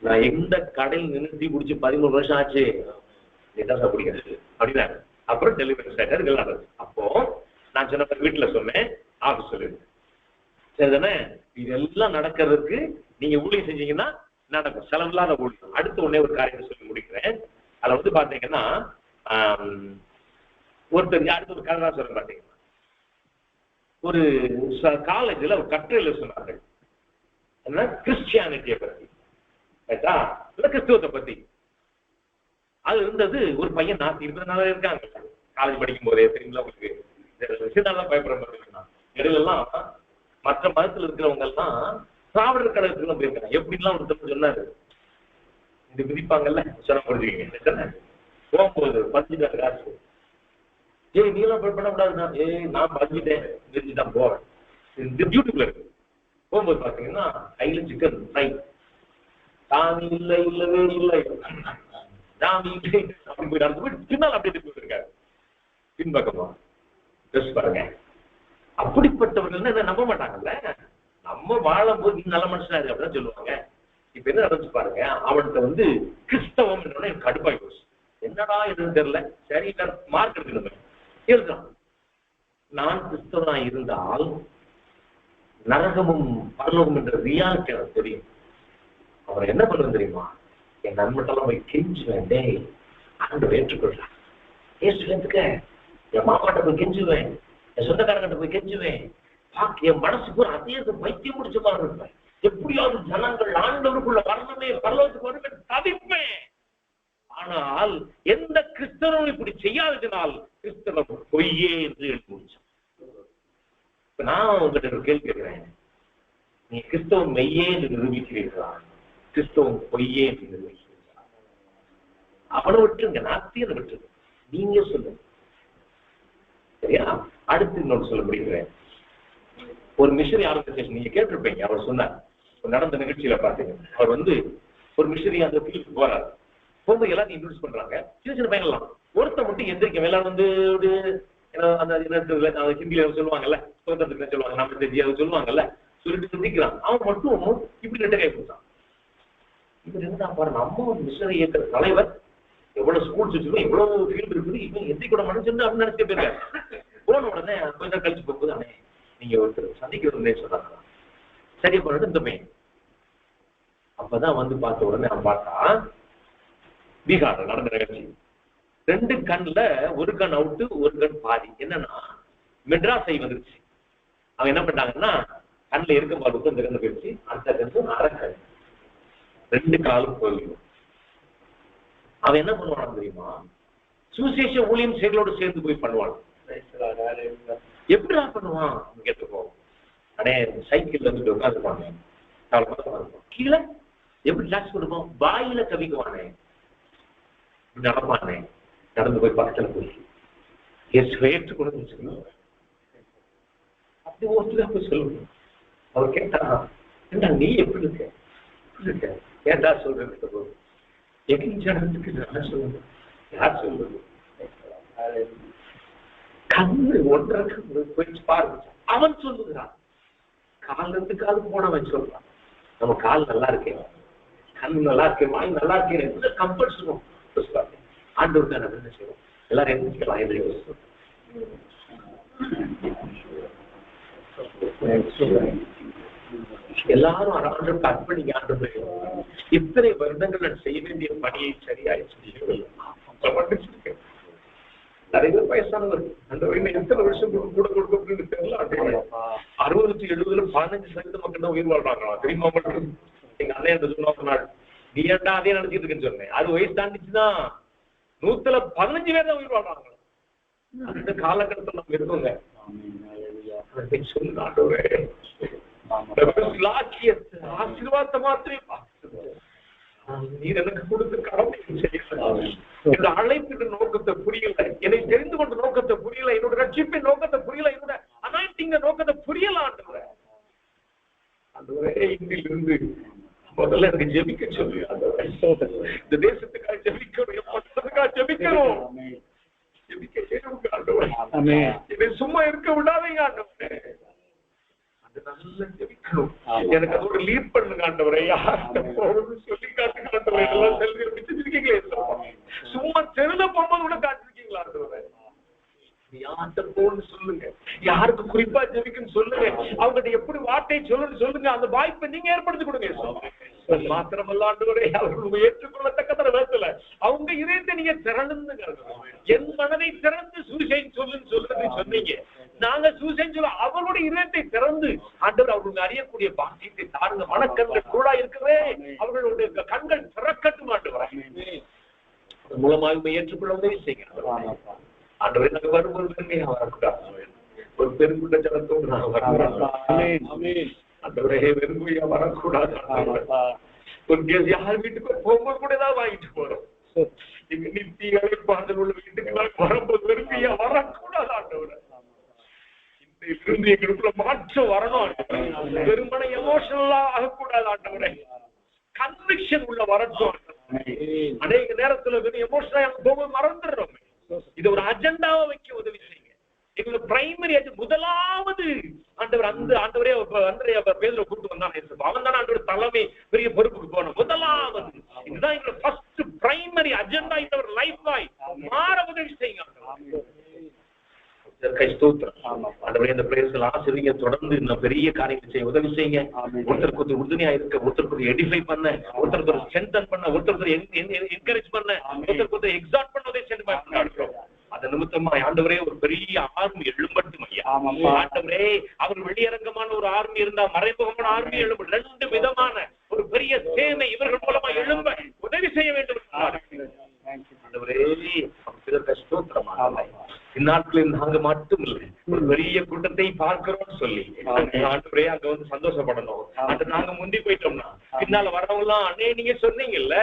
நான் எந்த கடையில் நிறுத்தி குடிச்சு 13 வருஷம் ஆச்சு, இதான் சார் பிடிக்காது அப்படின்னா. அப்புறம் டெலிவரி சார் எல்லாம். அப்போ நான் சொன்ன வீட்டுல சொன்னேன், ஆஃபீஸ் சொல்லிடு சரிதானே, இதெல்லாம் நடக்கிறதுக்கு நீங்க ஊழியம் செஞ்சீங்கன்னா நடக்கும், செலவில்லாத ஊழியம். அடுத்த உடனே ஒரு காரியத்தை சொல்லி முடிக்கிறேன். அதுல வந்து பாத்தீங்கன்னா, ஒருத்தர் அடுத்த ஒரு கதை தான் சொல்ல பாத்தீங்கன்னா, ஒரு காலேஜ்ல ஒரு கட்டுரையில சொன்னார்கள், என்ன கிறிஸ்டியானிட்டியை பத்தி, கிறிஸ்துவத்தை பத்தி. அது இருந்தது ஒரு பையன் 20 இருக்காங்க காலேஜ் படிக்கும் போதே, தெரியுங்களா உங்களுக்கு, சின்னதான் பயப்படுற இடலாம் மற்ற மதத்துல இருக்கிறவங்க எல்லாம் திராவிடர் கழகத்துக்கு போயிருக்காங்க. எப்படின்லாம் ஒருத்தர் சொன்னாரு, இந்த விதிப்பாங்கல்ல சொன்ன புரிஞ்சுக்கீங்க, போகும்போது 15 காசு, ஏய் நீலாம் பண்ணக்கூடாதுன்னா, நான் பஞ்சிட்டேன் தெரிஞ்சுதான் போவேன். இந்த யூடியூப்ல இருக்கு. போகும்போது பாத்தீங்கன்னா கையில சிக்கன் ஃப்ரை, சாமி இல்லை, இல்லவே இல்லை, சாமி இல்லை அப்படி போய் நடந்து போய் பின்னால் அப்படியே போயிருக்காரு. பின்பக்கமா ட்ரெஸ் பாருங்க. அப்படிப்பட்டவர்கள் என்ன நம்ப மாட்டாங்கல்ல, நம்ம வாழும் போது நல்ல மனுஷனா இருக்கு அப்படின்னு சொல்லுவாங்க. இப்ப என்ன நடந்துச்சு பாருங்க, அவன்கிட்ட வந்து கிறிஸ்தவம் என்னன்னா எனக்கு கடுப்பாய் போச்சு. என்னடா எதுன்னு தெரியல, சரி மார்க் எடுக்கணும் எழுதுறான். நான் கிறிஸ்தவனா இருந்தால் நரகமும் பரலோகம் என்ற ரியாலிட்டி எனக்கு தெரியும். அவர் என்ன பண்ணுறது தெரியுமா, என் நண்பட்டெல்லாம் போய் கெஞ்சுவேன், டேய் ஆண்டவர் ஏற்றுக்கொள்றேன், ஏற்றுக்க என் மாமாட்ட போய் கெஞ்சுவேன், என் சொந்தக்காரங்கிட்ட போய் கெஞ்சுவேன். என் மனசுக்கு ஒரு அதே பைத்தியம் முடிச்ச மாதிரி இருப்பேன். எப்படியாவது ஜனங்கள் ஆண்டவருக்குள்ள வரணுமே, பரலோகத்துக்கு வரணுமே தவிப்பேன். ஆனால் எந்த கிறிஸ்தவனும் இப்படி செய்யாததினால் கிறிஸ்தவம் பொய்யே என்று எழுதி முடிச்சான். இப்ப நான் உங்ககிட்ட ஒரு கேள்வி கேட்கிறேன், நீ கிறிஸ்தவம் மெய்யே என்று நிரூபிக்கிறீர்களா, கிறிஸ்தவம் பொய்யே என்று நிரூபிக்கிறீர்களா? அவனை விட்டுருங்க, நாத்தியனை விட்டுருங்க, நீங்க சொல்லுங்க சரியா. அடுத்து இன்னொன்று சொல்ல முடிக்கிறேன். ஒரு மிஷனரி ஆர்கனைசேஷன் நீங்க கேட்டிருப்பீங்க, அவர் சொன்னார் நடந்த நிகழ்ச்சியில பாத்தீங்க. அவர் வந்து ஒரு மிஷனரி அந்த ஃபீல்டுக்கு போறாரு. போகும்போது எல்லாத்தையும் இன்ட்ரோடியூஸ் பண்றாங்க, சின்ன சின்ன பையன்லாம். ஒருத்தர் மட்டும் எந்திரிக்க எல்லாரும் வந்து அந்த ஹிந்தியில சொல்லுவாங்கல்ல, சுதந்திரத்துக்கு சொல்லுவாங்க, நம்ம தெரிஞ்சு அதை சொல்லுவாங்கல்ல, சொல்லிட்டு சிந்திக்கிறான். அவன் மட்டும் இப்படி ரெண்டு கை கொடுத்தான். இவர் இருந்தா பாரு, நம்ம ஒரு மிஷனரி இயக்கிற தலைவர், எவ்வளவு ஸ்கூல்ஸ் வச்சிருக்கோம், எவ்வளவு ஃபீல்டு இருக்குது, இவன் எந்திரிக்கூட மனுஷன் அப்படின்னு நினைச்சிட்டு போயிருக்காரு. போன உடனே கொஞ்ச நேரம் கழிச்சு போகும்போது, அண்ணே நீங்க ஒருத்தர் சந்திக்கிறதுன்னு சொன்னாங்க. சரியா பண்ணிட்டு இந்த பையன் அப்பதான் வந்து பார்த்த உடனே அவன் பார்த்தா, பீகார்ல நடந்த நிகழ்ச்சி, 2 கண்ணுல ஒரு கண் அவுட்டு, ஒரு கண் பாதி. என்னன்னா மெட்ராஸை வந்துருச்சு. அவன் என்ன பண்ணாங்கன்னா, கண்ணுல இருக்க பாலுக்கு அந்த கண்ணு போயிடுச்சு, அந்த கண்ணு அரைக்கண், 2 காலும் போயிடும். அவன் என்ன பண்ணுவான் தெரியுமா, சுவிசேஷ ஊழியம் செயலோடு சேர்ந்து போய் பண்ணுவான். எப்படிடா பண்ணுவான் கேட்டுப்போம். அடே சைக்கிள் வந்துட்டு உட்காந்துருப்பாங்க, கீழே எப்படி ரிலாக்ஸ் கொடுப்போம், வாயில கவிக்குவானே, நடப்பானே, நடந்து போய் பக்கத்துல போய் கொண்டு வச்சுக்கணும். அப்படி ஒருத்தர் போய் சொல்லணும். அவர் கேட்டா, ஏண்டா நீ எப்படி இருக்க, ஏண்டா சொல்றது, எங்க நடந்துக்கு சொல்லுங்க, யார் சொல்றது, கண்ணு ஒன்றரை போயிடுச்சு பாருங்க. அவன் சொல்லுகிறான், கால இருந்து காலுக்கு போனவன் சொல்றான், நம்ம கால் நல்லா இருக்கேன், கண் நல்லா இருக்கேன், வாய் நல்லா இருக்கேன், கம்பல்ஸ் சொல்லுவோம். ஆண்டவருக்கு நம்ம என்ன செய்வோம், எல்லாரும் எழுந்திரிக்கலாம். எல்லாரும் ஆண்டவருக்கு அர்ப்பணிங்க. ஆண்டவருக்கு இத்தனை வருடங்கள் நான் செய்ய வேண்டிய பணியை சரியாய் செய்யவில்லை. நிறைய பேர் வயசானவர், அந்த வயதில் எத்தனை வருஷம் கூட கொடுக்க தெரியல. 60 70 15% மக்கள் தான் உயிர் வாழ்றாங்களா தெரியுமா? மட்டும் எங்க அண்ணன் என்று சொன்ன நீ ஏன்டா அதே நினைச்சிட்டு இருக்குன்னு சொன்னேன். அது வயசு தாண்டிச்சுதான் 100ல் 15 பேர் தான் உயிர் வாழ்றாங்க. அந்த காலகட்டத்தில் நம்ம இருக்கோங்க. சொல்லுங்க ஆண்டவரே, ஆசீர்வாதத்தை மாத்திரமே நீர் எனக்கு கொடுத்து கடமை செய்யல. என்னோட அழைப்பின் நோக்கத்தை புரியல, என்னை தெரிந்து கொண்ட நோக்கத்தை புரியல, என்னோட ரட்சிப்பின் நோக்கத்தை புரியல, என்னோட அனாயிண்டிங் நோக்கத்தை புரியல ஆண்டவரே. ஆண்டவரே, இன்றிலிருந்து முதல்ல எனக்கு ஜெபிக்க சொல்லு. இந்த தேசத்துக்காக ஜெபிக்கணும், என் பட்டத்துக்காக ஜெபிக்கணும். ஜெபிக்க ஆண்டவரே, என்னை சும்மா இருக்க விடாதீங்க ஆண்டவரே. நல்லா ஜெபிக்கணும், எனக்கு அதோட லீட் பண்ணுங்க ஆண்டவரே. யார்கிட்ட போகணும்னு சொல்லி காட்டுங்க ஆண்டவரே. எல்லாம் செல்வி வச்சிருக்கீங்களே, சும்மா தெருல போகும்போது கூட காட்டிருக்கீங்களா ஆண்டவரே. யார்கிட்ட போகணும்னு சொல்லுங்க, யாருக்கு குறிப்பா ஜெபிக்குன்னு சொல்லுங்க, அவங்ககிட்ட எப்படி வார்த்தை சொல்லணும்னு சொல்லுங்க. அந்த வாய்ப்பை நீங்க ஏற்படுத்தி கொடுங்க. மாத்திரமல்ல ஆண்டவரே, அவர்கள் ஏற்றுக்கொள்ளத்தக்கத விதத்துல அவங்க இதயத்தை நீங்க திறந்துங்க. என் மனதை திறந்து சூசைன் சொல்லுன்னு சொல்றது சொன்னீங்க. நாங்க சூசைன் சொல்ல அவர்களுடைய இதயத்தை திறந்து ஆண்டவர் அவர்களுக்கு அறியக்கூடிய பாக்கியத்தை தாருங்க. மனக்கண்கள் கூட இருக்கவே அவர்களுடைய கண்கள் திறக்கட்டும் ஆண்டவரே. மூலமாக ஏற்றுக்கொள்ள உதவி செய்யுங்க ஆண்டவரே. நாங்க வரும்போது பெருமையா வரக்கூடாது, ஒரு பெருங்குண்ட ஜனத்தோடு நாங்க வரக்கூடாது ஆண்டவரே. வெறுமையா வரக்கூடாது. ஒரு கேஸ் யார் வீட்டுக்கு போகும்போது கூட ஏதாவது வாங்கிட்டு போறோம். எங்க நித்திய அழைப்பாளர் உள்ள வீட்டுக்கு வரும்போது வெறுமையா வரக்கூடாது ஆண்டவரே. இருந்து எங்களுக்குள்ள மாற்றம் வரணும். வெறுமனை எமோஷனலா ஆகக்கூடாது ஆண்டவரே. கன்விக்ஷன் உள்ள வரட்டும். அநேக நேரத்துல வெறும் எமோஷனலா போகும்போது மறந்துடுறோம். இது ஒரு அஜெண்டாவை வைக்க உதவி செய்யுங்க. எங்களோட பிரைமரி முதலாவது ஆண்டவர் அந்த ஆண்டவரே பேதுருவை கூப்பிட்டு வந்தான். அவன் தானே ஆண்டவர் தலைமை பெரிய பொறுப்புக்கு போனோம். முதலாவது இதுதான் எங்களோட ஃபர்ஸ்ட் பிரைமரி அஜெண்டா. இந்த ஒரு லைஃப் பாய் மாற உதவி செய்யுங்க. அந்த பிரேயர்கள் ஆசிரியங்க தொடர்ந்து இன்னும் பெரிய காரியங்கள் செய்ய உதவி செய்யுங்க. ஒருத்தருக்கு ஒருத்தர் உறுதுணையா இருக்க, ஒருத்தருக்கு எடிஃபை பண்ண, ஒருத்தருக்கு ஸ்ட்ரென்தன் பண்ண, ஒருத்தருக்கு என்கரேஜ் பண்ண, ஒருத்தருக்கு ஒருத்தர் எக்ஸார்ட் பண்ண உதவி செய்ய. அது நிமித்தமா ஆண்டவரே ஒரு பெரிய ஆர்மி எழும்பட்டும் ஐயா. ஆண்டவரே, அவர் வெளியரங்கமான ஒரு ஆர்மி இருந்தா மறைமுகமான ஆர்மி எழும்பும். ரெண்டு விதமான ஒரு பெரிய சேனை இவர்கள் மூலமா எழும்ப உதவி செய்ய வேண்டும். இந்நாட்களில் நாங்க மட்டும் இல்லை, ஒரு பெரிய கூட்டத்தை பார்க்கிறோம்னு சொல்லி ஆண்டவரே அங்க வந்து சந்தோஷப்படணும். அது நாங்க முந்தி போயிட்டோம்னா பின்னால வரவங்க எல்லாம் அண்ணே நீங்க சொன்னீங்கல்ல,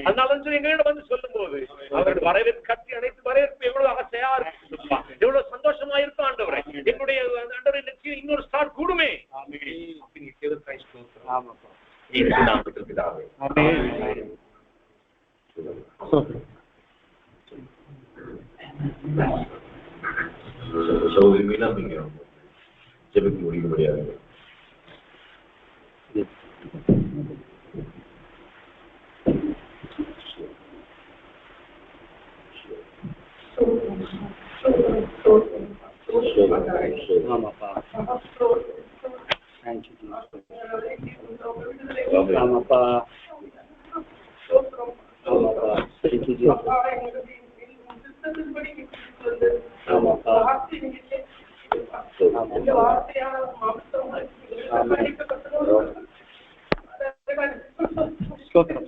அதனால சொல்லி எங்க வந்து சொல்லும் போது அவர்கள் வரவேற்பு கட்டி அனைத்து வரவேற்பு எவ்வளவு ஆசையா இருக்கும், எவ்வளவு சந்தோஷமா இருக்கும். ஆண்டவரே, எங்களுடைய ஆண்டவரை நிச்சயம் இன்னொரு ஸ்டார்ட் கூடுமே. சகோதரி மீனா, நீங்க ஜெபிக்க முடிக்க முடியாது. ஸ்தோத்திரம்.